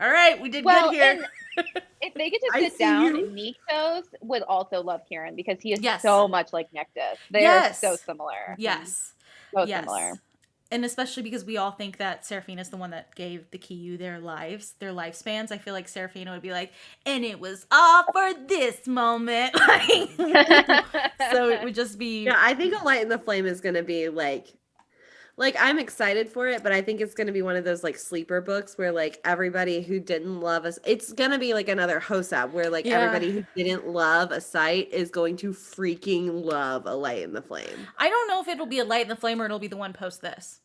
all right, we did good here. If they get to sit down, Niktos would also love Kieran, because he is so much like Nectus. They are so similar. Yes. So similar. And especially because we all think that Serafina is the one that gave the Kiyu their lives, their lifespans. I feel like Serafina would be like, and it was all for this moment. So it would just be. Yeah, I think A Light in the Flame is going to be like I'm excited for it, but I think it's going to be one of those like sleeper books where like everybody who didn't love us, it's going to be like another Hosab where like everybody who didn't love ASITE is going to freaking love A Light in the Flame. I don't know if it'll be A Light in the Flame or it'll be the one post this.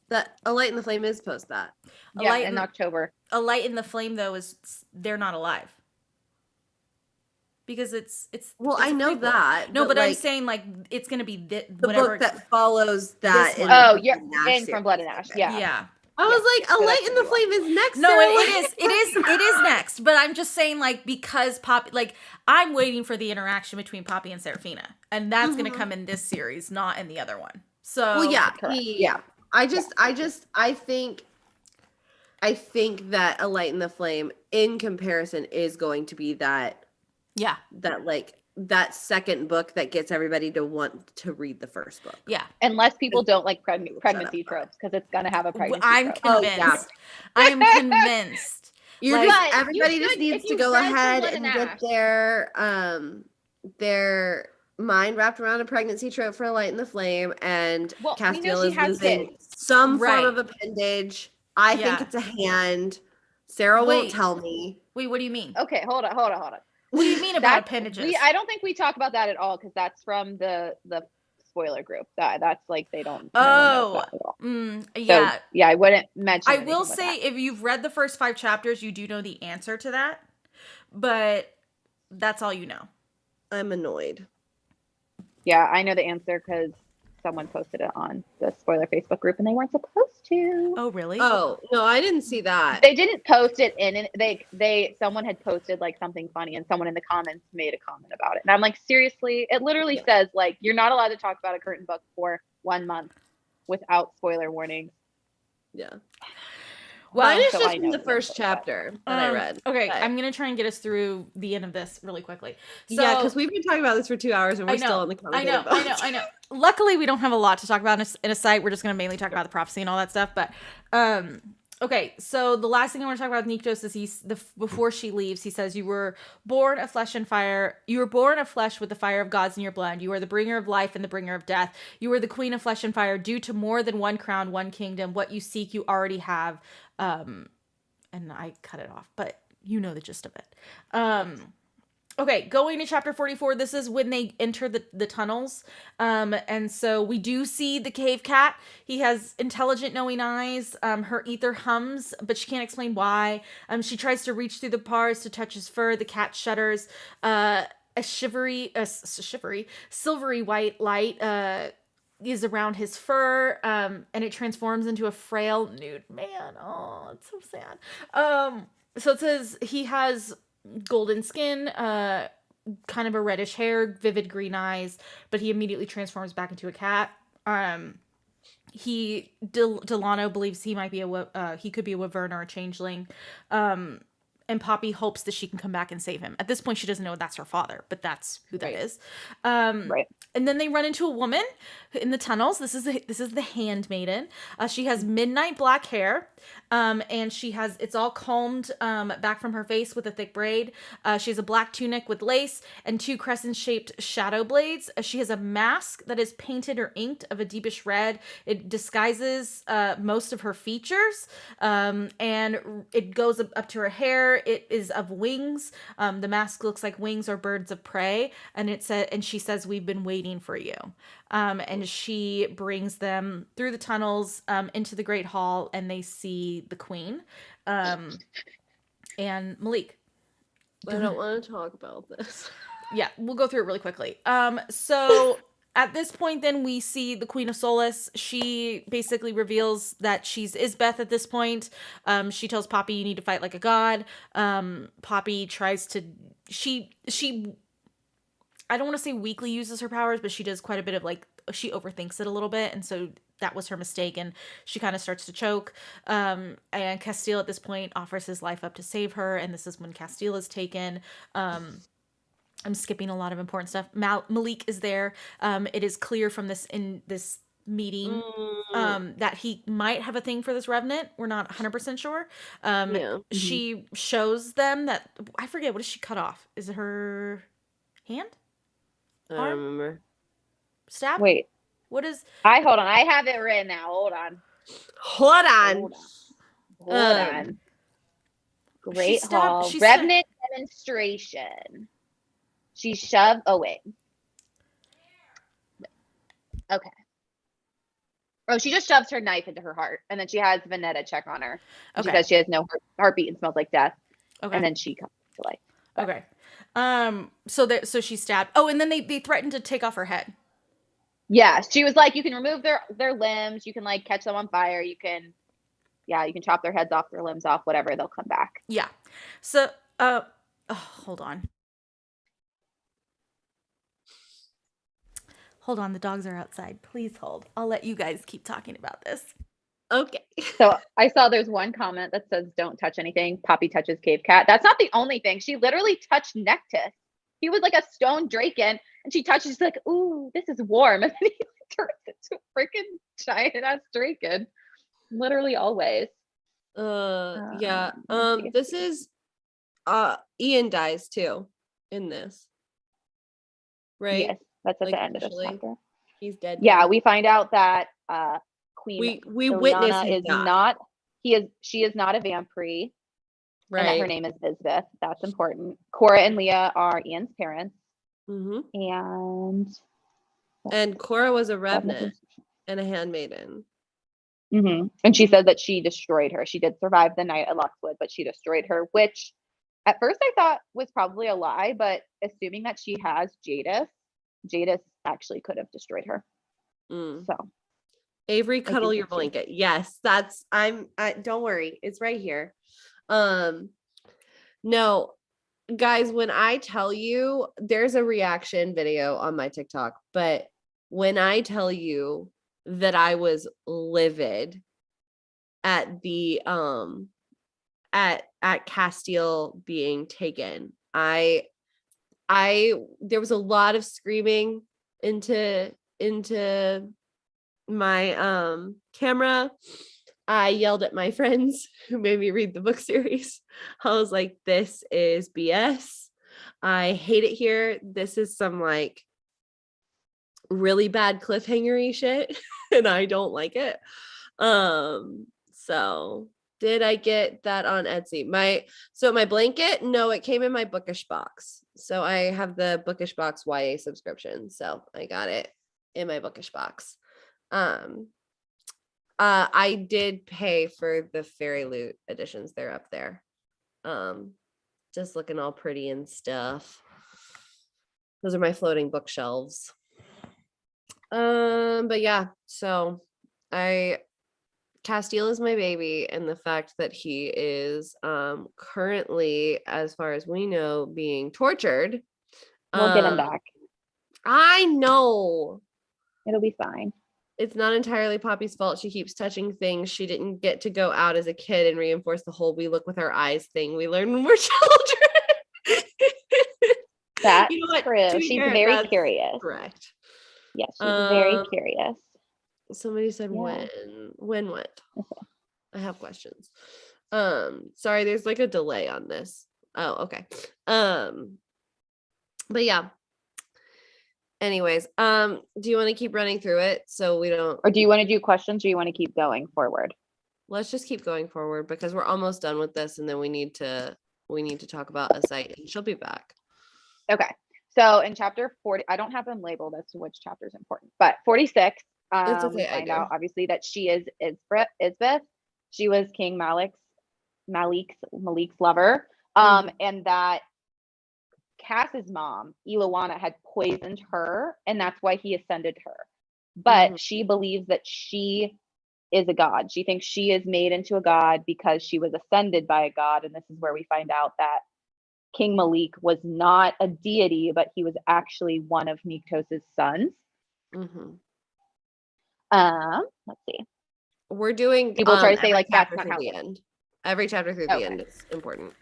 That A Light in the Flame is post that. In October. A Light in the Flame though is they're not alive. Because it's well, I know that. No, but like, I'm saying like it's gonna be the whatever book that follows that. You're in From Blood and Ash. Yeah. I was like, A Light in the Flame is next. No, it is next. But I'm just saying, like, because Poppy, like, I'm waiting for the interaction between Poppy and Serafina, and that's gonna come in this series, not in the other one. So well, I think that A Light in the Flame, in comparison, is going to be that second book that gets everybody to want to read the first book. Yeah. Unless people don't like pregnancy tropes, because it's going to have a pregnancy trope. Convinced. I'm convinced. Everybody just needs to go ahead and get their mind wrapped around a pregnancy trope for A Light in the Flame, and Castiel is losing some form of appendage. I think it's a hand. Sarah won't tell me. Wait, what do you mean? Okay, hold on. What do you mean about appendages? I don't think we talk about that at all, because that's from the spoiler group. That's like they don't. Oh, yeah. So, yeah, I wouldn't mention. I will say, if you've read the first 5 chapters, you do know the answer to that, but that's all you know. I'm annoyed. Yeah, I know the answer because someone posted it on the spoiler Facebook group, and they weren't supposed to. Oh, really? Oh no, I didn't see that. They didn't post it in. Someone had posted like something funny, and someone in the comments made a comment about it. And I'm like, seriously, it literally says like you're not allowed to talk about a current book for 1 month without spoiler warnings. Yeah. Well, mine is so just I know the first chapter that I read. Okay, but- I'm gonna try and get us through the end of this really quickly. So, yeah, because we've been talking about this for 2 hours and we're still on the complicated books. I know. Luckily, we don't have a lot to talk about in a site. We're just gonna mainly talk about the prophecy and all that stuff. But okay, so the last thing I want to talk about with Nikos is before she leaves, he says, "You were born of flesh and fire. You were born of flesh with the fire of gods in your blood. You are the bringer of life and the bringer of death. You are the queen of flesh and fire. Due to more than one crown, one kingdom. What you seek, you already have." And I cut it off, but you know the gist of it. Okay, going to chapter 44, this is when they enter the tunnels. And so we do see the cave cat. He has intelligent, knowing eyes. Her ether hums, but she can't explain why. She tries to reach through the bars to touch his fur. The cat shudders. A silvery white light is around his fur, and it transforms into a frail nude man. Oh, it's so sad. So it says he has golden skin, kind of a reddish hair, vivid green eyes, but he immediately transforms back into a cat. Delano believes he might be he could be a wyvern or a changeling. And Poppy hopes that she can come back and save him. At this point, she doesn't know that's her father, but that's who that is. Right. And then they run into a woman in the tunnels. This is the handmaiden. She has midnight black hair, and it's all combed back from her face with a thick braid. She has a black tunic with lace and 2 crescent-shaped shadow blades. She has a mask that is painted or inked of a deepish red. It disguises most of her features, and it goes up to her hair. It is of wings. The mask looks like wings or birds of prey, and she says, "We've been waiting for you." And she brings them through the tunnels into the Great Hall, and they see the Queen. And Malik. I don't want to talk about this. Yeah, we'll go through it really quickly. So at this point, then, we see the Queen of Solace. She basically reveals that she's Isbeth at this point. She tells Poppy, "You need to fight like a god." Poppy tries to... I don't want to say weakly uses her powers, but she does quite a bit of, she overthinks it a little bit, and so that was her mistake, and she kind of starts to choke. And Castile at this point offers his life up to save her, and this is when Castile is taken. I'm skipping a lot of important stuff. Malik is there. It is clear from this meeting that he might have a thing for this revenant. We're not 100% sure. She shows them that... I forget, what does she cut off? Is it her hand? I don't remember. Stab? Wait. What is... Hold on. I have it written now. Hold on. Great Hall. Revenant demonstration. She shoved... Oh, wait. Okay. Oh, she just shoves her knife into her heart, and then she has Vanetta check on her. Okay. She says she has no heartbeat and smells like death. Okay. And then she comes to life. Okay. So she stabbed. Oh, and then they threatened to take off her head. Yeah, she was like, you can remove their limbs, you can catch them on fire, you can chop their heads off, their limbs off, whatever, they'll come back. Yeah. So hold on. Hold on, the dogs are outside. Please hold. I'll let you guys keep talking about this. Okay. So I saw there's one comment that says, "Don't touch anything. Poppy touches cave cat." That's not the only thing. She literally touched Nectus. He was like a stone draken, and she touches. She's like, "Ooh, this is warm," and then he turns into a freaking giant ass draken. Literally always. Yeah. This is Ian dies too in this. Right? Yes, that's at the end of this chapter. He's dead. Yeah, now. we find out that Queen we witness is not. She is not a vampire. Right. And that her name is Isbeth. That's important. Cora and Leah are Ian's parents. Mm-hmm. And Cora was a revenant and a handmaiden. Mm-hmm. And she said that she destroyed her. She did survive the night at Luxwood, but she destroyed her, which at first I thought was probably a lie, but assuming that she has Jadis actually could have destroyed her. So Avery, cuddle your so too. blanket. Yes, don't worry. It's right here. No, guys, when I tell you, there's a reaction video on my TikTok, but when I tell you that I was livid at the at Castile being taken, there was a lot of screaming into my camera. I yelled at my friends who made me read the book series. I was like, this is BS. I hate it here. This is some like really bad cliffhangery shit and I don't like it. So did I get that on Etsy? My blanket, no, it came in my Bookish box. So I have the Bookish box YA subscription. So I got it in my Bookish box. I did pay for the Fairy Loot editions. They're up there. Just looking all pretty and stuff. Those are my floating bookshelves. But yeah, so Castile is my baby, and the fact that he is currently, as far as we know, being tortured. We'll get him back. I know. It'll be fine. It's not entirely Poppy's fault. She keeps touching things. She didn't get to go out as a kid and reinforce the whole we look with our eyes thing we learned when we're children. That's true. She's very curious. Correct. Yes, she's very curious. Somebody said when what? Okay. I have questions. Sorry, there's like a delay on this. Oh, okay. But yeah. Anyways, do you want to keep running through it so we don't, or do you want to do questions, or you want to keep going forward? Let's just keep going forward because we're almost done with this, and then we need to talk about ASITE, and she'll be back. Okay. So in chapter 40, I don't have them labeled as to which chapter is important, but 46, It's okay, we find out obviously that she is Isbeth. She was King Malik's lover, and that Cass's mom, Eloana, had poisoned her, and that's why he ascended her. But she believes that she is a god. She thinks she is made into a god because she was ascended by a god, and this is where we find out that King Malik was not a deity, but he was actually one of Niktos' sons. Let's see. We're doing people try to say like that's not how the end. Every chapter through the end is important.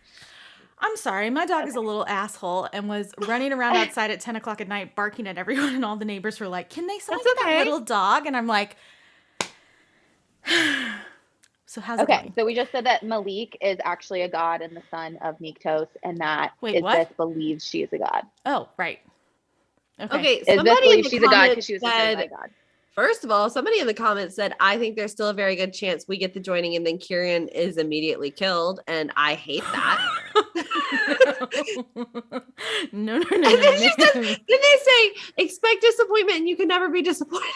I'm sorry, my dog is a little asshole and was running around outside at 10 o'clock at night barking at everyone, and all the neighbors were like, can they summon that little dog? And I'm like, so how's it going? So we just said that Malik is actually a god and the son of Niktos, and that Isbeth believes she is a god. Oh, right. Okay, Isbeth believes she's a god because she was ascended by a god. First of all, somebody in the comments said, I think there's still a very good chance we get the joining and then Kieran is immediately killed. And I hate that. No. And then they say, expect disappointment and you can never be disappointed.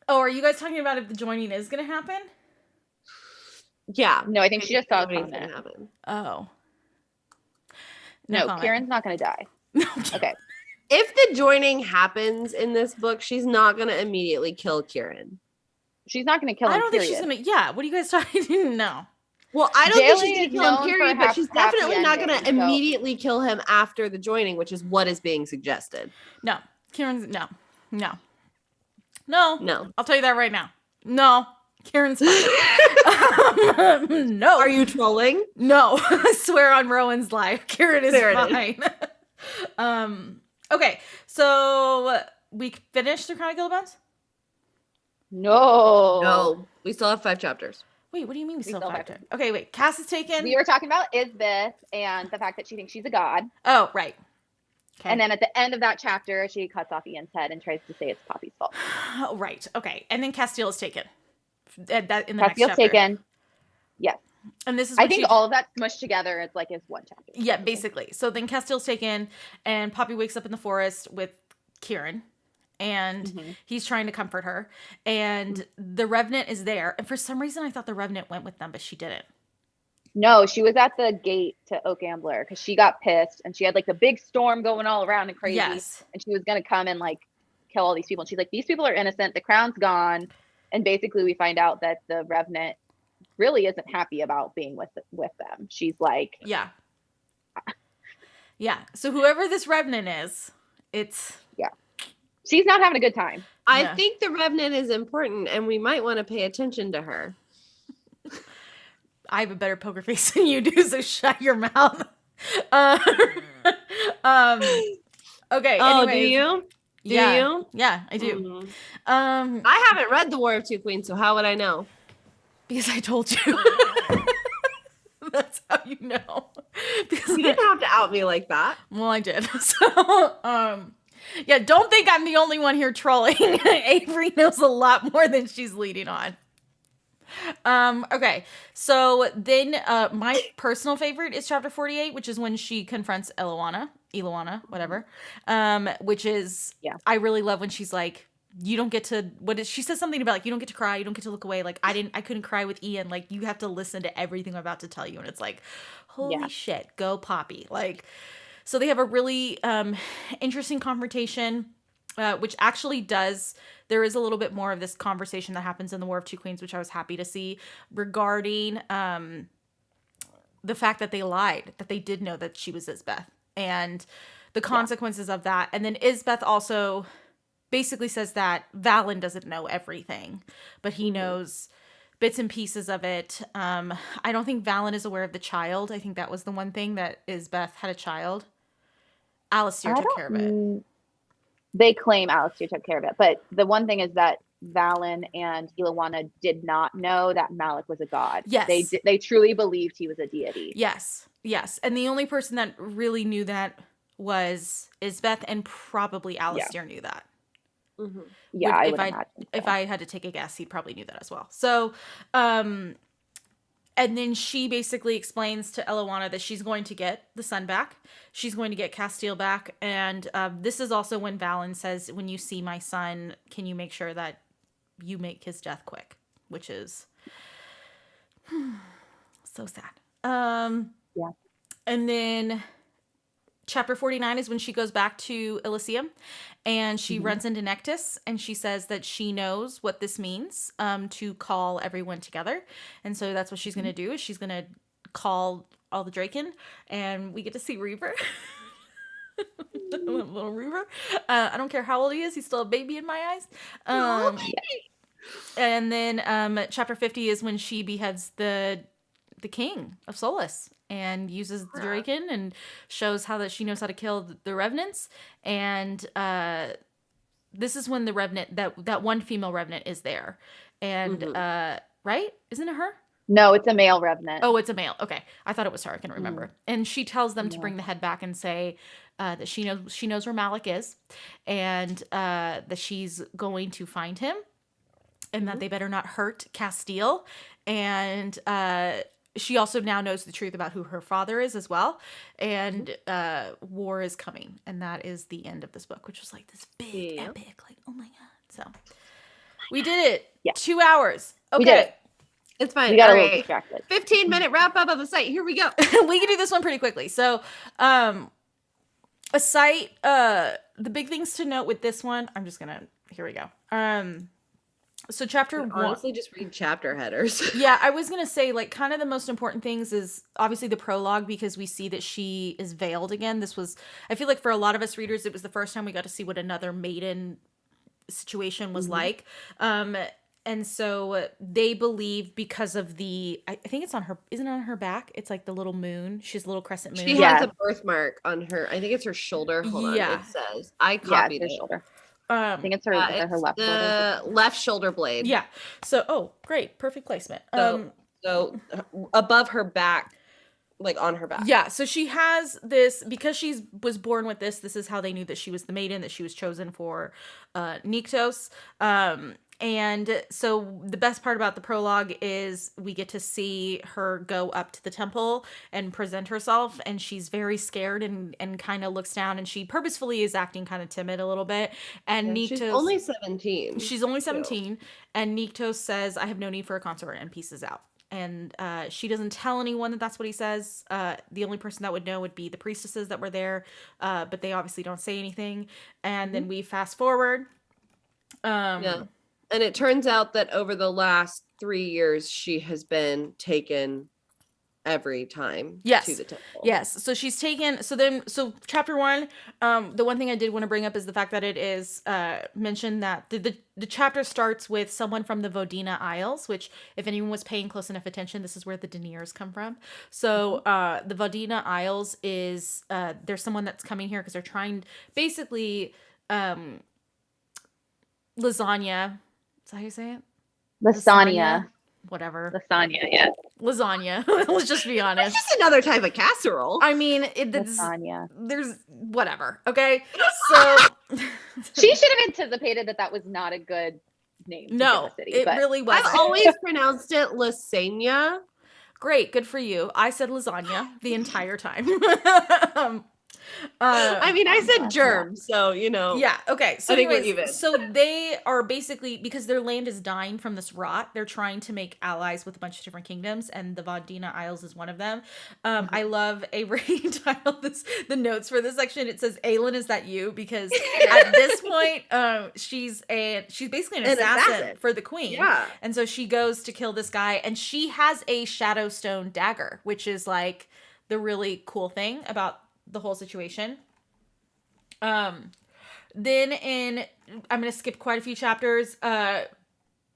Oh, are you guys talking about if the joining is going to happen? Yeah. No, I think she just saw something going to happen. Oh. No, Kieran's not going to die. Okay. If the joining happens in this book, she's not going to immediately kill Kieran. She's not going to kill him. I don't think she's going to. Yeah. What are you guys talking? No. Well, I don't think she's going to kill him, period, but she's definitely not going to immediately kill him after the joining, which is what is being suggested. No. Kieran's. No. I'll tell you that right now. No. Kieran's fine. No. Are you trolling? No. I swear on Rowan's life. Kieran is fine. Okay, so we finished the Chronicle of Bones? No. We still have 5 chapters. Wait, what do you mean we still have 5 chapters? Okay, wait. Cass is taken. We were talking about Isbeth and the fact that she thinks she's a god. Oh, right. Okay. And then at the end of that chapter, she cuts off Ian's head and tries to say it's Poppy's fault. Oh, right. Okay, and then Castile is taken. That in the Castile's next chapter. taken. Yes. And this is I think all of that smushed together is like is one chapter. Yeah, basically. So then Castile's taken, and Poppy wakes up in the forest with Kieran, and he's trying to comfort her, and the Revenant is there. And for some reason, I thought the Revenant went with them, but she didn't. No, she was at the gate to Oak Ambler because she got pissed and she had like the big storm going all around and crazy. Yes. And she was going to come and like kill all these people. And she's like, these people are innocent. The crown's gone. And basically we find out that the Revenant really isn't happy about being with them. She's like, Yeah. Yeah. So whoever this Revenant is, she's not having a good time. I Yeah. think the Revenant is important and we might want to pay attention to her. I have a better poker face than you do, so shut your mouth. Okay. Oh, do anyways. you? Do Yeah. you? Yeah, I do. Mm. Um, I haven't read The War of Two Queens, so how would I know? because I told you. That's how you know. Because You didn't have to out me like that. well, I did. So, yeah, don't think I'm the only one here trolling. Avery knows a lot more than she's leading on. Okay, so then my personal favorite is chapter 48, which is when she confronts Eloana, whatever. Which is, I really love when she's like, you don't get to, she says something about like, you don't get to cry, you don't get to look away. Like I couldn't cry with Ian. Like you have to listen to everything I'm about to tell you. And it's like, holy shit, go Poppy. Like, so they have a really interesting confrontation, which actually there is a little bit more of this conversation that happens in the War of Two Queens, which I was happy to see, regarding the fact that they lied, that they did know that she was Isbeth and the consequences of that. And then Isbeth also basically says that Valen doesn't know everything, but he knows bits and pieces of it. I don't think Valen is aware of the child. I think that was the one thing, that Isbeth had a child. Alistair took care of it. They claim Alistair took care of it, but the one thing is that Valen and Eloana did not know that Malik was a god. Yes. They truly believed he was a deity. Yes. And the only person that really knew that was Isbeth, and probably Alistair knew that. Mm-hmm. Yeah, I would imagine. If I had to take a guess, he probably knew that as well. So, and then she basically explains to Eloana that she's going to get the sun back. She's going to get Castile back. And this is also when Valen says, when you see my son, can you make sure that you make his death quick? Which is so sad. Yeah. And then chapter 49 is when she goes back to Elysium and she runs into Nectus, and she says that she knows what this means, to call everyone together. And so that's what she's going to do, is she's going to call all the Draken, and we get to see Reaver. Little Reaver. I don't care how old he is. He's still a baby in my eyes. And then chapter 50 is when she beheads the king of Solus and uses the Draken and shows how that she knows how to kill the Revenants. And this is when the Revenant, that one female Revenant is there. And right? Isn't it her? No, it's a male Revenant. Oh, it's a male. Okay. I thought it was her. I can't remember. And she tells them to bring the head back and say that she knows where Malik is, and that she's going to find him, and that they better not hurt Castile. And she also now knows the truth about who her father is as well. And war is coming. And that is the end of this book, which was like this big epic, like, oh my God. So we did it. Yeah. 2 hours. Okay. We did it. It's fine. We got All a little right. distracted. 15-minute wrap up of the site. Here we go. We can do this one pretty quickly. So, a site, the big things to note with this one, here we go. So chapter 1. Honestly, just read chapter headers. Yeah, I was going to say, like, kind of the most important things is obviously the prologue, because we see that she is veiled again. I feel like for a lot of us readers, it was the first time we got to see what another maiden situation was like. And so they believe, because of I think it's on her, isn't it on her back? It's like the little moon. She has a little crescent moon. She has a birthmark on her. I think it's her shoulder. Hold on. It says. I copied it's her it. shoulder. I think it's her left shoulder. The left shoulder blade. Yeah. So, great. Perfect placement. So above her back, like on her back. Yeah. So she has this, because she was born with this. This is how they knew that she was the maiden, that she was chosen for Nyktos. And so the best part about the prologue is we get to see her go up to the temple and present herself, and she's very scared and kind of looks down, and she purposefully is acting kind of timid a little bit. And Nyktos, she's only 17. She's only 17, and Nyktos says, "I have no need for a consort," and pieces out. and she doesn't tell anyone that that's what he says. The only person that would know would be the priestesses that were there, but they obviously don't say anything. And then we fast forward. Yeah. And it turns out that over the last 3 years, she has been taken every time to the temple. Yes. So she's taken. So chapter 1, the one thing I did want to bring up is the fact that it is mentioned that the chapter starts with someone from the Vodina Isles, which if anyone was paying close enough attention, this is where the deniers come from. So the Vodina Isles is there's someone that's coming here because they're trying basically lasagna. Is that how you say it? Lasagna. Whatever. Lasagna, yeah. Lasagna. Let's just be honest. It's just another type of casserole. I mean, Lasagna. There's whatever. Okay. So she should have anticipated that was not a good name. No, city, it really wasn't. I've always pronounced it lasagna. Great. Good for you. I said lasagna the entire time. I mean, I said germ, so you know. Yeah. Okay. So I think we're anyways, even. so they are basically, because their land is dying from this rot, they're trying to make allies with a bunch of different kingdoms, and the Vodina Isles is one of them. I love Avery titled the notes for this section. It says, "Aelin, is that you?" Because at this point, she's basically an assassin for the queen. Yeah. And so she goes to kill this guy, and she has a Shadowstone dagger, which is like the really cool thing about the whole situation. Then I'm gonna skip quite a few chapters. I'm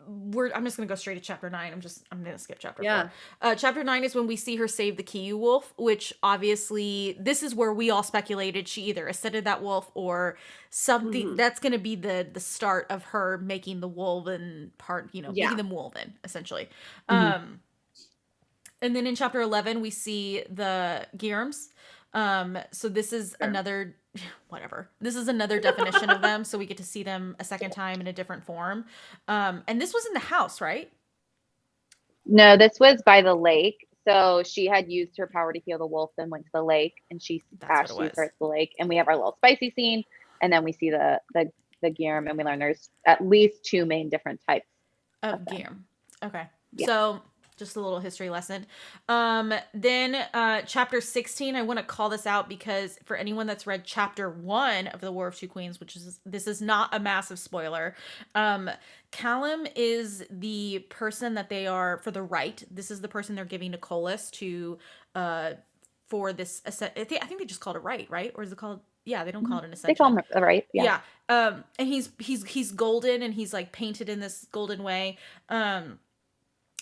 just gonna go straight to chapter 9. I'm gonna skip chapter 4. Chapter 9 is when we see her save the Kiyu wolf, which obviously this is where we all speculated she either ascended that wolf or something. That's gonna be the start of her making the woven part, making them woven essentially. And then in chapter 11 we see the Girms. So this is another definition of them. So we get to see them a second time in a different form. And this was in the house, right? No, this was by the lake. So she had used her power to heal the wolf, then went to the lake, and she actually used her at the lake. And we have our little spicy scene, and then we see the Girm, and we learn there's at least 2 main different types of Girm. Okay. Yeah. So just a little history lesson. Then chapter 16, I want to call this out because for anyone that's read chapter 1 of the War of Two Queens, this is not a massive spoiler. Callum is the person that they are for the right. This is the person they're giving to Colas to for this. I think they just call it a right? Or is it called? Yeah, they don't call it an ascension. They call him a right. Yeah. And he's golden, and he's like painted in this golden way.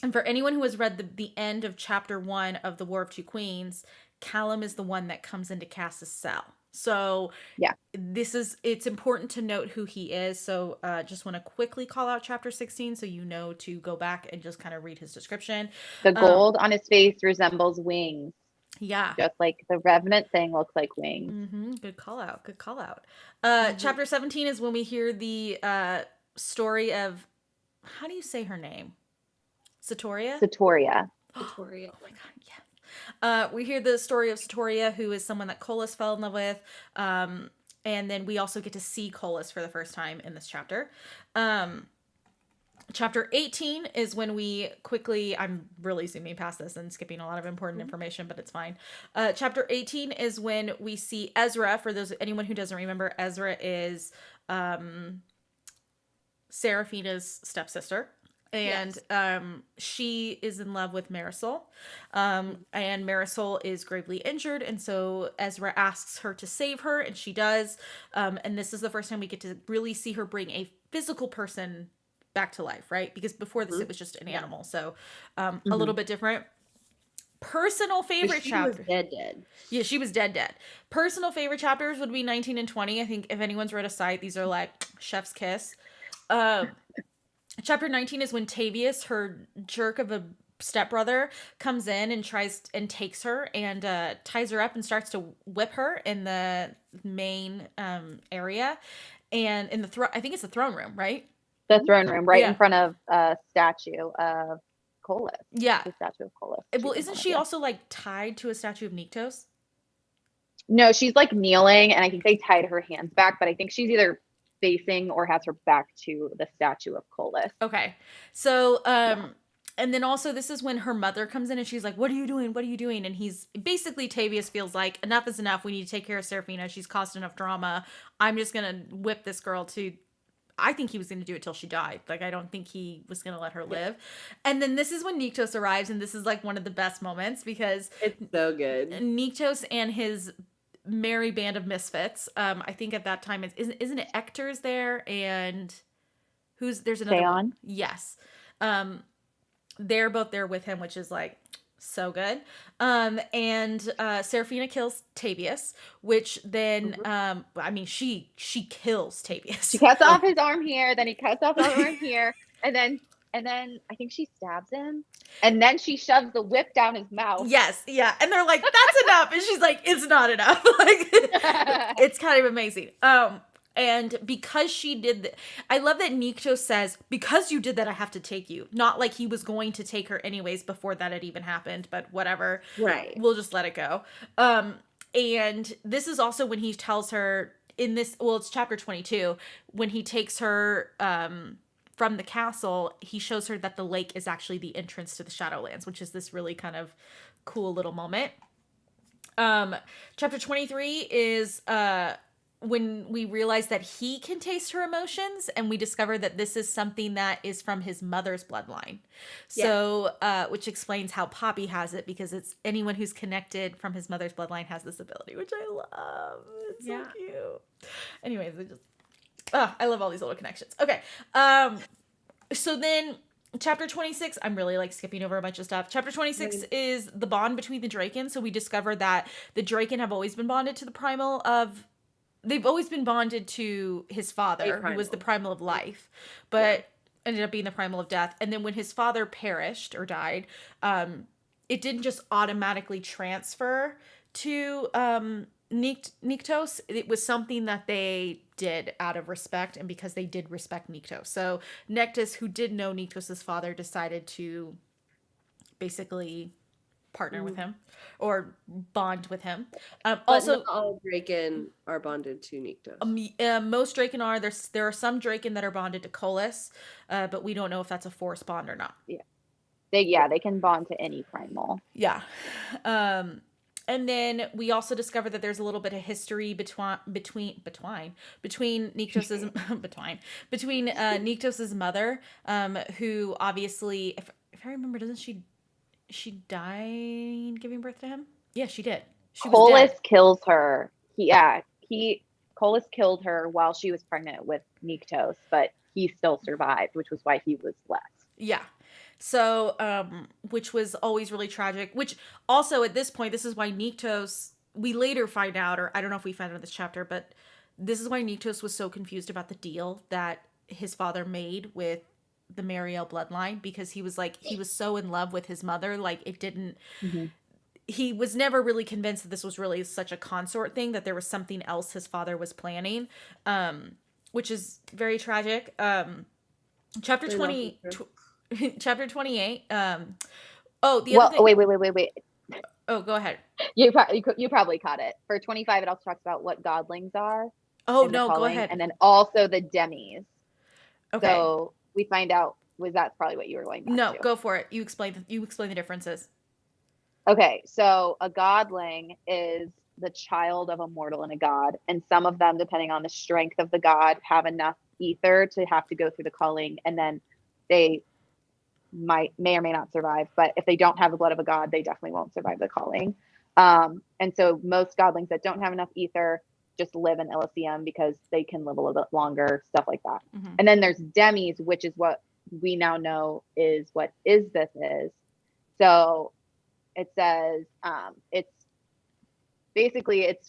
And for anyone who has read the end of chapter 1 of the War of Two Queens, Callum is the one that comes into Cass's cell. So yeah, it's important to note who he is. So just want to quickly call out chapter 16 so you know to go back and just kind of read his description. The gold on his face resembles wings. Yeah. Just like the Revenant thing looks like wings. Good call out. Chapter 17 is when we hear the story of, how do you say her name? Satoria. Satoria. Oh my god, yes. We hear the story of Satoria, who is someone that Colas fell in love with. And then we also get to see Colas for the first time in this chapter. Chapter 18 is when we quickly, I'm really zooming past this and skipping a lot of important information, but it's fine. Chapter 18 is when we see Ezra. For anyone who doesn't remember, Ezra is Seraphina's stepsister. And she is in love with Marisol. And Marisol is gravely injured. And so Ezra asks her to save her, and she does. And this is the first time we get to really see her bring a physical person back to life, right? Because before this, it was just an animal. So a little bit different. Personal favorite chapter. She was dead. Yeah, she was dead. Personal favorite chapters would be 19 and 20. I think if anyone's read ASITE, these are like chef's kiss. Chapter 19 is when Tavius, her jerk of a stepbrother, comes in and takes her and ties her up and starts to whip her in the main area. And in I think it's the throne room, right? The throne room, right in front of a statue of Colas. Yeah. The statue of Colas. Well, isn't she also like tied to a statue of Nyctos? No, she's like kneeling, and I think they tied her hands back, but I think she's either facing or has her back to the statue of Colas. Okay. So And then also this is when her mother comes in and she's like, what are you doing? What are you doing? And he's basically, Tavius feels like enough is enough. We need to take care of Seraphina. She's caused enough drama. I'm just going to whip this girl to, I think he was going to do it till she died. Like, I don't think he was going to let her live. And then this is when Nyktos arrives. And this is like one of the best moments because it's so good. Nyktos and his merry band of misfits. I think at that time, isn't it Ector's there? And there's another one. Yes. They're both there with him, which is like so good. And Seraphina kills Tavius, which then I mean she kills Tavius. She cuts off his arm here, then he cuts off his arm here, and then I think she stabs him, and then she shoves the whip down his mouth. Yes, yeah. And they're like, that's enough. And she's like, it's not enough. Like it's kind of amazing. And because she did I love that Nyktos says, because you did that, I have to take you. Not like he was going to take her anyways before that had even happened, but whatever. Right. We'll just let it go. And this is also when he tells her in this, well, it's chapter 22, when he takes her from the castle, he shows her that the lake is actually the entrance to the Shadowlands, which is this really kind of cool little moment. Chapter 23 is when we realize that he can taste her emotions, and we discover that this is something that is from his mother's bloodline. So, which explains how Poppy has it, because it's anyone who's connected from his mother's bloodline has this ability, which I love. It's so cute. Anyways, I love all these little connections. Okay. So then chapter 26, I'm really like skipping over a bunch of stuff. Chapter 26 is the bond between the Draken. So we discover that the Draken have always been bonded to the primal of, they've always been bonded to his father, who was the primal of life, but ended up being the primal of death. And then when his father perished or died, it didn't just automatically transfer to Nyktos. It was something that they did out of respect, and because they did respect Nyktos. So Nektis, who did know Nyktos' father, decided to basically partner with him or bond with him. Also, not all Draken are bonded to Nyktos. Most Draken are. There are some Draken that are bonded to Colas, but we don't know if that's a forced bond or not. They can bond to any primal. Yeah. And then we also discover that there's a little bit of history between Nyktos's between Nyktos's mother, who obviously, if I remember, doesn't she died giving birth to him? Yeah, she did. Colas kills her. Colas killed her while she was pregnant with Nyktos, but he still survived, which was why he was left. Yeah. So, which was always really tragic, which also at this point, this is why Nyktos, we later find out, or I don't know if we found out in this chapter, but this is why Nyktos was so confused about the deal that his father made with the Mariel bloodline, because he was like, he was so in love with his mother, like it didn't, he was never really convinced that this was really such a consort thing, that there was something else his father was planning, which is very tragic. Chapter 20... Chapter 28. Wait. Oh, go ahead. You probably caught it. For 25, it also talks about what godlings are. Oh no, go ahead. And then also the demis. Okay. So we find out. That's probably what you were going back No, to. go for it. You explain the differences. Okay, so a godling is the child of a mortal and a god, and some of them, depending on the strength of the god, have enough ether to have to go through the culling, and then they may or may not survive. But if they don't have the blood of a god, they definitely won't survive the culling. And so most godlings that don't have enough ether just live in Elysium because they can live a little bit longer, stuff like that. And then there's demis, which is what we now know is what Isbeth is. So it says it's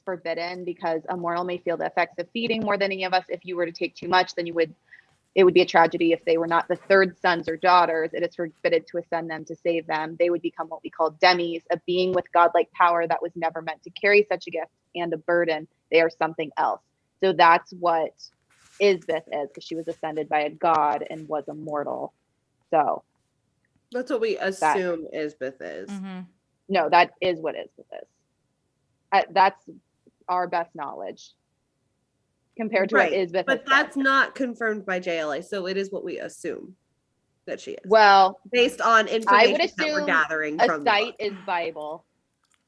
forbidden because a mortal may feel the effects of feeding more than any of us. If you were to take too much, then it would be a tragedy. If they were not the third sons or daughters, it is forbidden to ascend them to save them. They would become what we call demis, a being with godlike power that was never meant to carry such a gift and a burden. They are something else. So that's what Isbeth is, because she was ascended by a god and was immortal. So that's what we assume Isbeth is. No, that is what Isbeth is. That's our best knowledge. Compared to what Isbeth but that's not confirmed by JLA, so it is what we assume. that she is. Well, Based on I information would that we're assume gathering a from the site book. is Bible.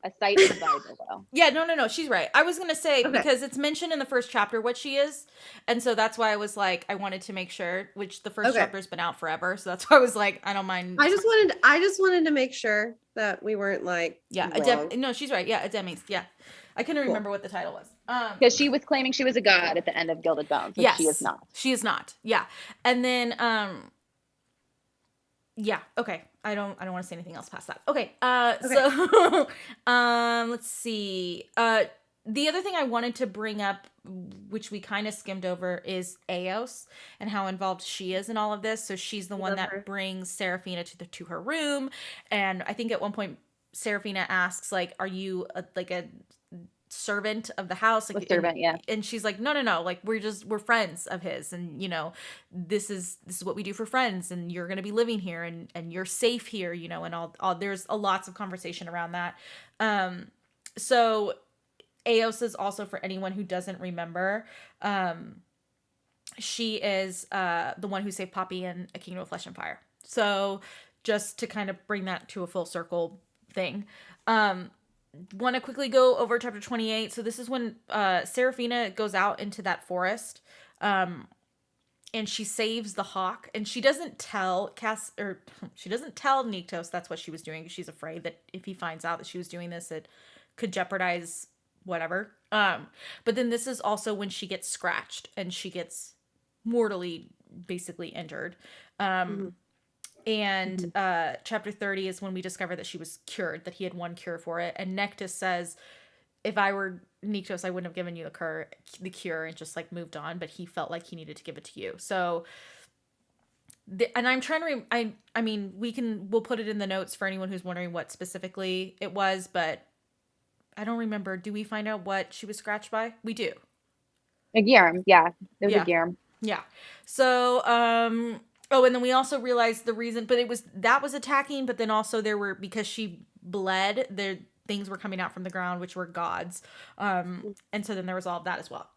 A site is Bible, though. Yeah, no, she's right. I was gonna say Okay. because it's mentioned in the first chapter what she is, and so that's why I was like, I wanted to make sure. Which the first Okay. chapter's been out forever, so that's why I was like, I don't mind. I just wanted to make sure that we weren't like wrong. No, she's right. Yeah, a Demis. Yeah, I couldn't remember what the title was. Because she was claiming she was a god at the end of Gilded Bones, which yes, she is not. She is not. Yeah, and then yeah. Okay. I don't want to say anything else past that. Okay. So let's see. The other thing I wanted to bring up, which we kind of skimmed over, is Eos and how involved she is in all of this. So she's the one that brings Seraphina to her room, and I think at one point Seraphina asks, like, "Are you a servant of the house?" Like, servant, yeah. And she's like, no, like we're friends of his, and this is what we do for friends, and you're gonna be living here, and you're safe here, and all there's lots of conversation around that. So Eos is also, for anyone who doesn't remember, she is the one who saved Poppy in A Kingdom of Flesh and Fire. So just to kind of bring that to a full circle thing. Want to quickly go over chapter 28. So this is when Seraphina goes out into that forest, and she saves the hawk, and she doesn't tell Nyktos that's what she was doing. She's afraid that if he finds out that she was doing this, it could jeopardize whatever. But then this is also when she gets scratched and she gets mortally basically injured. And chapter 30 is when we discover that she was cured, that he had one cure for it. And Nyktos says, if I were Nyktos, I wouldn't have given you the cure and just like moved on, but he felt like he needed to give it to you. So, and I'm trying to, I mean, we'll put it in the notes for anyone who's wondering what specifically it was, but I don't remember. Do we find out what she was scratched by? We do. A Gyrum, yeah. It was a Gyrum. Yeah. So, oh, and then we also realized the reason, but that was attacking, but then also because she bled, things were coming out from the ground, which were gods. And so then there was all of that as well.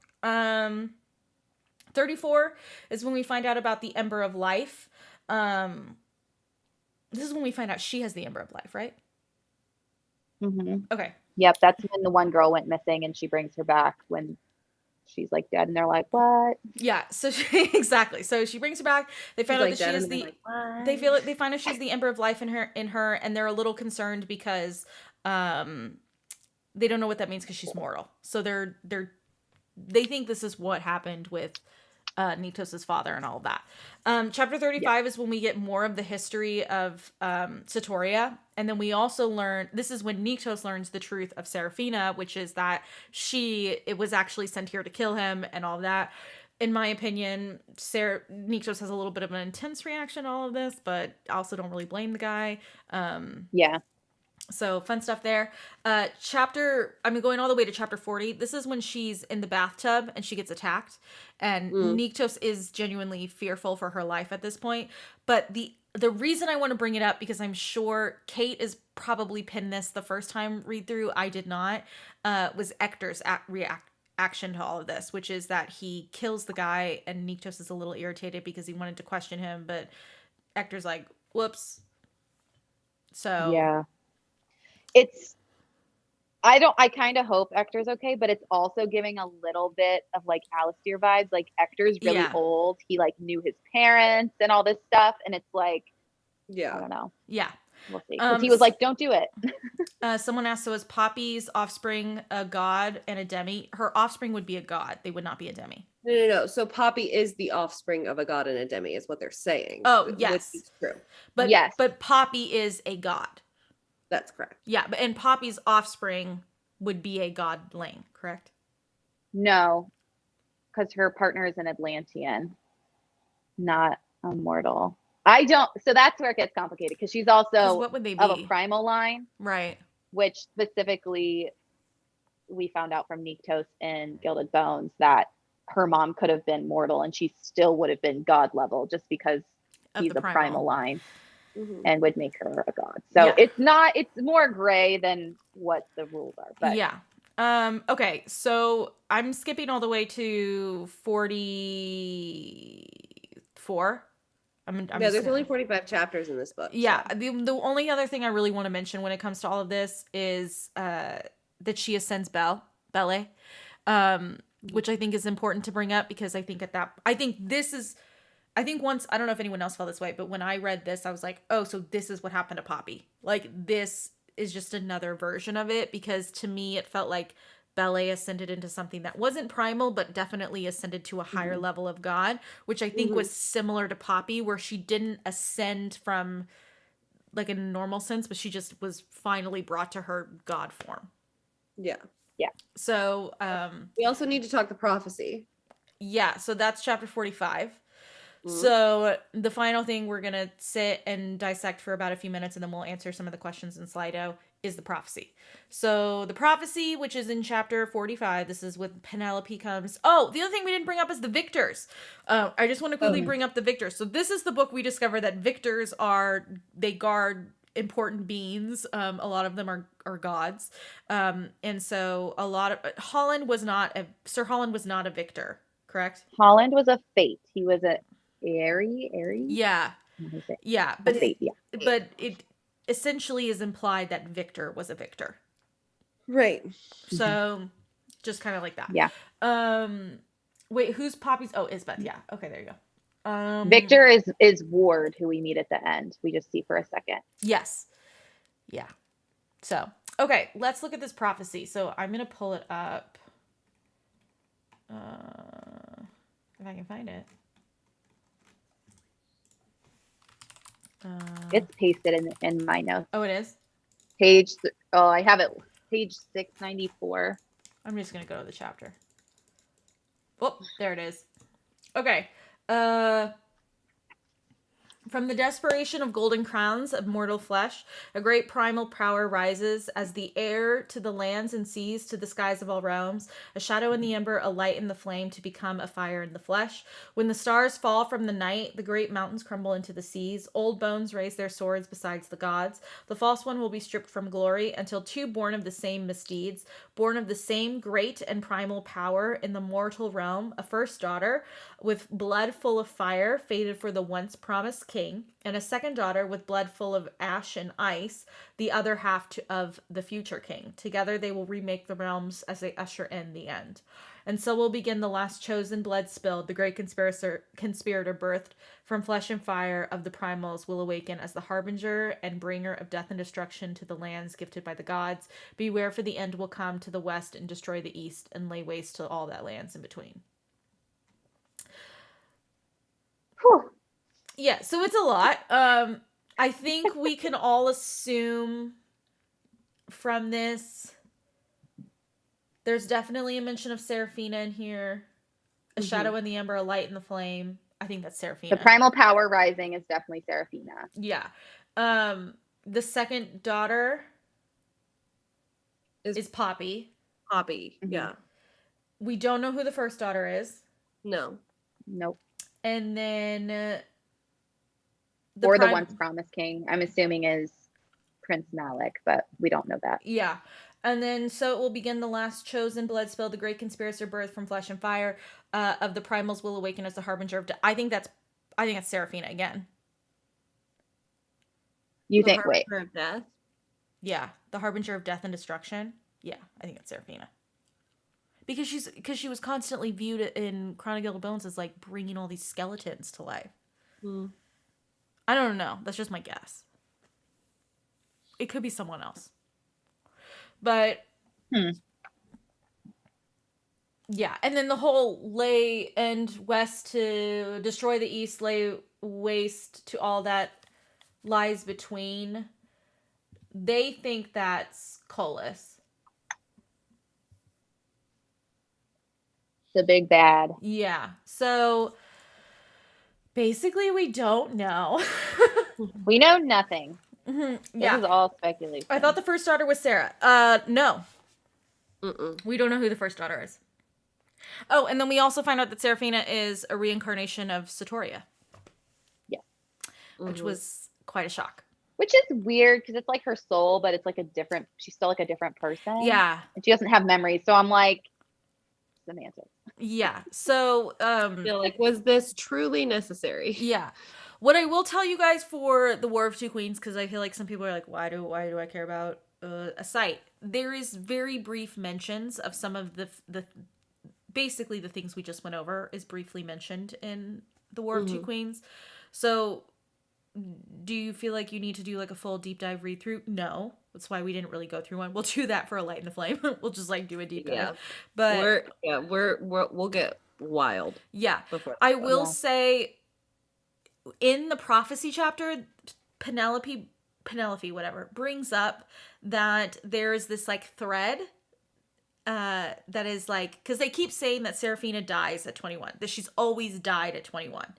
34 is when we find out about the Ember of Life. This is when we find out she has the Ember of Life, right? Mm-hmm. Okay. Yep, that's when the one girl went missing, and she brings her back when she's like dead, and they're like, "What?" Yeah. So exactly. So she brings her back. They find out that she is they find out she's the Ember of Life in her, and they're a little concerned because they don't know what that means because she's mortal. So they think this is what happened with Nyktos' father and all of that. Chapter 35 is when we get more of the history of Satoria, and then we also learn, this is when Nyktos learns the truth of Seraphina, which is that it was actually sent here to kill him and all of that. In my opinion, Nyktos has a little bit of an intense reaction to all of this, but I also don't really blame the guy. So fun stuff there. Going all the way to chapter 40. This is when she's in the bathtub and she gets attacked. And Nyktos is genuinely fearful for her life at this point. But the reason I want to bring it up, because I'm sure Kate is probably pinned this the first time read through, I did not, was Ector's reaction to all of this, which is that he kills the guy and Nyktos is a little irritated because he wanted to question him, but Ector's like, whoops. So yeah. I kind of hope Ector's okay, but it's also giving a little bit of like Alistair vibes. Like Ector's really old. He like knew his parents and all this stuff. And it's like, I don't know. Yeah. We'll see. Because he was like, don't do it. Someone asked, so is Poppy's offspring a god and a demi? Her offspring would be a god. They would not be a demi. No. So Poppy is the offspring of a god and a demi is what they're saying. Oh, yes. Which is true. But Poppy is a god. That's correct. Yeah, and Poppy's offspring would be a godling, correct? No, because her partner is an Atlantean, not a mortal. So that's where it gets complicated, because she's also what would they be? Of a primal line. Right. Which specifically we found out from Nyktos in Gilded Bones that her mom could have been mortal and she still would have been god level just because he's a primal line. Mm-hmm. And would make her a god. So it's more gray than what the rules are. But okay, so I'm skipping all the way to 44. There's only 45 chapters in this book. Yeah. So. The only other thing I really want to mention when it comes to all of this is that she ascends Belle, which I think is important to bring up, because I think once, I don't know if anyone else felt this way, but when I read this, I was like, oh, so this is what happened to Poppy. Like, this is just another version of it, because to me, it felt like Ballet ascended into something that wasn't primal, but definitely ascended to a higher level of God, which I think was similar to Poppy, where she didn't ascend from like in a normal sense, but she just was finally brought to her God form. Yeah. So, we also need to talk the prophecy. Yeah, so that's chapter 45. So the final thing we're going to sit and dissect for about a few minutes, and then we'll answer some of the questions in Slido, is the prophecy. So the prophecy, which is in chapter 45, this is with Penelope comes. Oh, the other thing we didn't bring up is the victors. I just want to quickly bring up the victors. So this is the book we discover that victors they guard important beings. A lot of them are gods. And so a lot of Sir Holland was not a victor, correct? Holland was a fate. He was a Aries. Yeah. Yeah. But but it essentially is implied that Victor was a victor. Right. So just kind of like that. Yeah. Wait, who's Poppy's? Oh, Isbeth. Yeah. Okay, there you go. Victor is Ward, who we meet at the end. We just see for a second. Yes. Yeah. So, okay, let's look at this prophecy. So I'm going to pull it up. If I can find it. It's pasted in my notes. Oh, it is? I have it. Page 694. I'm just going to go to the chapter. Oh, there it is. Okay. From the desperation of golden crowns of mortal flesh, a great primal power rises as the air to the lands and seas, to the skies of all realms, a shadow in the ember, a light in the flame, to become a fire in the flesh. When the stars fall from the night, the great mountains crumble into the seas, old bones raise their swords besides the gods. The false one will be stripped from glory, until two born of the same misdeeds, born of the same great and primal power in the mortal realm, a first daughter with blood full of fire, fated for the once promised king, and a second daughter with blood full of ash and ice, the other half of the future king. Together they will remake the realms as they usher in the end. And so will begin the last chosen blood spilled, the great conspirator birthed from flesh and fire of the primals will awaken as the harbinger and bringer of death and destruction to the lands gifted by the gods. Beware, for the end will come to the west and destroy the east and lay waste to all that lands in between. Whew. Yeah, so it's a lot. I think we can all assume from this, there's definitely a mention of Seraphina in here. A shadow in the ember, a light in the flame. I think that's Seraphina. The primal power rising is definitely Seraphina. Yeah. The second daughter is Poppy. Poppy, yeah. We don't know who the first daughter is. No. Nope. And then the once promised king, I'm assuming, is Prince Malik, but we don't know that. Yeah. And then so it will begin the last chosen blood spill, the great conspirator birth from flesh and fire of the primals will awaken as the harbinger of death. I think that's Seraphina again. You think? Wait. Of death? Yeah, the harbinger of death and destruction. Yeah, I think it's Seraphina. Because she was constantly viewed in Chronicle of Gilded Bones as like bringing all these skeletons to life. I don't know. That's just my guess. It could be someone else. But yeah, and then the whole lay and west to destroy the east, lay waste to all that lies between. They think that's Colas. The big bad. Yeah. So basically we don't know. We know nothing. Yeah. This is all speculation. I thought the first daughter was Sarah. No. We don't know who the first daughter is. Oh, and then we also find out that Seraphina is a reincarnation of Satoria. Yeah. Which was quite a shock. Which is weird because it's like her soul, but it's like she's still like a different person. Yeah. And she doesn't have memories. So I'm like, semantics. Yeah. So, I feel like, was this truly necessary? Yeah. What I will tell you guys for the War of Two Queens, because I feel like some people are like, why do I care about ASITE? There is very brief mentions of some of the basically the things we just went over is briefly mentioned in the War of Two Queens. So do you feel like you need to do like a full deep dive read through? No. That's why we didn't really go through one. We'll do that for a Light and the Flame. We'll just like do a deep dive. Yeah. But we'll get wild. Yeah. Before I will say in the prophecy chapter, Penelope, whatever, brings up that there's this like thread that is like, because they keep saying that Seraphina dies at 21, that she's always died at 21,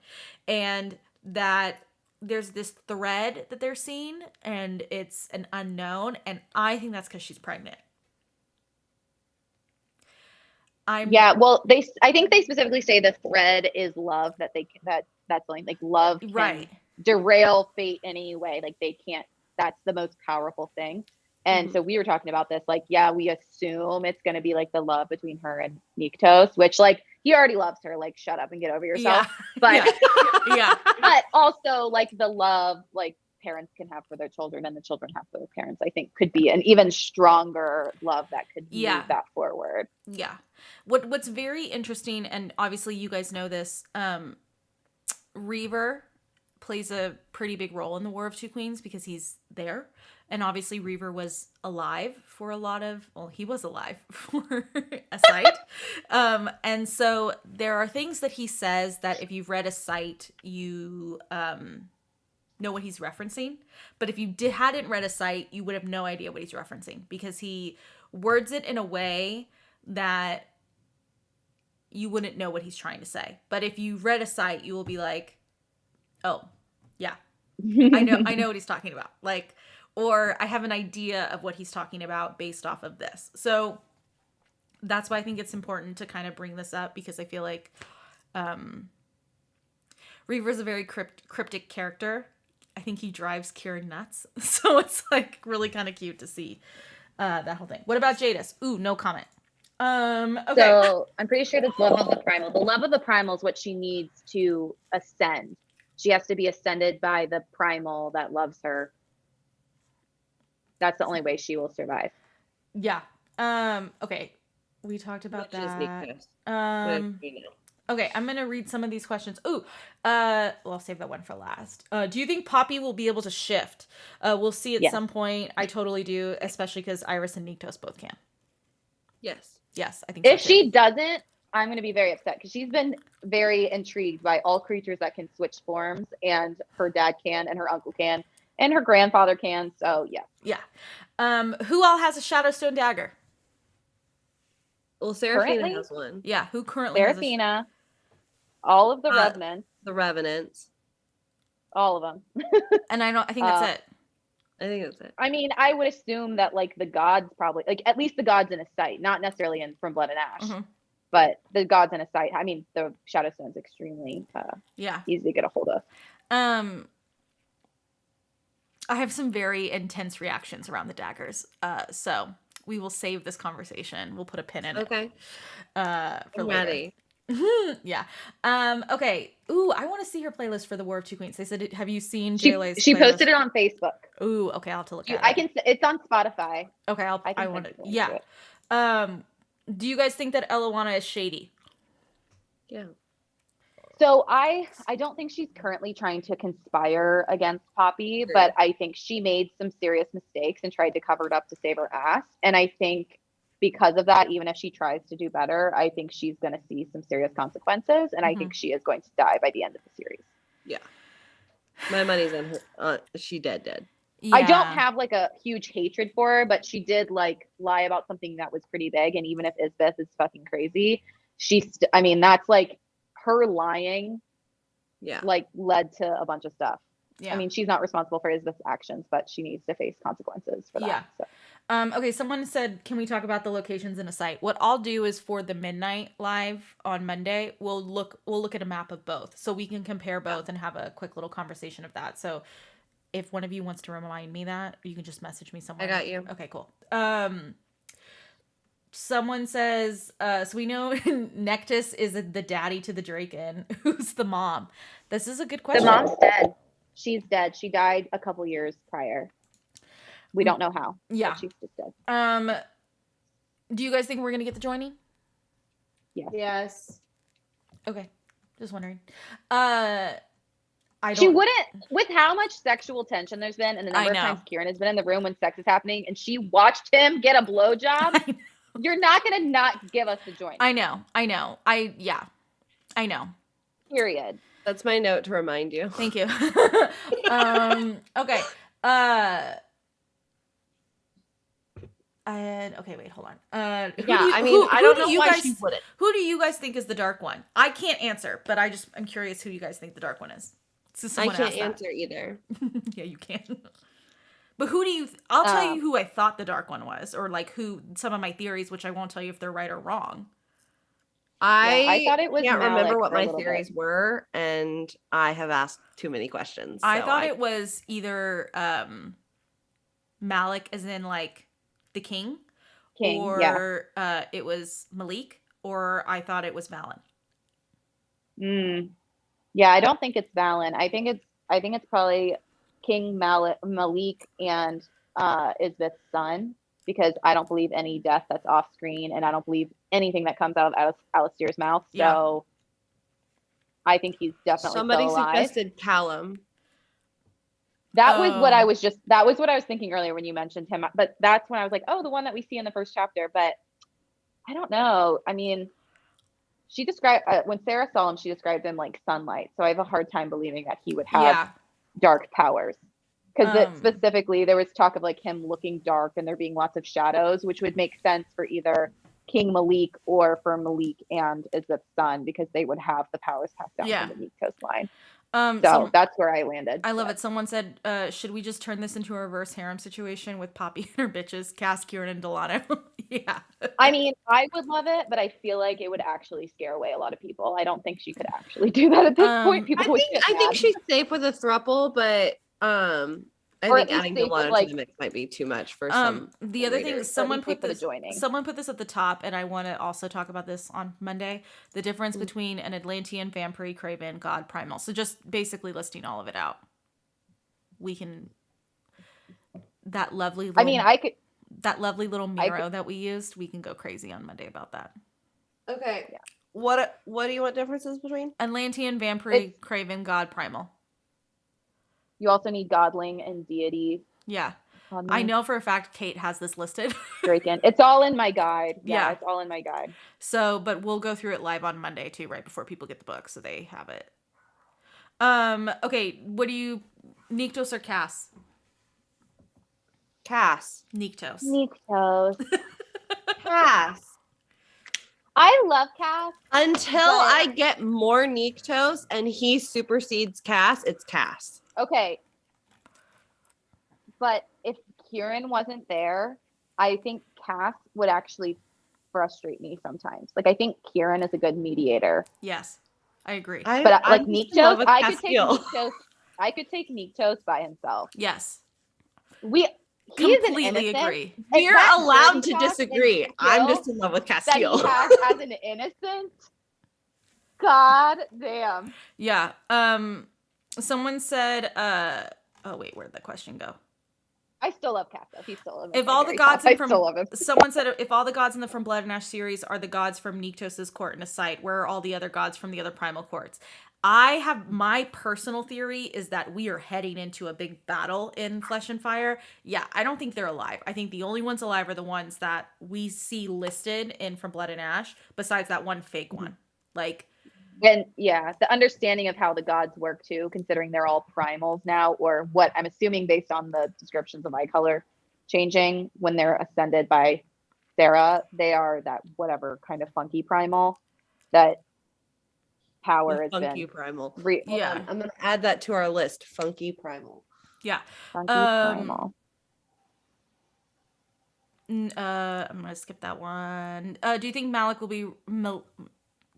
and that there's this thread that they're seeing and it's an unknown, and I think that's because she's pregnant. Well, I think they specifically say the thread is love, that's something like love can derail fate anyway. Like they can't, that's the most powerful thing. And so we were talking about this, like, we assume it's going to be like the love between her and Niktos, which like he already loves her, like shut up and get over yourself. But but also like the love like parents can have for their children and the children have for their parents, I think could be an even stronger love that could move that forward. Yeah. What's very interesting, and obviously you guys know this, Reaver plays a pretty big role in the War of Two Queens because he's there. And obviously Reaver was alive for a lot of, well, he was alive for ASITE. And so there are things that he says that if you've read ASITE, you know what he's referencing. But if you hadn't read ASITE, you would have no idea what he's referencing because he words it in a way that you wouldn't know what he's trying to say. But if you read ASITE, you will be like, oh, yeah, I know what he's talking about. Like, or I have an idea of what he's talking about based off of this. So that's why I think it's important to kind of bring this up, because I feel like Reaver's a very cryptic character. I think he drives Kieran nuts. So it's like really kind of cute to see that whole thing. What about Jadis? Ooh, no comment. Okay. So I'm pretty sure that's love of the primal. The love of the primal is what she needs to ascend. She has to be ascended by the primal that loves her. That's the only way she will survive. Yeah. Okay. We talked about that. Okay, I'm gonna read some of these questions. Ooh, well, I'll save that one for last. Do you think Poppy will be able to shift? We'll see at some point. I totally do, especially because Iris and Niktos both can. Yes. Yes, I think if so she doesn't, I'm gonna be very upset because she's been very intrigued by all creatures that can switch forms, and her dad can, and her uncle can, and her grandfather can. So yeah. Yeah. Who all has a Shadowstone dagger? Well, Seraphina has one. Yeah, who currently Seraphina, all of the Revenants. The Revenants. All of them. And I think that's it. I think that's it. I mean, I would assume that like the gods probably, like at least the gods in ASITE, not necessarily from Blood and Ash, but the gods in ASITE. I mean, the Shadowstone's extremely easy to get a hold of. I have some very intense reactions around the daggers. So we will save this conversation. We'll put a pin in it. Okay. For later. Yeah. Okay. Ooh, I want to see her playlist for the War of Two Queens. They said, have you seen JLa's She playlist? posted it on Facebook. Ooh, okay. I'll have to look at it. It's on Spotify. Okay. I want to. Yeah. Do you guys think that Eloana is shady? Yeah. So I don't think she's currently trying to conspire against Poppy, but I think she made some serious mistakes and tried to cover it up to save her ass. And I think because of that, even if she tries to do better, I think she's going to see some serious consequences. And I think she is going to die by the end of the series. Yeah. My money's on her. She dead. Yeah. I don't have like a huge hatred for her, but she did like lie about something that was pretty big. And even if Isbeth is fucking crazy, that's like her lying. Yeah. Like led to a bunch of stuff. Yeah. I mean, she's not responsible for Isbeth's actions, but she needs to face consequences for that. Yeah. So. Okay, someone said, can we talk about the locations in ASITE? What I'll do is for the midnight live on Monday, we'll look at a map of both so we can compare both and have a quick little conversation of that. So if one of you wants to remind me that, you can just message me somewhere. I got you. Okay, cool. Someone says, so we know Nectus is the daddy to the Draken. Who's the mom? This is a good The question. mom's dead. She's dead. She died a couple years prior. We don't know how. Yeah. But she's just dead. Do you guys think we're gonna get the joining? Yes. Okay. Just wondering. She wouldn't, with how much sexual tension there's been and the number of know. times Kieran has been in the room when sex is happening and she watched him get a blowjob, you're not going to not give us the joint. I know. I know. Period. That's my note to remind you. Thank you. Okay. Okay, wait, hold on. I don't know why she wouldn't. Who do you guys think is the dark one? I can't answer, but I'm curious who you guys think the dark one is. I can't answer either. Yeah, you can. But who do you? I'll tell you who I thought the dark one was, or like who some of my theories, which I won't tell you if they're right or wrong. I thought it was. Can't Malik remember what for a my little theories bit. were, and I have asked too many questions. I so thought it was either Malik, as in like the king, or it was Malik, or I thought it was Valen. Yeah, I don't think it's Valen. I think it's probably King Malik and Isbeth's son, because I don't believe any death that's off screen, and I don't believe anything that comes out of Alistair's mouth. So I think he's definitely somebody still alive. suggested Callum. That was what I was thinking earlier when you mentioned him. But that's when I was like, oh, the one that we see in the first chapter. But I don't know. I mean, she described when Sarah saw him, she described him like sunlight. So I have a hard time believing that he would have dark powers. Because specifically, there was talk of like him looking dark and there being lots of shadows, which would make sense for either King Malik or for Malik and Isbeth's son, because they would have the powers passed down from the Nikos line. So that's where I landed. I love it. Someone said, should we just turn this into a reverse harem situation with Poppy and her bitches, Cass, Kieran, and Delano? Yeah. I mean, I would love it, but I feel like it would actually scare away a lot of people. I don't think she could actually do that at this point. I think she's safe with a throuple, but I think adding Delano to the mix might be too much for some. The other thing is someone put this at the top, and I want to also talk about this on Monday. The difference between an Atlantean, vampire, craven, god, primal. So just basically listing all of it out. We can that lovely. Little Miro that we used. We can go crazy on Monday about that. Okay. Yeah. What do you want differences between Atlantean, vampire, craven, god, primal? You also need godling and deity. Yeah. I know for a fact Kate has this listed. Draken. It's all in my guide. Yeah, it's all in my guide. So, but we'll go through it live on Monday too, right before people get the book, so they have it. Okay, what do you, Niktos or Cass? Cass. Niktos. Cass. I love Cass. Until I get more Niktos and he supersedes Cass, it's Cass. Okay. But if Kieran wasn't there, I think Cass would actually frustrate me sometimes. Like, I think Kieran is a good mediator. Yes, I agree. But like Niktos, I could take Niktos by himself. Yes. He completely agree. We're allowed to disagree. I'm just in love with Castiel. That he has as an innocent. God damn. Yeah. Someone said, oh wait, where'd that question go? I still love Cass. He's still if all the gods from still love him. Someone said if all the gods in the From Blood and Ash series are the gods from Niktos' court and ASITE, where are all the other gods from the other primal courts? I have my personal theory is that we are heading into a big battle in Flesh and Fire. Yeah, I don't think they're alive. I think the only ones alive are the ones that we see listed in From Blood and Ash, besides that one fake one. Like, and yeah, the understanding of how the gods work too, considering they're all primals now, or what I'm assuming based on the descriptions of eye color changing when they're ascended by Sarah, they are that whatever kind of funky primal that power is funky primal. I'm gonna add that to our list. Funky primal. Yeah. Funky primal. I'm gonna skip that one. Do you think Malik will be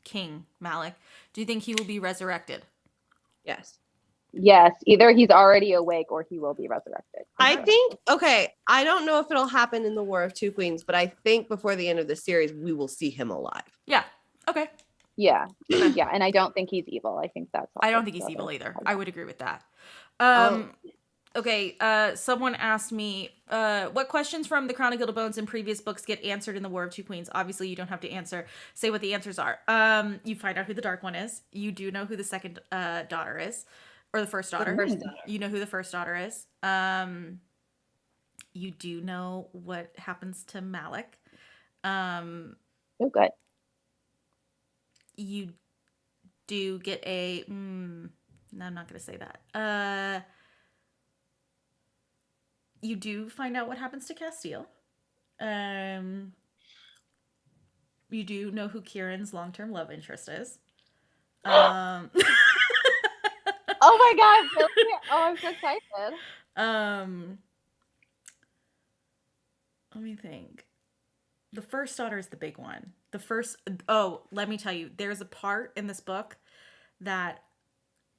King Malik? Do you think he will be resurrected? Yes. Yes, either he's already awake or he will be resurrected. I think, okay, I don't know if it'll happen in the War of Two Queens, but I think before the end of the series, we will see him alive. Yeah. Okay. Yeah. Yeah. And I don't think he's evil. I think that's I don't think he's evil either. I would agree with that. Okay, someone asked me, what questions from the Crown of Gilded Bones in previous books get answered in the War of Two Queens? Obviously, you don't have to say what the answers are. You find out who the Dark One is. You do know who the second daughter is, or the first daughter. You know who the first daughter is. You do know what happens to Malik. Oh, good. You do get a... no, I'm not going to say that. You do find out what happens to Castile. You do know who Kieran's long-term love interest is. Oh my god! Really? Oh, I'm so excited. Let me think. The first daughter is the big one. Let me tell you, there's a part in this book that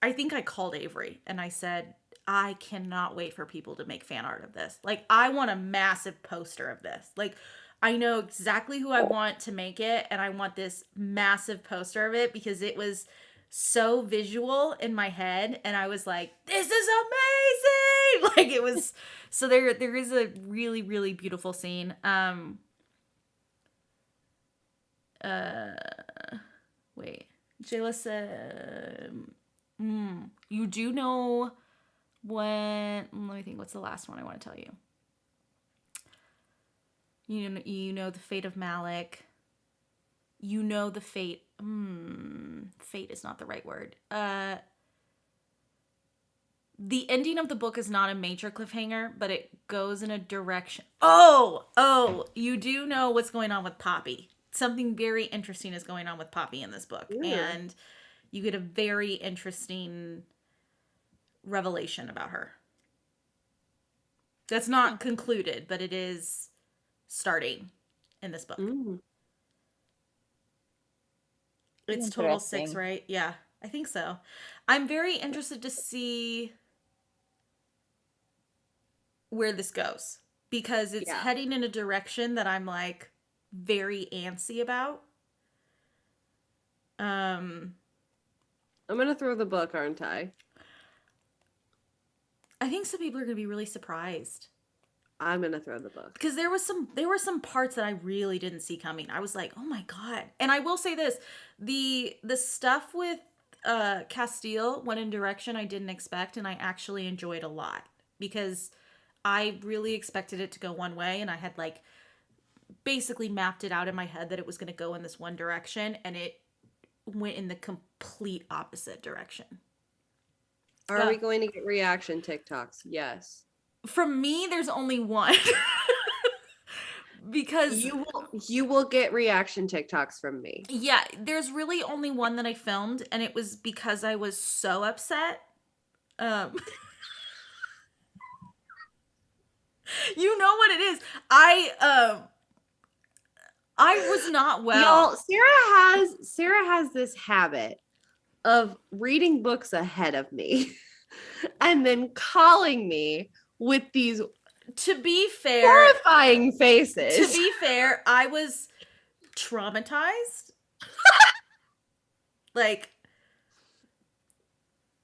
I think I called Avery and I said, I cannot wait for people to make fan art of this. Like, I want a massive poster of this. Like, I know exactly who I want to make it, and I want this massive poster of it because it was so visual in my head, and I was like, this is amazing! Like, it was... So there is a really, really beautiful scene. Wait. Jayla said... you do know... let me think, what's the last one I want to tell you? You know the fate of Malik. You know the fate. Fate is not the right word. The ending of the book is not a major cliffhanger, but it goes in a direction. Oh, you do know what's going on with Poppy. Something very interesting is going on with Poppy in this book. Ooh. And you get a very interesting revelation about her. That's not concluded, but it is starting in this book. Ooh. It's total 6, right? Yeah, I think so. I'm very interested to see where this goes because it's heading in a direction that I'm like very antsy about. I'm gonna throw the book, aren't I? I think some people are going to be really surprised. I'm going to throw the book. Because there were some parts that I really didn't see coming. I was like, oh my God. And I will say this, the stuff with Castile went in a direction I didn't expect, and I actually enjoyed a lot. Because I really expected it to go one way, and I had like basically mapped it out in my head that it was going to go in this one direction, and it went in the complete opposite direction. Are we going to get reaction TikToks? Yes. From me, there's only one. Because you will get reaction TikToks from me. Yeah, there's really only one that I filmed, and it was because I was so upset. You know what it is. I was not well. Y'all, Sarah has this habit of reading books ahead of me and then calling me with these, to be fair, horrifying faces. To be fair, I was traumatized. Like,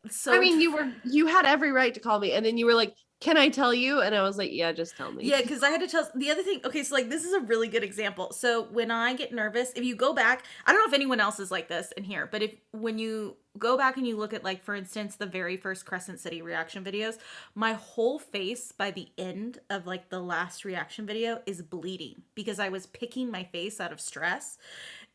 so I mean, you had every right to call me, and then you were like, can I tell you? And I was like, yeah, just tell me. Yeah, because I had to tell the other thing. Okay, so like this is a really good example. So when I get nervous, if you go back, I don't know if anyone else is like this in here, but when you go back and you look at, like, for instance, the very first Crescent City reaction videos, my whole face by the end of like the last reaction video is bleeding because I was picking my face out of stress.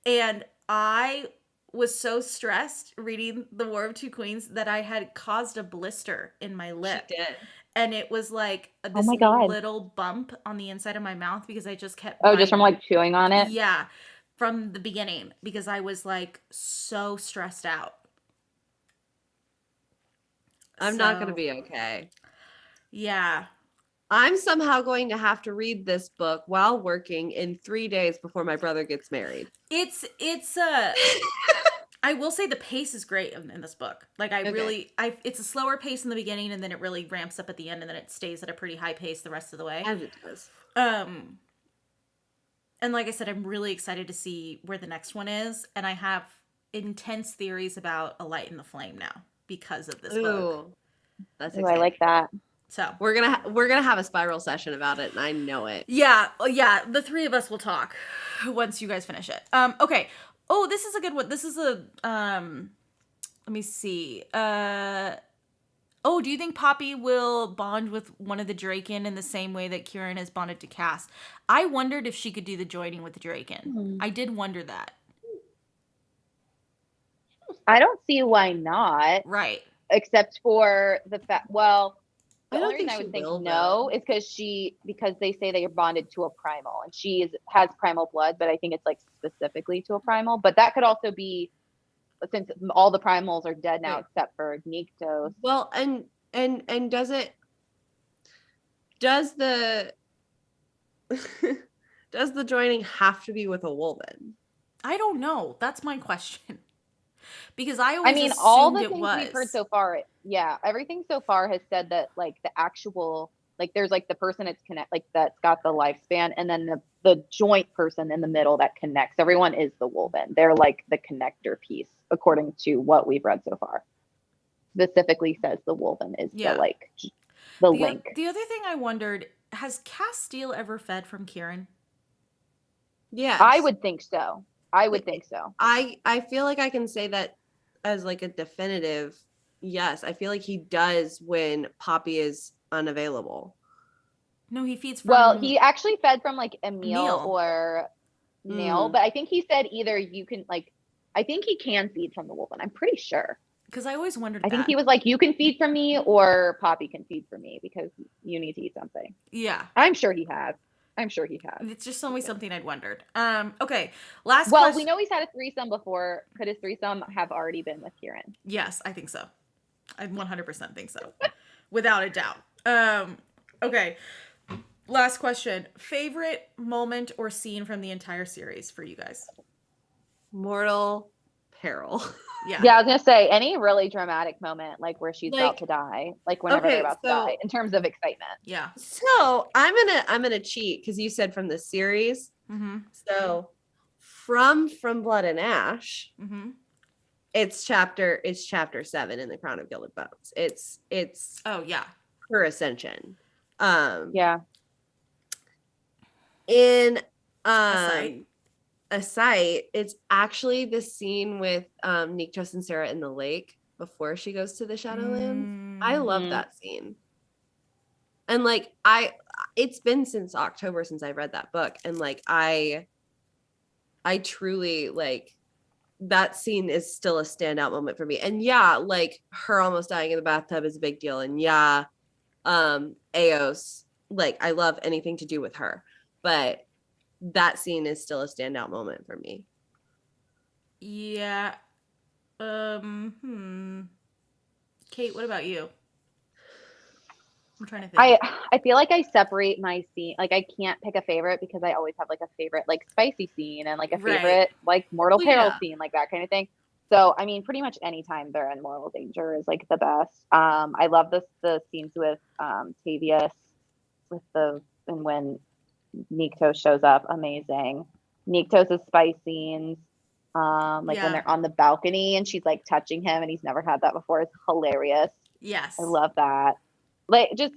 And I was so stressed reading The War of Two Queens that I had caused a blister in my lip. She did. And it was like this little bump on the inside of my mouth because I just kept... just from like chewing on it? Yeah, from the beginning because I was like so stressed out. I'm not going to be okay. Yeah. I'm somehow going to have to read this book while working in 3 days before my brother gets married. It's I will say the pace is great in this book. Like it's a slower pace in the beginning, and then it really ramps up at the end, and then it stays at a pretty high pace the rest of the way. As it does. And like I said, I'm really excited to see where the next one is, and I have intense theories about A Light in the Flame now because of this book. That's Ooh, exciting. I like that. So we're gonna have a spiral session about it, and I know it. Yeah, the three of us will talk once you guys finish it. Okay. Oh, this is a good one. This is a let me see. Oh, do you think Poppy will bond with one of the Draken in the same way that Kieran has bonded to Cass? I wondered if she could do the joining with the Draken. I did wonder that. I don't see why not. Right. Except for the fact, well, the I don't only reason think I would she think will, no is because they say they are bonded to a primal, and she has primal blood, but I think it's like specifically to a primal. But that could also be, since all the primals are dead now except for Niktos. Well, and does the does the joining have to be with a Wolven? I don't know. That's my question. Because I always assumed all the it things was. we've heard so far, everything so far has said that like the actual, like there's like the person it's that's got the lifespan, and then the joint person in the middle that connects everyone is the Wolven. They're like the connector piece, according to what we've read so far. Specifically says the Wolven is the link. The other thing I wondered, has Castile ever fed from Kieran? Yes. I would think so. I feel like I can say that as like a definitive yes. I feel like he does when Poppy is unavailable. No, he feeds from... Well, he actually fed from like Emil or Nail, but I think he said either you can I think he can feed from the Wolven. I'm pretty sure. Because I always wondered I think he was like, you can feed from me or Poppy can feed from me because you need to eat something. Yeah. I'm sure he has. It's just always something I'd wondered. Okay. Last Well, question. we know he's had a threesome before. Could his threesome have already been with Kieran? Yes, I think so. I 100% think so. Without a doubt. Okay. Last question. Favorite moment or scene from the entire series for you guys? Mortal peril. Yeah. Yeah, I was gonna say any really dramatic moment, like where she's about to die, like whenever they're about to die, in terms of excitement. Yeah. So I'm gonna cheat because you said from the series. Mm-hmm. So from Blood and Ash, it's chapter 7 in the Crown of Gilded Bones. It's oh yeah, her ascension. Yeah. In ASITE, it's actually the scene with Niktos and Sarah in the lake before she goes to the Shadowlands. I love that scene. And like it's been since October since I read that book, and like I truly like that scene is still a standout moment for me. And yeah, like her almost dying in the bathtub is a big deal. And yeah, Eos, like I love anything to do with her, but that scene is still a standout moment for me. Yeah. Kate, what about you? I'm trying to think. I feel like I separate my scene. Like I can't pick a favorite because I always have like a favorite like spicy scene and like a favorite like mortal peril scene, like that kind of thing. So I mean, pretty much anytime they're in mortal danger is like the best. I love the scenes with Tavius and when Niktos shows up, amazing. Niktos' spice scenes, when they're on the balcony and she's like touching him and he's never had that before. It's hilarious. Yes, I love that. Like just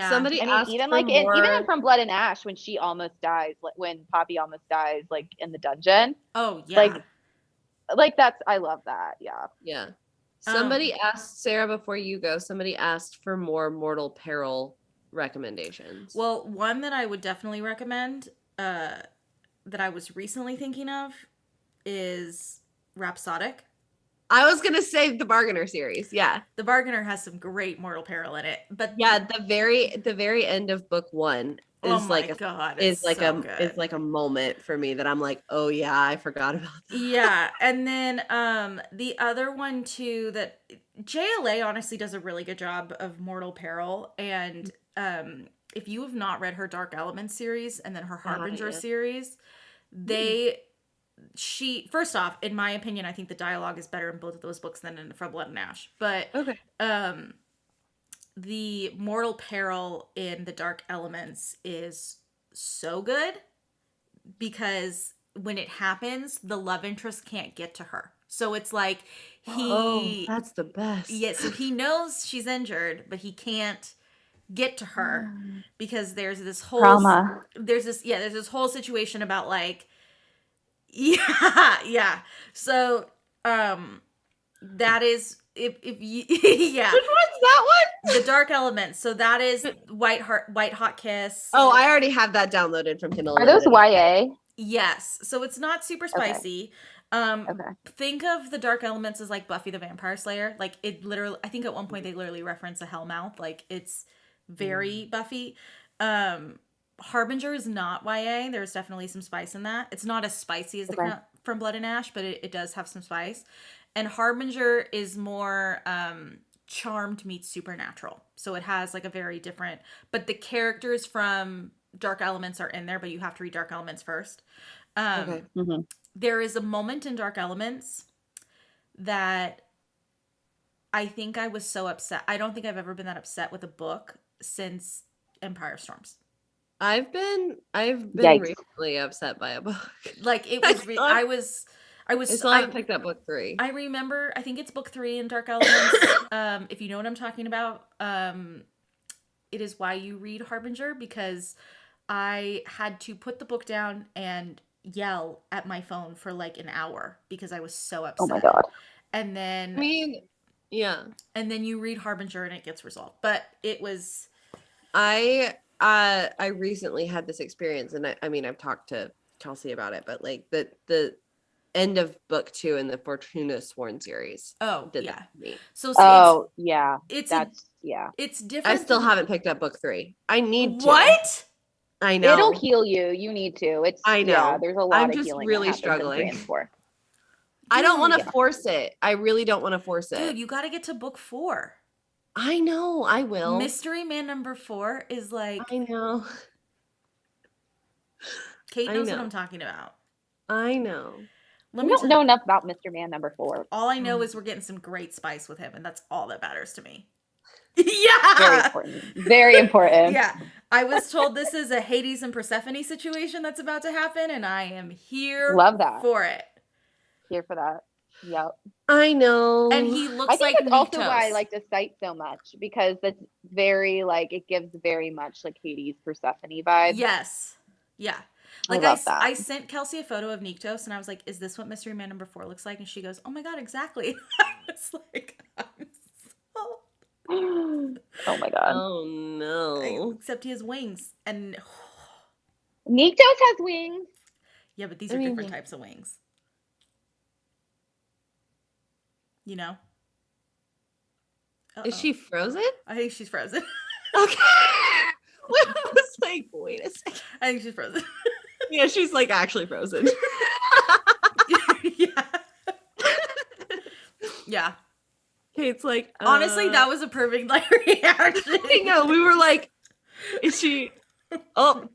Somebody asked even for like more... even from Blood and Ash when she almost dies, like when Poppy almost dies, like in the dungeon. Oh yeah, like that's I love that. Yeah. Somebody asked, Sarah, before you go. Somebody asked for more mortal peril recommendations. Well, one that I would definitely recommend, that I was recently thinking of, is Rhapsodic. I was gonna say the Bargainer series. Yeah, the Bargainer has some great mortal peril in it. But yeah, the very end of book 1 is is like a moment for me that I'm like, oh yeah, I forgot about that. Yeah, and then the other one too that JLA honestly does a really good job of mortal peril, and if you have not read her Dark Elements series and then her Harbinger series, they first off, in my opinion, I think the dialogue is better in both of those books than in From Blood and Ash. But Okay. The mortal peril in the Dark Elements is so good because when it happens, the love interest can't get to her. So it's like that's the best. Yeah, so he knows she's injured, but he can't get to her because there's this whole Trauma. There's this whole situation about like yeah. So that is if you yeah. Which one's that one? The Dark Elements. So that is White Hot Kiss. Oh, I already have that downloaded from Kindle. Are those YA? Yes. So it's not super spicy. Okay. Think of the Dark Elements as like Buffy the Vampire Slayer. Like it literally, I think at one point they literally reference a Hellmouth. Like it's very Buffy. Harbinger is not YA. There's definitely some spice in that. It's not as spicy as the From Blood and Ash, but it does have some spice. And Harbinger is more Charmed meets Supernatural. So it has like a very different, but the characters from Dark Elements are in there, but you have to read Dark Elements first. There is a moment in Dark Elements that I think I was so upset. I don't think I've ever been that upset with a book since Empire Storms. I've been Yikes. recently upset by a book. Like it was, I still haven't picked up book 3. I remember, I think it's book 3 in Dark Elements. If you know what I'm talking about, it is why you read Harbinger, because I had to put the book down and yell at my phone for like an hour because I was so upset. Oh my God. And then and then you read Harbinger and it gets resolved. But it was I recently had this experience, and I mean I've talked to Kelsey about it, but like the end of book 2 in the Fortuna Sworn series. Did that to me. So it's different. I still haven't picked up book 3. I need to. What? I know. It'll heal you. You need to. I know. Yeah, there's a lot I'm of just healing really that happens in struggling. 3 and 4. I don't want to force it. I really don't want to force it. Dude, you got to get to book 4. I know. I will. Mystery Man number 4 is like. I know. Kate knows what I'm talking about. I know. I don't know enough about Mr. Man number 4. All I know is we're getting some great spice with him, and that's all that matters to me. Yeah. Very important. Very important. Yeah. I was told this is a Hades and Persephone situation that's about to happen, and I am here Love that. for it. Here for that. Yep. I know. And he looks I think like that's also Niktos. why I like the site so much, because it's very like it gives very much like Hades Persephone vibe. Yes. Yeah. I Like love that. I sent Kelsey a photo of Niktos, and I was like, "Is this what Mystery Man number 4 looks like?" And she goes, "Oh my God, exactly." I was like, I'm so... Oh my God. Oh no. Except he has wings, and Niktos has wings. yeah, but these are different types of wings. You know? Is she frozen? I think she's frozen. Okay. I was like, wait a second. I think she's frozen. Yeah, she's like actually frozen. Yeah. Yeah. Kate's like, honestly, that was a perfect like reaction. I know. We were like, is she? Oh,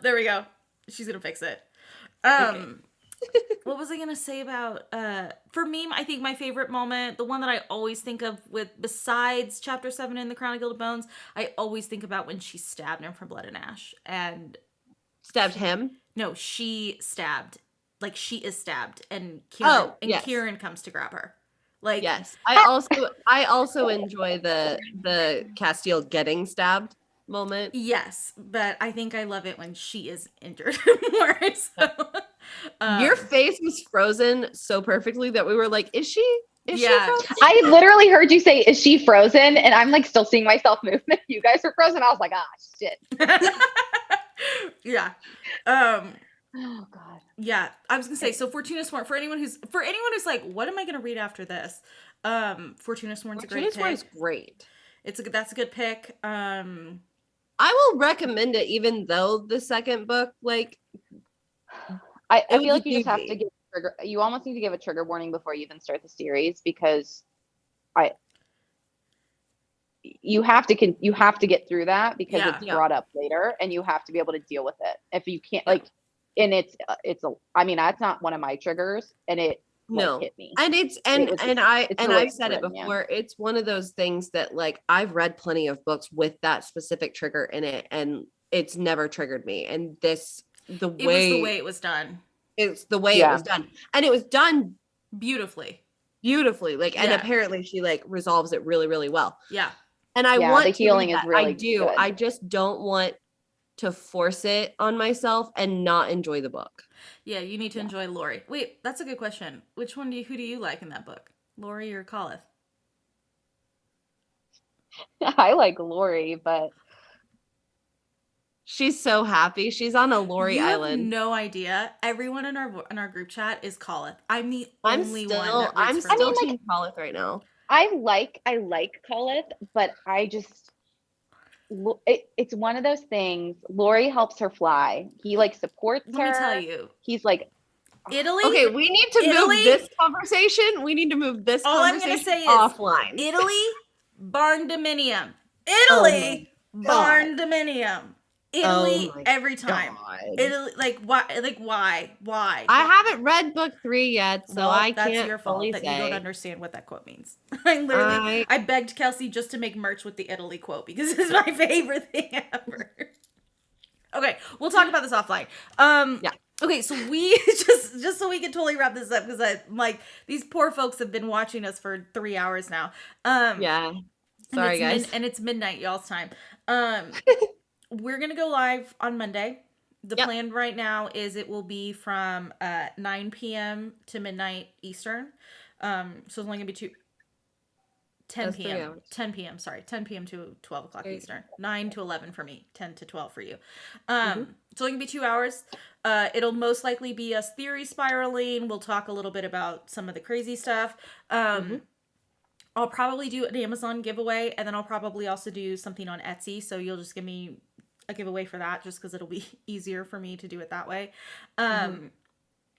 there we go. She's gonna fix it. Okay. What was I gonna say about for me, I think my favorite moment, the one that I always think of with besides chapter 7 in the Crown of Gilded Bones, I always think about when she stabbed him from Blood and Ash. Stabbed him? No, she stabbed. Like she is stabbed and Kieran yes. Kieran comes to grab her. Like yes. I also enjoy the Castile getting stabbed moment. Yes, but I think I love it when she is injured more. So, your face was frozen so perfectly that we were like, is she? Is she frozen? I literally heard you say, "Is she frozen?" And I'm like still seeing myself movement. You guys are frozen. I was like, ah, shit. Yeah. Oh God. Yeah, I was gonna say, so Fortuna Sworn, for anyone who's like, what am I gonna read after this? Fortuna Sworn's a great pick. Fortuna Sworn's great. That's a good pick. I will recommend it, even though the second book, like, I feel like you just have to give you almost need to give a trigger warning before you even start the series, because you have to get through that, because it's brought up later and you have to be able to deal with it. If you can't, like, and it's I mean, that's not one of my triggers, and it No. hit me. And it's I've said it before. It's one of those things that like I've read plenty of books with that specific trigger in it, and it's never triggered me. And it was the way it was done. It's the way it was done. And it was done beautifully. Like, and apparently she like resolves it really, really well. Yeah. And I want the healing is really good. I just don't want to force it on myself and not enjoy the book. Yeah, you need to enjoy Lori. Wait, that's a good question. Who do you like in that book? Lori or Colith? I like Lori, but she's so happy. She's on a Lori island. Have no idea. Everyone in our group chat is Colith. I'm the only one. I'm still team Colith right now. I like Colith, but I just it's one of those things. Lori helps her fly. He like supports her. Let me tell you. He's like Italy. Okay, we need to move this conversation. We need to move this conversation I'm gonna say offline. Italy, barn dominium. Italy, barn dominium. Italy every time. God. Italy, like why? I haven't read book 3 yet, so I can't. That's your fault that you don't understand what that quote means. I begged Kelsey just to make merch with the Italy quote because it's my favorite thing ever. Okay, we'll talk about this offline. Yeah. Okay, so we just so we can totally wrap this up because these poor folks have been watching us for 3 hours now. Yeah. Sorry, guys. And it's midnight, y'all's time. We're going to go live on Monday. The plan right now is it will be from 9 p.m. to midnight Eastern. So it's only going to be 10 p.m. 10 p.m. Sorry, 10 p.m. to 12 o'clock Eastern. 9 to 11 for me, 10 to 12 for you. So it's going to be 2 hours. It'll most likely be us theory spiraling. We'll talk a little bit about some of the crazy stuff. I'll probably do an Amazon giveaway, and then I'll probably also do something on Etsy. So you'll just give me a giveaway for that just because it'll be easier for me to do it that way. And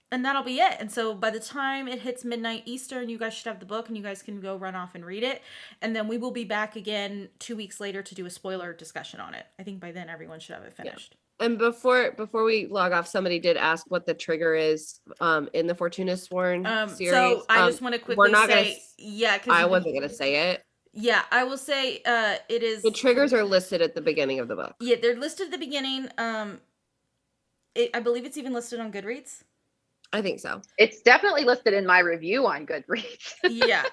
that'll be it. And so by the time it hits midnight Eastern, you guys should have the book and you guys can go run off and read it. And then we will be back again 2 weeks later to do a spoiler discussion on it. I think by then everyone should have it finished. Yeah. And before we log off, somebody did ask what the trigger is in the Fortuna Sworn series. So I just want to quickly say, because I wasn't going to say it. Yeah, I will say it is. The triggers are listed at the beginning of the book. Yeah, they're listed at the beginning. I believe it's even listed on Goodreads. I think so. It's definitely listed in my review on Goodreads. Yeah.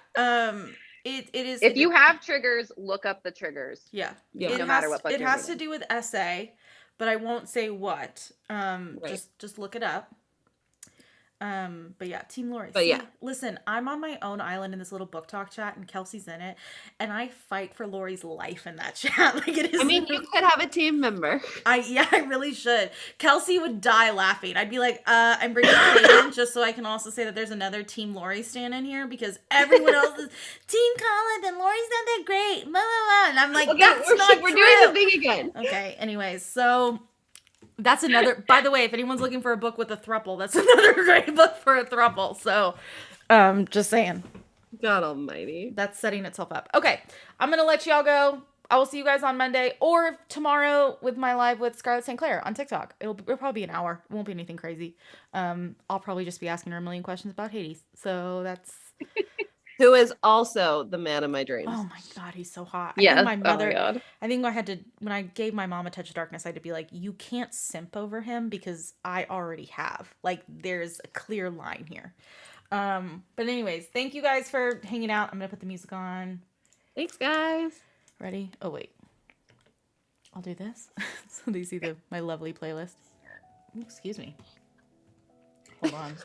It is. If you have triggers, look up the triggers. Yeah. No matter what book it has to do with essay, but I won't say what. Right. Just look it up. But yeah, Team Lori. But yeah, listen, I'm on my own island in this little book talk chat, and Kelsey's in it, and I fight for Lori's life in that chat. Like it is. I mean, you could have a team member. I really should. Kelsey would die laughing. I'd be like, I'm bringing Kaden just so I can also say that there's another Team Lori stand in here because everyone else is Team Colin and Lori's not that great. Blah, blah, blah. And I'm like, okay, that's not true. We're doing the thing again. Okay. Anyways, so. That's another, by the way, if anyone's looking for a book with a throuple, that's another great book for a throuple. So, just saying. God almighty. That's setting itself up. Okay. I'm going to let y'all go. I will see you guys on Monday or tomorrow with my live with Scarlett St. Clair on TikTok. It'll probably be an hour. It won't be anything crazy. I'll probably just be asking her a million questions about Hades. So that's... Who is also the man of my dreams. Oh my God, he's so hot. Yeah. I think my mother, I think I had to, when I gave my mom A Touch of Darkness, I had to be like, you can't simp over him because I already have. Like, there's a clear line here. But anyways, thank you guys for hanging out. I'm going to put the music on. Thanks, guys. Ready? Oh, wait. I'll do this. So they see my lovely playlist. Excuse me. Hold on.